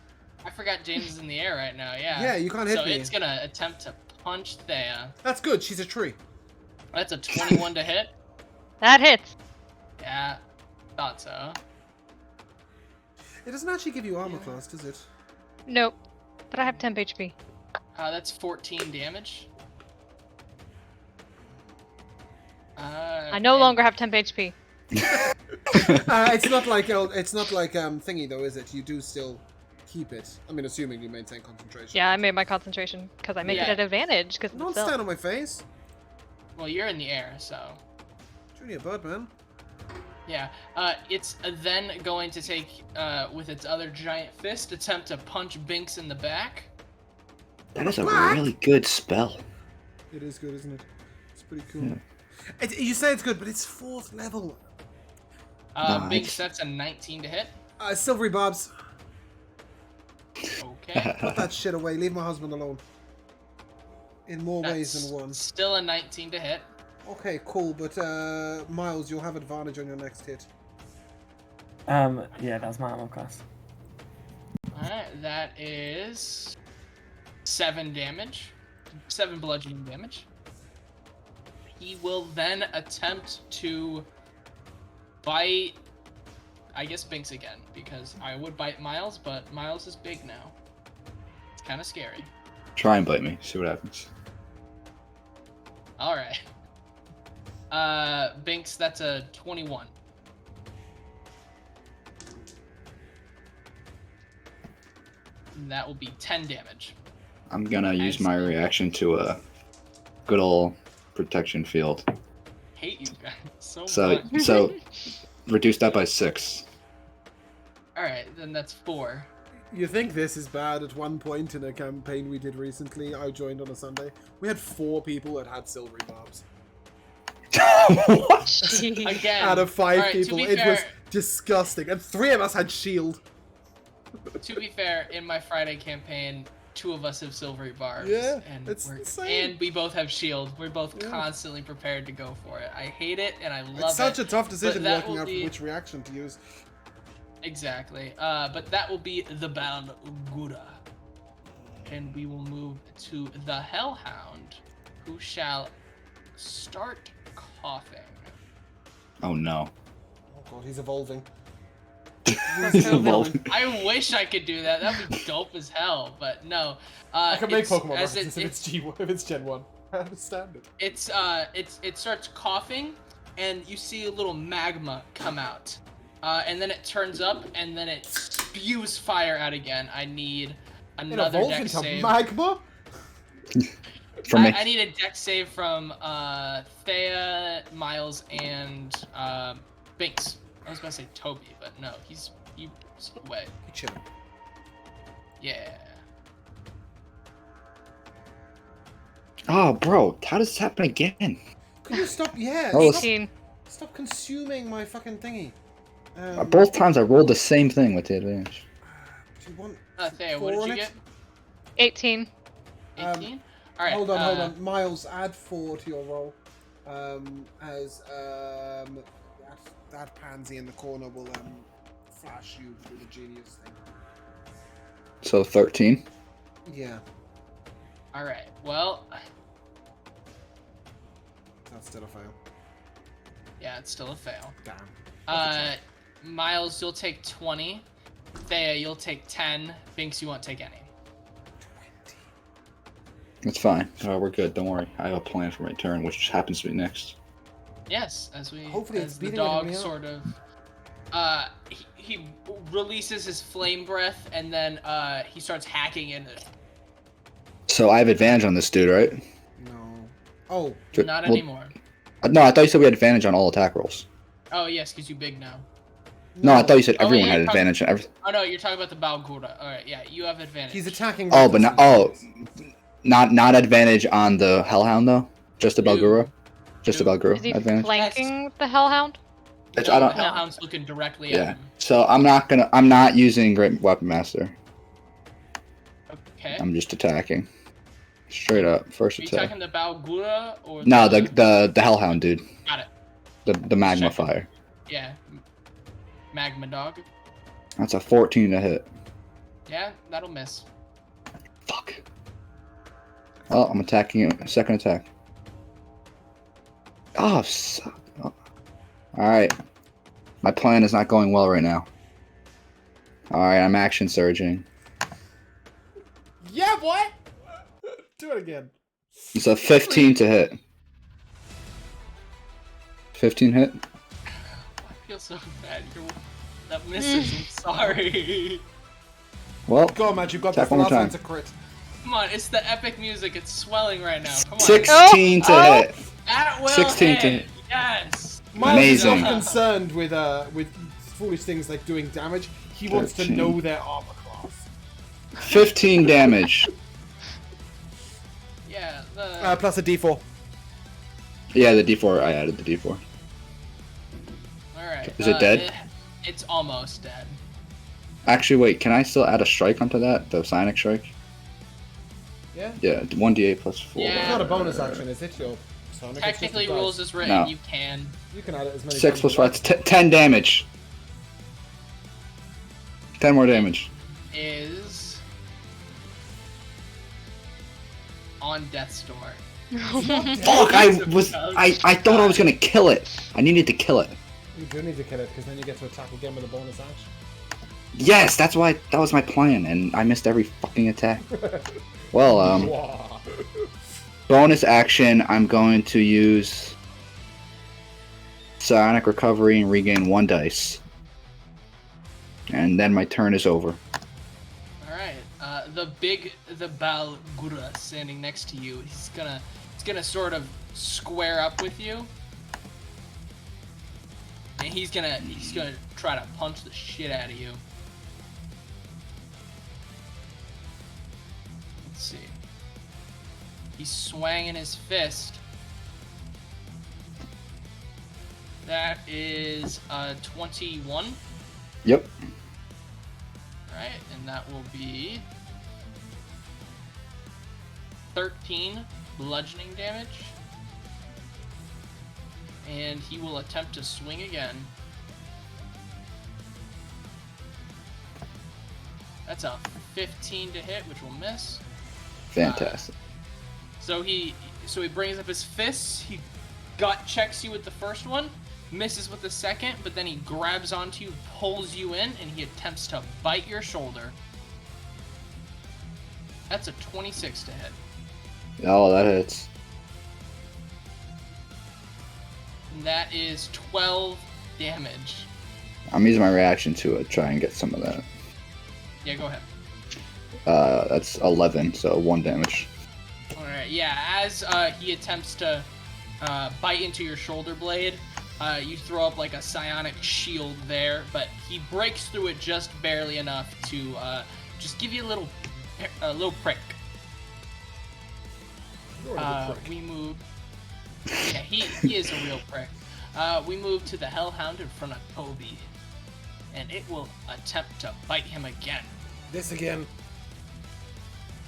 B: I forgot James is in the air right now, yeah.
A: Yeah, you can't hit
B: so
A: me.
B: it's gonna attempt to punch Thea.
A: That's good. She's a tree.
B: That's a 21 to hit.
C: That hits.
B: Yeah, thought so.
A: It doesn't actually give you armor class, does it?
C: Nope. But I have temp HP.
B: That's 14 damage.
C: I no
B: and-
C: longer have temp HP.
A: It's not like thingy though, is it? You do still keep it. I mean, assuming you maintain concentration.
C: Yeah, I made my concentration because I make it
B: Yeah.
C: at advantage because
A: Don't stand on my face.
B: Well, you're in the air, so.
A: Junior Birdman.
B: Yeah, it's then going to take, with its other giant fist, attempt to punch Binx in the back.
D: That is a really good spell.
A: It is good, isn't it? It's pretty cool.
D: Yeah.
A: You say it's good, but it's 4th level.
B: Binx,
D: Nice.
B: that's a 19 to hit.
A: Silvery Bobs.
B: Okay.
A: Put that shit away. Leave my husband alone. In more ways
B: That's
A: than one.
B: still a 19 to hit.
A: Okay, cool, but Miles, you'll have advantage on your next hit.
E: Yeah, that's my armor class.
B: Alright, that is 7 damage. 7 bludgeoning damage. He will then attempt to bite, I guess, Binx again, because I would bite Miles, but Miles is big now. It's kind of scary.
D: Try and bite me. See what happens.
B: Alright. Binx, that's a 21. And that will be 10 damage.
D: I'm gonna use my reaction to a good old protection field.
B: Hate you guys so
D: So
B: much.
D: so reduce that by 6.
B: Alright, then that's 4.
A: You think this is bad? At one point in a campaign we did recently, I joined on a Sunday. We had 4 people that had silvery barbs.
D: What?
C: Jeez.
B: Again.
A: Out of 5
B: alright,
A: people,
B: to be
A: it
B: fair,
A: was disgusting. And 3 of us had shield.
B: To be fair, in my Friday campaign, 2 of us have silvery barbs.
A: Yeah,
B: and
A: it's
B: we're,
A: insane.
B: and we both have shield. We're both
A: Yeah.
B: constantly prepared to go for it. I hate it and I love
A: It's such
B: it.
A: a tough decision
B: that
A: working
B: will
A: out
B: be-
A: which reaction to use.
B: Exactly. But that will be the Balguda. And we will move to the Hellhound, who shall start coughing.
D: Oh no.
A: Oh god, he's evolving.
D: He's evolving.
B: I wish I could do that. That'd be dope as hell, but no.
A: I can make
B: it's-
A: Pokemon
B: as
A: references if it's G1, if it's Gen 1. I understand it.
B: It starts coughing, and you see a little magma come out, and then it turns up, and then it spews fire out again. I need
A: It
B: another
A: evolved
B: deck
A: into
B: save.
A: magma?
D: From me.
B: I need a deck save from Thea, Miles, and Binx. I was gonna say Toby, but no, he's away.
A: He chilling.
B: Yeah.
D: Oh, bro, how does this happen again?
A: Could you stop? Yeah.
D: Oh,
A: Stop,
C: 18.
A: stop consuming my fucking thingy.
D: Both times I rolled the same thing with the advantage.
A: Do you want
B: Thea,
A: 4
B: what did
A: on
B: you
A: it?
B: get?
C: 18.
B: 18. All right.
A: Hold on. Miles, add 4 to your roll. As that pansy in the corner will flash you through the genius thing.
D: So 13.
A: Yeah,
B: All right. Well,
A: that's still a fail.
B: yeah, it's still a fail.
A: Damn.
B: Miles, you'll take 20. Thea, you'll take 10. Binx, you won't take any.
D: That's fine. We're good. Don't worry. I have a plan for my turn, which happens to be next.
B: Yes, as we
A: Hopefully it's
B: as the
A: beating
B: dog
A: enemy up.
B: sort of he releases his flame breath and then he starts hacking into it.
D: So I have advantage on this dude, right?
A: No. Oh,
B: Not anymore.
D: No, I thought you said we had advantage on all attack rolls.
B: Oh yes, because you big now.
D: No, I thought you said
B: Oh, wait,
D: everyone
B: you're
D: had
B: talking-
D: advantage on everything.
B: Oh no, you're talking about the Balgura. All right, yeah, you have advantage.
A: He's attacking.
D: Oh, but
A: recklessly.
D: not advantage on the Hellhound though. Just the
B: No.
D: Balgura. Just the
B: No.
D: Balgura
C: Is he
D: advantage.
C: flanking the Hellhound?
D: It's,
B: No,
D: I don't.
B: Hellhound's looking directly at
D: Yeah.
B: him.
D: So I'm not using Great Weapon Master.
B: Okay.
D: I'm just attacking. Straight up, first
B: Are you
D: attack.
B: talking the Balgura or
D: No, the Hellhound dude.
B: Got it.
D: The magma
B: checking.
D: fire.
B: Yeah. Magma dog.
D: That's a 14 to hit.
B: Yeah, that'll miss.
D: Fuck. Well, I'm attacking it. Second attack. Oh, suck. Oh. Alright. My plan is not going well right now. Alright, I'm action surging.
A: Yeah, boy. Do it again.
D: It's a 15 to hit. 15 hit?
B: I feel so bad. That misses. I'm sorry.
D: Well,
A: Go on, Matt. You've got
D: attack
A: this.
D: one more
A: Last
D: time.
A: one's a crit.
B: Come on, it's the epic music. It's swelling right now. Come on.
D: 16 to
C: Oh.
D: hit.
B: That will
D: 16 to
B: hit.
D: hit.
B: Yes.
A: Miles is
D: Amazing.
A: not concerned with foolish things like doing damage. He wants to
D: 13.
A: know their armor class.
D: 15 damage.
B: Yeah. The.
A: Plus a D4.
D: Yeah, the D4. I added the D4.
B: All right.
D: Is it dead?
B: It's almost dead.
D: Actually, wait. Can I still add a strike onto that? The Psionic Strike?
A: Yeah.
D: Yeah, 1d8 plus 4.
B: Yeah.
A: It's not a bonus action, is it? Your Sonic? It's just a
B: Technically,
A: dice.
B: rules is written.
D: No.
B: You can.
A: You can add it as many
D: 6
A: times
D: plus
A: as
D: 5.
A: you
D: It's 10 damage. 10 more damage.
B: Is on death's door.
D: Fuck! I thought I was gonna kill it. I needed to kill it.
A: You do need to kill it, because then you get to attack again with a bonus action.
D: Yes, that was my plan, and I missed every fucking attack. Well,
A: Wow.
D: bonus action, I'm going to use Psionic Recovery and regain 1 dice. And then my turn is over.
B: All right. The Balgura standing next to you. He's gonna sort of square up with you, and he's gonna try to punch the shit out of you. Let's see. He's swinging his fist. That is 21.
D: Yep.
B: Right, and that will be 13 bludgeoning damage. And he will attempt to swing again. That's a 15 to hit, which will miss.
D: Fantastic.
B: So he brings up his fists. He gut checks you with the first one, misses with the second, but then he grabs onto you, pulls you in, and he attempts to bite your shoulder. That's a 26 to hit.
D: Oh, that hits.
B: And that is 12 damage.
D: I'm using my reaction to try and get some of that.
B: Yeah, go ahead.
D: That's 11, so 1 damage.
B: Alright, yeah, as he attempts to bite into your shoulder blade, you throw up like a psionic shield there, but he breaks through it just barely enough to just give you a little prick.
A: You're a prick.
B: We move. Yeah, he is a real prick. We move to the Hellhound in front of Kobe, and it will attempt to bite him again.
A: This again.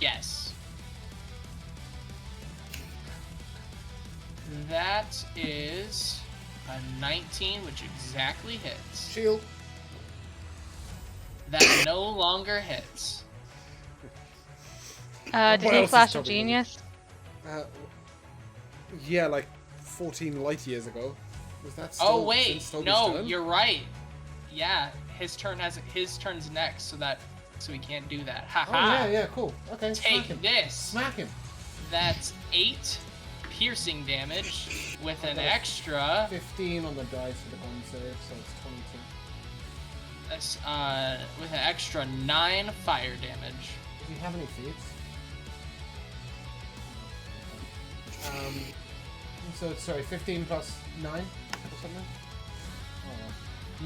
B: Yes. That is a 19, which exactly hits.
A: Shield.
B: That no longer hits.
C: Did
A: What
C: he
A: else is
C: flash a
A: troubling you?
C: genius?
A: Yeah, like 14 light years ago. Was that still
B: Oh wait,
A: since Toby's
B: no,
A: turn?
B: you're right. Yeah, his turn's next, so he can't do that.
A: Oh
B: Haha.
A: yeah, cool. Okay, smack him.
B: Take this.
A: Smack him.
B: That's 8 piercing damage with an extra.
A: 15 on the dice for the gun save, so it's 22.
B: That's with an extra 9 fire damage.
A: Does he have any feats? So it's, sorry, 15 plus 9 or something?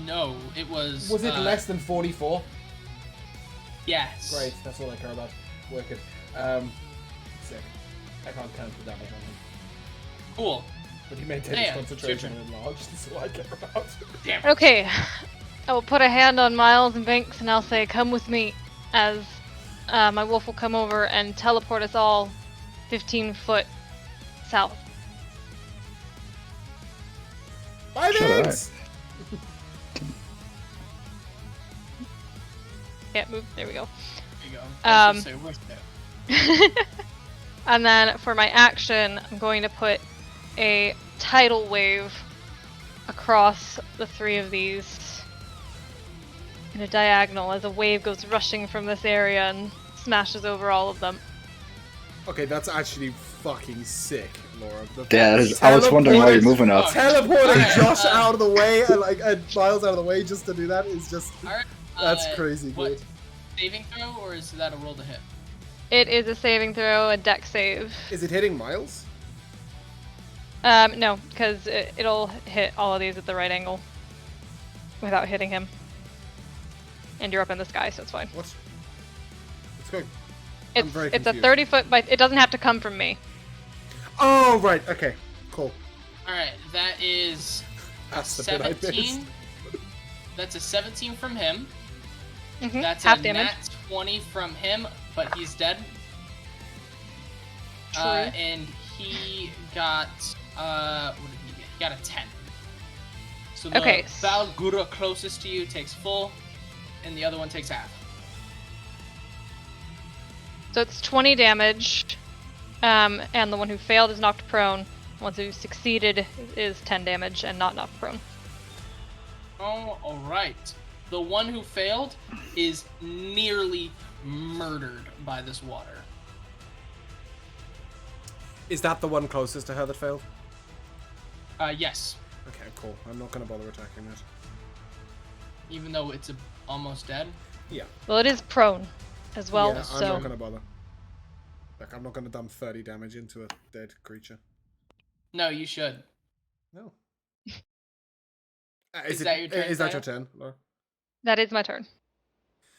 B: No, it was.
A: Was it less than 44?
B: Yes.
A: Great, that's all I care about. Wicked. Sick. I can't count the damage on him.
B: Cool.
A: But he maintains
B: Yeah,
A: concentration and enlarged, that's all I care about.
B: Damn.
C: Okay, I will put a hand on Miles and Binx, and I'll say, "Come with me," as my wolf will come over and teleport us all 15 foot south.
A: Bye,
D: Sure,
A: Binx!
C: Can't move. There we go.
B: There you go. I was gonna say, where's that?
C: And then for my action, I'm going to put a tidal wave across the three of these in a diagonal as a wave goes rushing from this area and smashes over all of them.
A: Okay, that's actually fucking sick, Laura.
D: Yeah, I was wondering why you're moving up.
A: Teleporting Josh out of the way and Miles out of the way just to do that is just
B: Alright.
A: that's crazy
B: What?
A: good.
B: Saving throw, or is that a roll to hit?
C: It is a saving throw, a deck save.
A: Is it hitting Miles?
C: No, because it'll hit all of these at the right angle without hitting him. And you're up in the sky, so it's fine.
A: What? It's going.
C: It's
A: very
C: it's a
A: confused.
C: 30-foot, but it doesn't have to come from me.
A: Oh right, okay, cool.
B: Alright, that is
A: That's the bit I missed.
B: 17. That's a 17 from him.
C: Mhm,
B: That's
C: half
B: a
C: damage.
B: nat 20 from him, but he's dead.
C: True.
B: And he got, what did he get? He got a 10. So the
C: Okay.
B: Valgura closest to you takes full, and the other one takes half.
C: So it's 20 damage, and the one who failed is knocked prone. The one who succeeded is 10 damage and not knocked prone.
B: Oh, alright. The one who failed is nearly murdered by this water.
A: Is that the one closest to her that failed?
B: Yes.
A: Okay, cool. I'm not gonna bother attacking it.
B: Even though it's almost dead.
A: Yeah.
C: Well, it is prone as well,
A: yeah, I'm
C: so...
A: not gonna bother. Like, I'm not gonna dump 30 damage into a dead creature.
B: No, you should.
A: No.
B: Is that your turn,
A: Is that your
B: Saya?
A: turn, Laura?
C: That is my turn.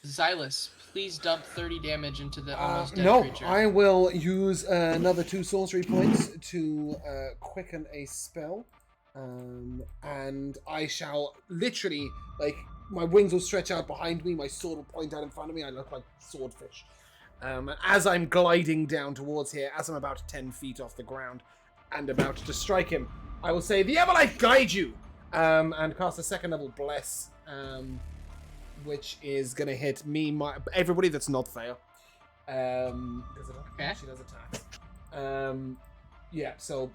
B: Xylus, please dump 30 damage into the almost dead
A: No,
B: creature.
A: I will use another 2 sorcery points to quicken a spell. And I shall literally, like, my wings will stretch out behind me, my sword will point out in front of me, I look like Swordfish. And as I'm gliding down towards here, as I'm about 10 feet off the ground, and about to strike him, I will say, "The Everlight guide you!" And cast a second level Bless, which is going to hit me, everybody that's not Thea. Because it actually does attacks. Yeah, so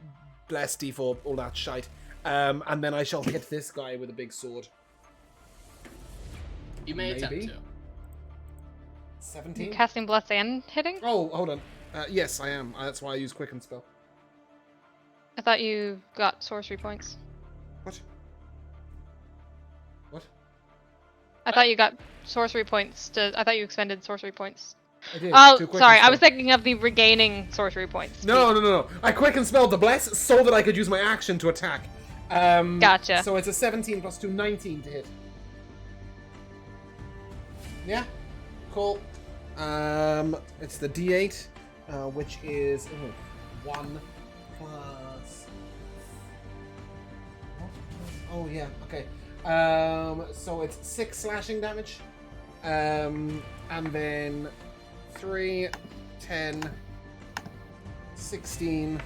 A: Bless, D4, all that shite. And then I shall hit this guy with a big sword.
B: You may attempt
A: Maybe.
B: to.
A: 17?
C: Casting Bless and hitting?
A: Oh, hold on. Yes, I am. That's why I use Quicken Spell.
C: I thought you got sorcery points.
A: What? What?
C: I thought you got sorcery points I thought you expended sorcery points.
A: I did.
C: Oh,
A: to Quicken
C: sorry, I
A: Spell.
C: was thinking of the regaining sorcery points.
A: No. I Quicken Spell to Bless so that I could use my action to attack.
C: Gotcha.
A: So it's a 17 plus 2, 19 to hit. Yeah. Cool. It's the D8, which is 1 plus... What? Oh, yeah, okay. So it's 6 slashing damage. And then 3, 10, 16,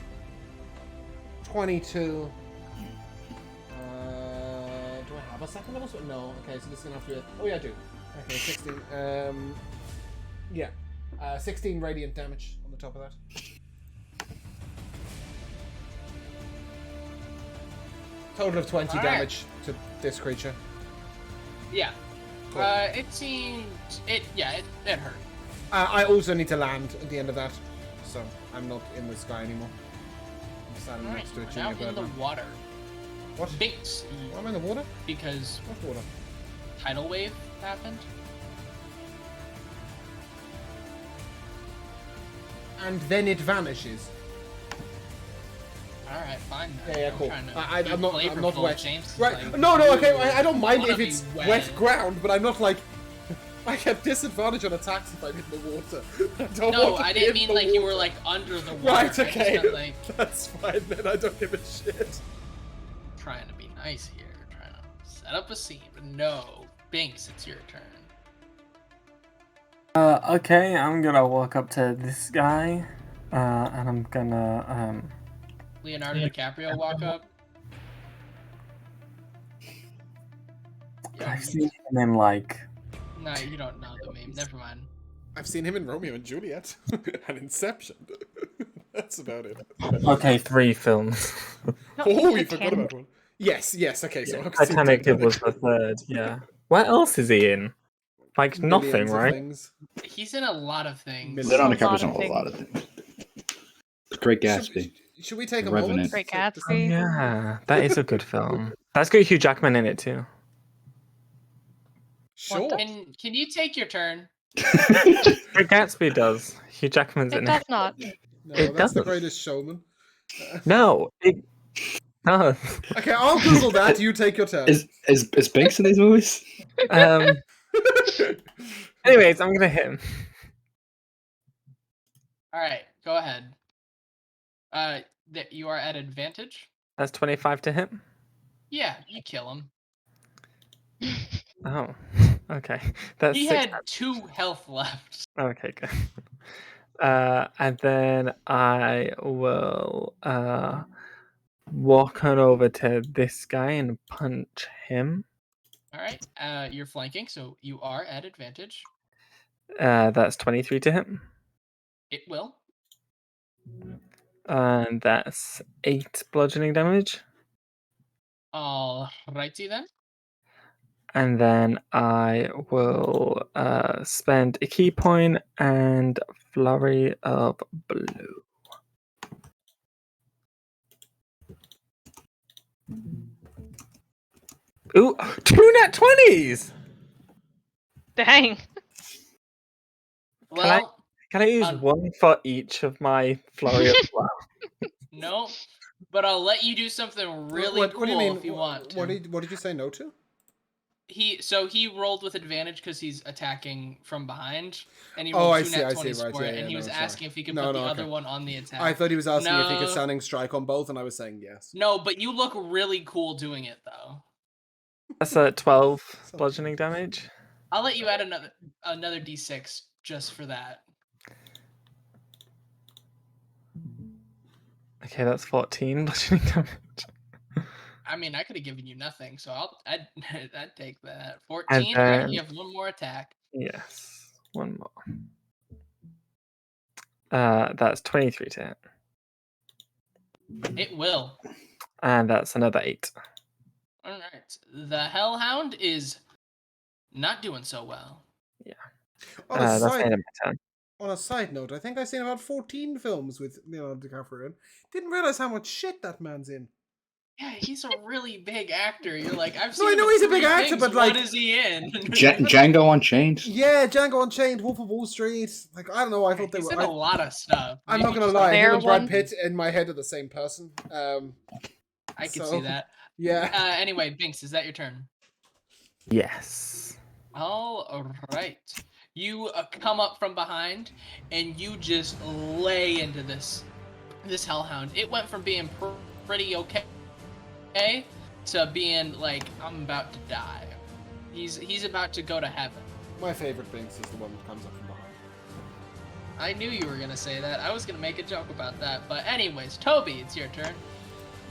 A: 22. Do I have a second level? No. Okay, so this is gonna have to be. Oh yeah, I do. Okay, 16. Yeah, 16 radiant damage on the top of that. Total of 20
B: All right.
A: damage to this creature.
B: Yeah.
A: Cool.
B: It seemed... it hurt.
A: I also need to land at the end of that, so I'm not in the sky anymore. I'm standing
B: Alright,
A: next to a
B: we're
A: junior
B: now in
A: bird
B: the
A: now.
B: water.
A: What?
B: Binx,
A: I'm in the water?
B: because
A: What water?
B: tidal wave happened.
A: And then it vanishes.
B: All right, fine.
A: Yeah, cool.
B: trying to
A: I'm
B: be
A: not
B: flavorful.
A: wet.
B: James is
A: Right?
B: like,
A: No, okay.
B: "Ooh,
A: I don't mind
B: wanna
A: if
B: be
A: it's wet ground, but I'm not like. I get disadvantage on attacks if I'm in the water. I don't
B: No,
A: want to
B: I
A: be
B: didn't
A: in
B: mean
A: the
B: like you
A: water.
B: were like under the water.
A: Right,
B: I just
A: okay.
B: meant, like
A: That's fine then. I don't give a shit.
B: trying to be nice here, trying to set up a scene. But no, Binx, it's your turn.
E: Okay, I'm gonna walk up to this guy, and I'm gonna
B: Leonardo DiCaprio walk up.
E: I've seen him in like.
B: No, you don't know the meme. Never mind.
A: I've seen him in Romeo and Juliet and Inception. That's about it.
E: Okay, 3 films.
A: Oh, you forgot about one. Yes. Okay, so I've seen
E: Titanic was the 3rd. Yeah. What else is he in? Like nothing,
A: Millions of
E: right?
A: things.
B: He's in a lot of things.
A: Millions.
D: Leonardo
C: A lot
D: DiCaprio's
C: of
D: in a lot of things. Great Gatsby.
A: Should we take a
D: Revenant.
A: moment?
C: Great
A: to-
C: Gatsby.
E: Yeah, that is a good film. That's got Hugh Jackman in it too.
A: Sure.
B: Can you take your turn?
E: Great Gatsby does. Hugh Jackman's
C: It
E: in
C: does
E: it.
C: not.
A: No,
E: It
A: that's the
E: doesn't.
A: greatest showman.
E: No, it does.
A: Okay, I'll Google that. You take your turn.
D: Is Binx in these movies?
E: Anyways, I'm gonna hit him.
B: All right, go ahead. That you are at advantage.
E: That's 25 to hit.
B: Yeah, you kill him.
E: Oh, okay. That's
B: He
E: 6.
B: had 2 health left.
E: Okay, good. And then I will walk on over to this guy and punch him.
B: All right, you're flanking, so you are at advantage.
E: That's 23 to hit.
B: It will.
E: And that's 8 bludgeoning damage.
B: All righty then.
E: And then I will spend a key point and flurry of blue. Ooh, 2 nat 20s!
C: Dang.
B: Well,
E: Can I use one for each of my flurry of flower?
B: no, but I'll let you do something really
A: what
B: cool
A: do you mean?
B: if you want to.
A: What did you say no to?
B: He rolled with advantage because he's attacking from behind, and he
A: Oh,
B: rolled
A: I
B: 2
A: see,
B: nat
A: I see,
B: 20s
A: right,
B: for it,
A: yeah,
B: and he
A: no,
B: was
A: sorry.
B: asking if he could
A: No,
B: put the
A: no,
B: other
A: okay.
B: one on the attack.
A: I thought he was asking if he could
B: No.
A: Sounding Strike on both, and I was saying yes.
B: No, but you look really cool doing it though.
E: That's a 12 bludgeoning damage.
B: I'll let you add another d6 just for that.
E: Okay, that's 14 bludgeoning damage.
B: I mean, I could have given you nothing, so I'd take that. 14.
E: And
B: All right,
E: then-
B: you have one more attack.
E: Yes, one more. That's 23 to hit.
B: It will.
E: And that's another 8.
B: All right. The Hellhound is not doing so well.
A: On
E: That's
A: a
E: the end
A: side
E: of my turn.
A: on a side note, I think I've seen about 14 films with Leonardo DiCaprio in. Didn't realize how much shit that man's in.
B: Yeah, he's a really big actor. You're like, I've
A: No,
B: seen.
A: I
B: him
A: know
B: in
A: he's a
B: 3
A: big actor,
B: things.
A: but, like-
B: what is he in?
D: Django Unchained.
A: Yeah, Django Unchained, Wolf of Wall Street. Like, I don't know. I thought they
B: He's
A: were.
B: in a lot of stuff.
A: I'm
B: Maybe
A: not gonna
B: just
A: lie. Him
C: Fair
A: and Brad
C: one.
A: Pitt in my head are the same person.
B: I can
A: so-
B: see that.
A: Yeah.
B: Anyway, Binx, is that your turn?
E: Yes.
B: All right. You come up from behind, and you just lay into this Hellhound. It went from being pretty okay to being like, I'm about to die. He's about to go to heaven.
A: My favorite Binx is the one that comes up from behind.
B: I knew you were gonna say that. I was gonna make a joke about that. But anyways, Toby, it's your turn.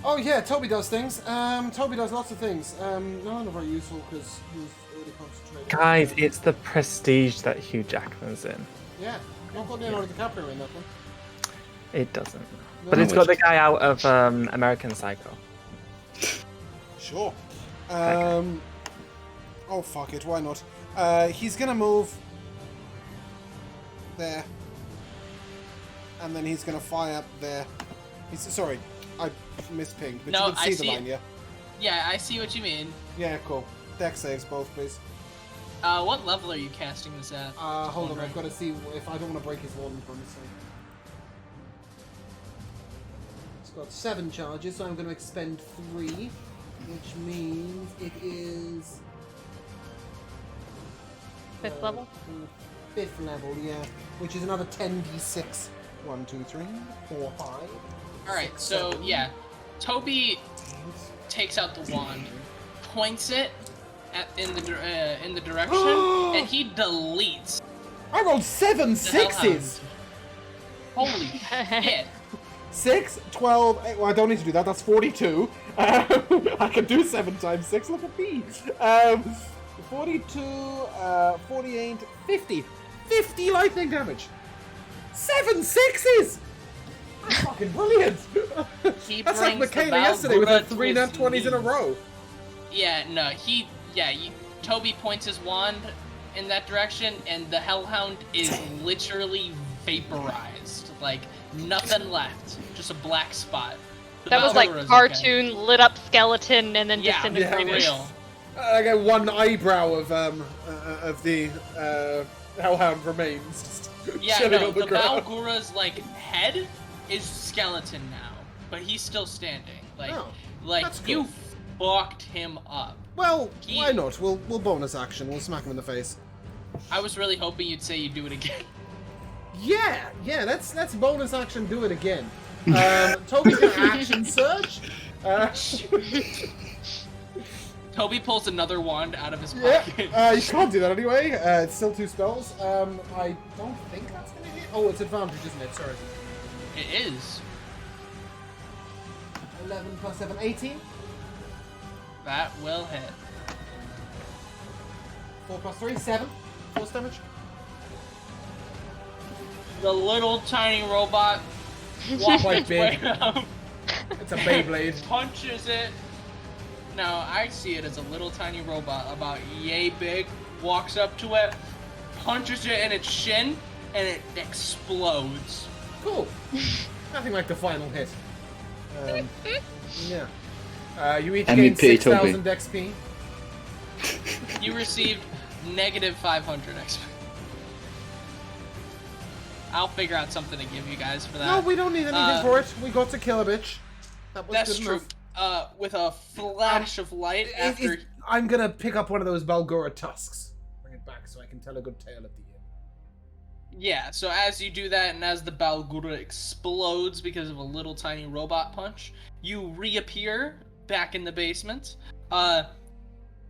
A: Oh yeah, Toby does things. Toby does lots of things. None of them are very useful because he's already concentrated.
E: Guys, it's the Prestige that Hugh Jackman's in.
A: Yeah, not got Leonardo DiCaprio in that one.
E: It doesn't.
A: No,
E: But it's got the guy out of American Psycho.
A: Sure. Oh fuck it, why not? He's gonna move there, and then he's gonna fire there. Sorry, I mispinged, but
B: No,
A: you can
B: I
A: see
B: see
A: the
B: it.
A: line, yeah.
B: Yeah, I see what you mean.
A: Yeah, cool. Deck saves both, please.
B: What level are you casting this at?
A: Hold on,
B: Wondering.
A: I've got to see if I don't want to break his wall in front of me. got 7 charges, so I'm going to expend 3, which means it is
C: 5th level?
A: 5th level, yeah, which is another 10d6. 1, 2, 3, 4, 5.
B: Alright,
A: 6,
B: so
A: 7,
B: yeah, Toby takes out the wand, points it in the direction, and he deletes.
A: I rolled 7
B: the hellhound.
A: 6s!
B: Holy shit!
A: 6, 12, 8, well, I don't need to do that, that's 42. I can do 7 times 6, look at me. 42, 48, 50. 50 lightning damage! 7 6s! That's fucking brilliant! That's like Michaela yesterday with her 3 nat 20s in a row.
B: Yeah, no, Toby points his wand in that direction, and the hellhound is literally vaporized. Like, nothing left. Just a black spot. The
C: That was like
B: Valkyra's
C: cartoon
B: okay.
C: lit up skeleton and then
B: Yeah,
C: disintegrated.
B: real.
A: I get one eyebrow of the hellhound remains. Just
B: Yeah,
A: chilling
B: no,
A: on the
B: the
A: ground.
B: Valkyra's like head is skeleton now, but he's still standing. Like,
A: Oh,
B: like
A: that's cool.
B: you fucked him up.
A: Well,
B: He-
A: why not? We'll bonus action. We'll smack him in the face.
B: I was really hoping you'd say you'd do it again.
A: Yeah, let's bonus action. Do it again. Toby can action search.
B: Toby pulls another wand out of his
A: Yeah,
B: pocket.
A: you can't do that anyway. It's still 2 spells. I don't think that's gonna hit. Oh, it's advantage, isn't it? Sorry.
B: It is.
A: 11 plus 7, 18.
B: That will hit.
A: 4 plus 3, 7. Force damage.
B: The little tiny robot walks
A: Quite
B: its way
A: big.
B: up,
A: It's a Beyblade.
B: punches it. Now I see it as a little tiny robot about yay big, walks up to it, punches it in its shin, and it explodes.
A: Cool. Nothing like the final hit. Yeah. You each gain
D: MVP,
A: 6,000 XP.
B: You received negative 500 XP. I'll figure out something to give you guys for that.
A: No, we don't need anything for it. We got to kill a bitch. That was
B: That's
A: good
B: true.
A: enough.
B: With a flash of light after.
A: I'm gonna pick up one of those Balgora tusks. Bring it back so I can tell a good tale at the end.
B: Yeah, so as you do that and as the Balgura explodes because of a little tiny robot punch, you reappear back in the basement.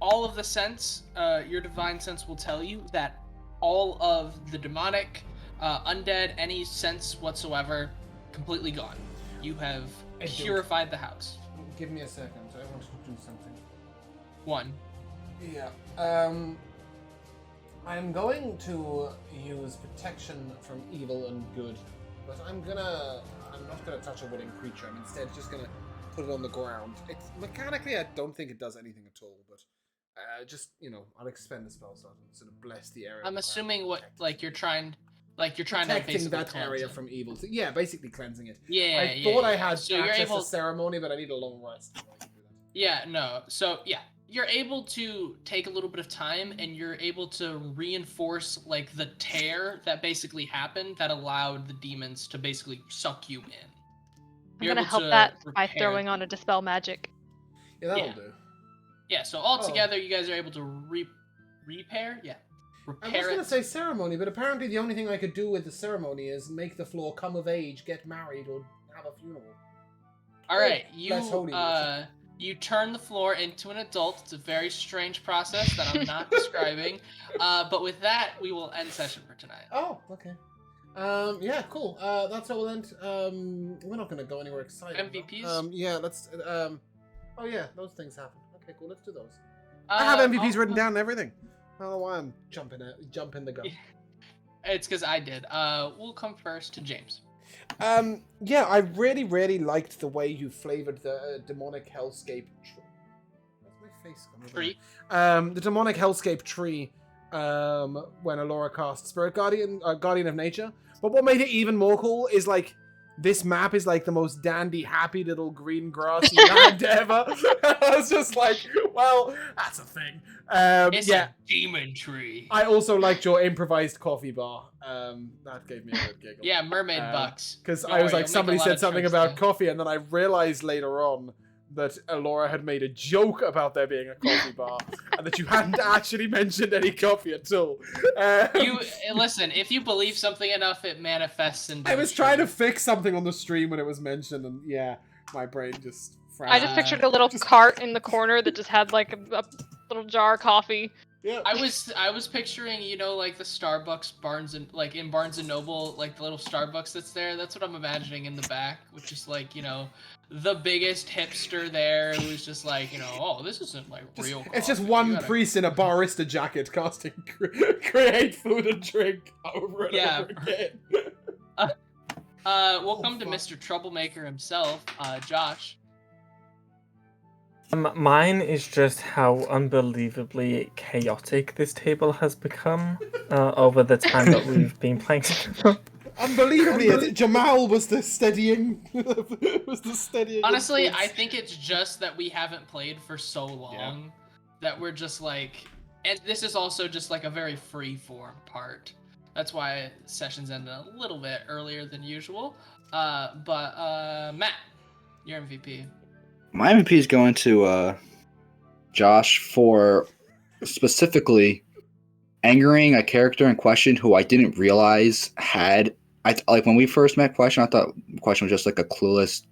B: All of the sense, your divine sense will tell you that all of the demonic, undead, any sense whatsoever, completely gone. You have purified the house.
A: Give me a second. I want to do something.
B: 1.
A: Yeah. I'm going to use protection from evil and good, but I'm not gonna touch a willing creature. I'm instead just gonna put it on the ground. It's mechanically, I don't think it does anything at all, but just I'll expend the spell slot and sort of bless the area.
B: I'm assuming what you're trying to
A: protecting
B: basically
A: that
B: cleanse
A: area
B: it.
A: from evil. So, yeah, basically cleansing it.
B: Yeah,
A: I thought I had
B: So you're
A: access
B: able.
A: to ceremony, but I need a long rest. before I can do that.
B: Yeah, no. So yeah, you're able to take a little bit of time, and you're able to reinforce like the tear that basically happened that allowed the demons to basically suck you in.
C: I'm
B: You're
C: gonna
B: able
C: help
B: to
C: that by
B: repair-
C: throwing on a dispel magic.
A: Yeah, that'll
B: Yeah.
A: do.
B: Yeah, so all together, you guys are able to repair. Yeah,
A: I was
B: repair
A: going to
B: it.
A: say ceremony, but apparently the only thing I could do with the ceremony is make the floor come of age, get married, or have a funeral.
B: All right,
A: less holy
B: you turn the floor into an adult. It's a very strange process that I'm not describing. But with that, we will end session for tonight.
A: Oh, okay. Yeah, cool. That's all we'll end. We're not going to go anywhere exciting. though.
B: MVPs?
A: Yeah, let's. Oh yeah, those things happen. Okay, cool. Let's do those. I have MVPs written down and everything. I don't know why I'm jumping the gun.
B: It's because I did. We'll come first to James.
A: Yeah, I really, really liked the way you flavored the demonic hellscape tree. Where's my face gone?
B: Tree.
A: The demonic hellscape tree. When Alora cast Spirit Guardian, Guardian of Nature. But what made it even more cool is like this map is like the most dandy, happy little green grassy land ever. I was just like, well, that's a thing.
B: It's
A: Yeah.
B: a demon tree.
A: I also liked your improvised coffee bar. That gave me a good giggle.
B: Yeah, mermaid bucks.
A: Because
B: Don't
A: I was
B: worry,
A: like,
B: you'll make a
A: somebody
B: lot
A: said
B: of
A: something
B: trips
A: about
B: there.
A: coffee, and then I realized later on that Laura had made a joke about there being a coffee bar, and that you hadn't actually mentioned any coffee at all.
B: You listen. If you believe something enough, it manifests into.
A: I was trying to fix something on the stream when it was mentioned, and yeah, my brain just frazzled.
C: I just pictured a little cart in the corner that just had like a little jar of coffee.
A: Yeah.
B: I was picturing, you know, like the Starbucks in Barnes and Noble, like the little Starbucks that's there. That's what I'm imagining in the back, which is like, you know, the biggest hipster there who's just like, you know, oh, this isn't like real coffee.
A: It's just
B: You
A: one
B: gotta-
A: priest in a barista jacket casting create food and drink over and
B: Yeah.
A: over again.
B: We'll come to Mr. Troublemaker himself, Josh.
E: Mine is just how unbelievably chaotic this table has become over the time that we've been playing.
A: Unbelievably, Jamal was the steadying.
B: Honestly, I
A: influence.
B: think it's just that we haven't played for so long that we're just like, and this is also just like a very free form part. That's why sessions end a little bit earlier than usual. But Matt, your MVP.
D: My MVP is going to Josh for specifically angering a character in question who I didn't realize had. Like when we first met Question, I thought Question was just like a clueless,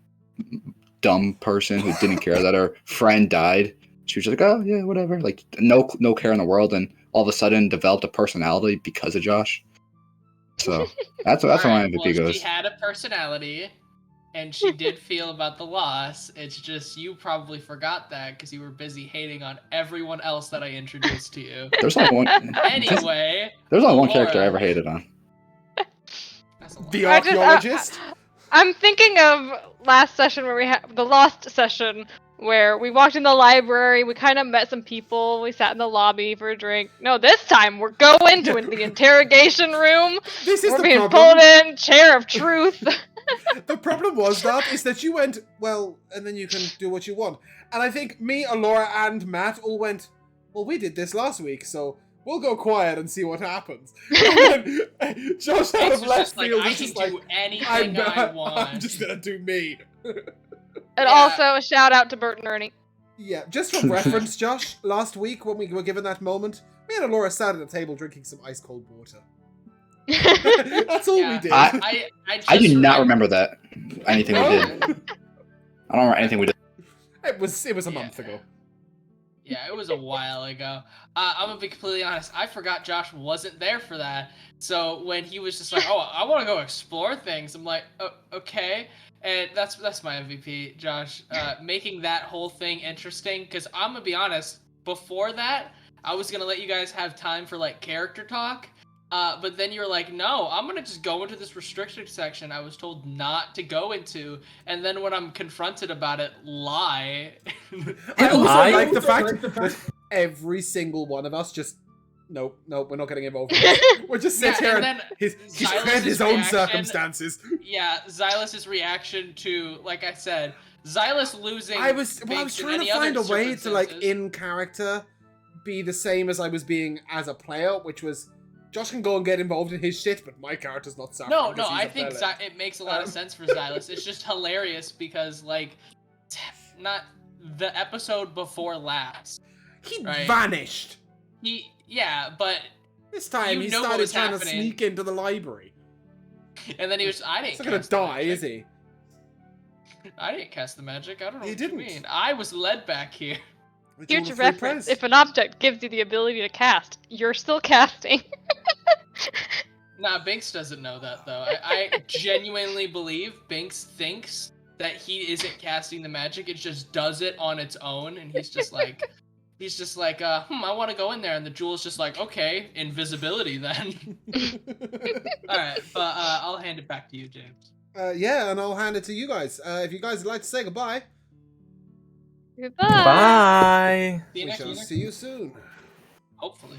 D: dumb person who didn't care that her friend died. She was just like, oh yeah, whatever, like no care in the world, and all of a sudden developed a personality because of Josh. So that's where my MVP goes.
B: She had a personality, and she did feel about the loss. It's just you probably forgot that because you were busy hating on everyone else that I introduced to you.
D: There's only one.
B: Anyway,
D: There's only one
B: Laura.
D: character I ever hated on.
B: That's a lot.
A: The
C: I just-
A: archaeologist.
C: I'm thinking of last session where we had the lost session where we walked in the library, we kind of met some people, we sat in the lobby for a drink. No, this time we're going to the interrogation room.
A: This is
C: We're
A: the
C: being
A: problem.
C: pulled in, chair of truth.
A: The problem is that you went, well, and then you can do what you want. And I think me, Alora, and Matt all went, well, we did this last week, so we'll go quiet and see what happens. And then Josh out
B: It's
A: of left
B: just like,
A: field
B: I
A: is
B: can
A: just like,
B: do anything I want.
A: I'm just gonna do me.
C: And
B: Yeah.
C: also a shout out to Bert and Ernie.
A: Yeah, just for reference, Josh, last week when we were given that moment, me and Alora sat at a table drinking some ice cold water. That's all we
B: Yeah.
A: did.
B: I
D: I do
B: just
D: not remember that. Anything we did. I don't remember anything we did.
A: It was a month ago.
B: Yeah, it was a while ago. I'm gonna be completely honest. I forgot Josh wasn't there for that. So when he was just like, "Oh, I want to go explore things," I'm like, "Oh, okay." And that's my MVP, Josh. Making that whole thing interesting. Because I'm gonna be honest. Before that, I was gonna let you guys have time for like character talk. But then you're like, no, I'm gonna just go into this restricted section I was told not to go into, and then when I'm confronted about it, lie.
A: I also
E: I
A: like the fact that every single one of us just, nope, we're not getting involved. We're just sit
B: Yeah,
A: here
B: and
A: and
B: then
A: he's
B: Silas's
A: created his own
B: reaction-
A: circumstances.
B: Yeah, Xylus's reaction to, like I said, Xylus losing.
A: I was
B: Binx in
A: trying
B: any
A: to find a
B: other
A: way to, like,
B: circumstances.
A: in character, be the same as I was being as a player, which was, Josh can go and get involved in his shit, but my character's not suffering.
B: No,
A: because he's
B: I
A: a
B: think
A: villain.
B: it makes a lot of sense for Xylus. It's just hilarious because, like, not the episode before last.
A: He
B: right.
A: vanished.
B: Yeah, but
A: This time
B: You
A: he
B: know what
A: started
B: was
A: trying to
B: happening.
A: sneak into the library.
B: and then he was, I
A: He's
B: didn't.
A: not gonna
B: cast the
A: die,
B: magic.
A: is he?
B: I didn't cast the magic. I don't know
A: You
B: what
A: didn't.
B: you mean. I was led back here.
A: It's all
C: Future
A: the free
C: reference,
A: press.
C: if an object gives you the ability to cast, you're still casting.
B: Nah, Binx doesn't know that though. I genuinely believe Binx thinks that he isn't casting the magic. It just does it on its own, and he's just like, I want to go in there, and the jewel's just like, okay, invisibility then. All right, but I'll hand it back to you, James.
A: Yeah, and I'll hand it to you guys. If you guys would like to say goodbye,
C: Goodbye.
E: Bye.
B: See you
A: we
B: next
A: shall
B: week.
A: see you soon.
B: Hopefully.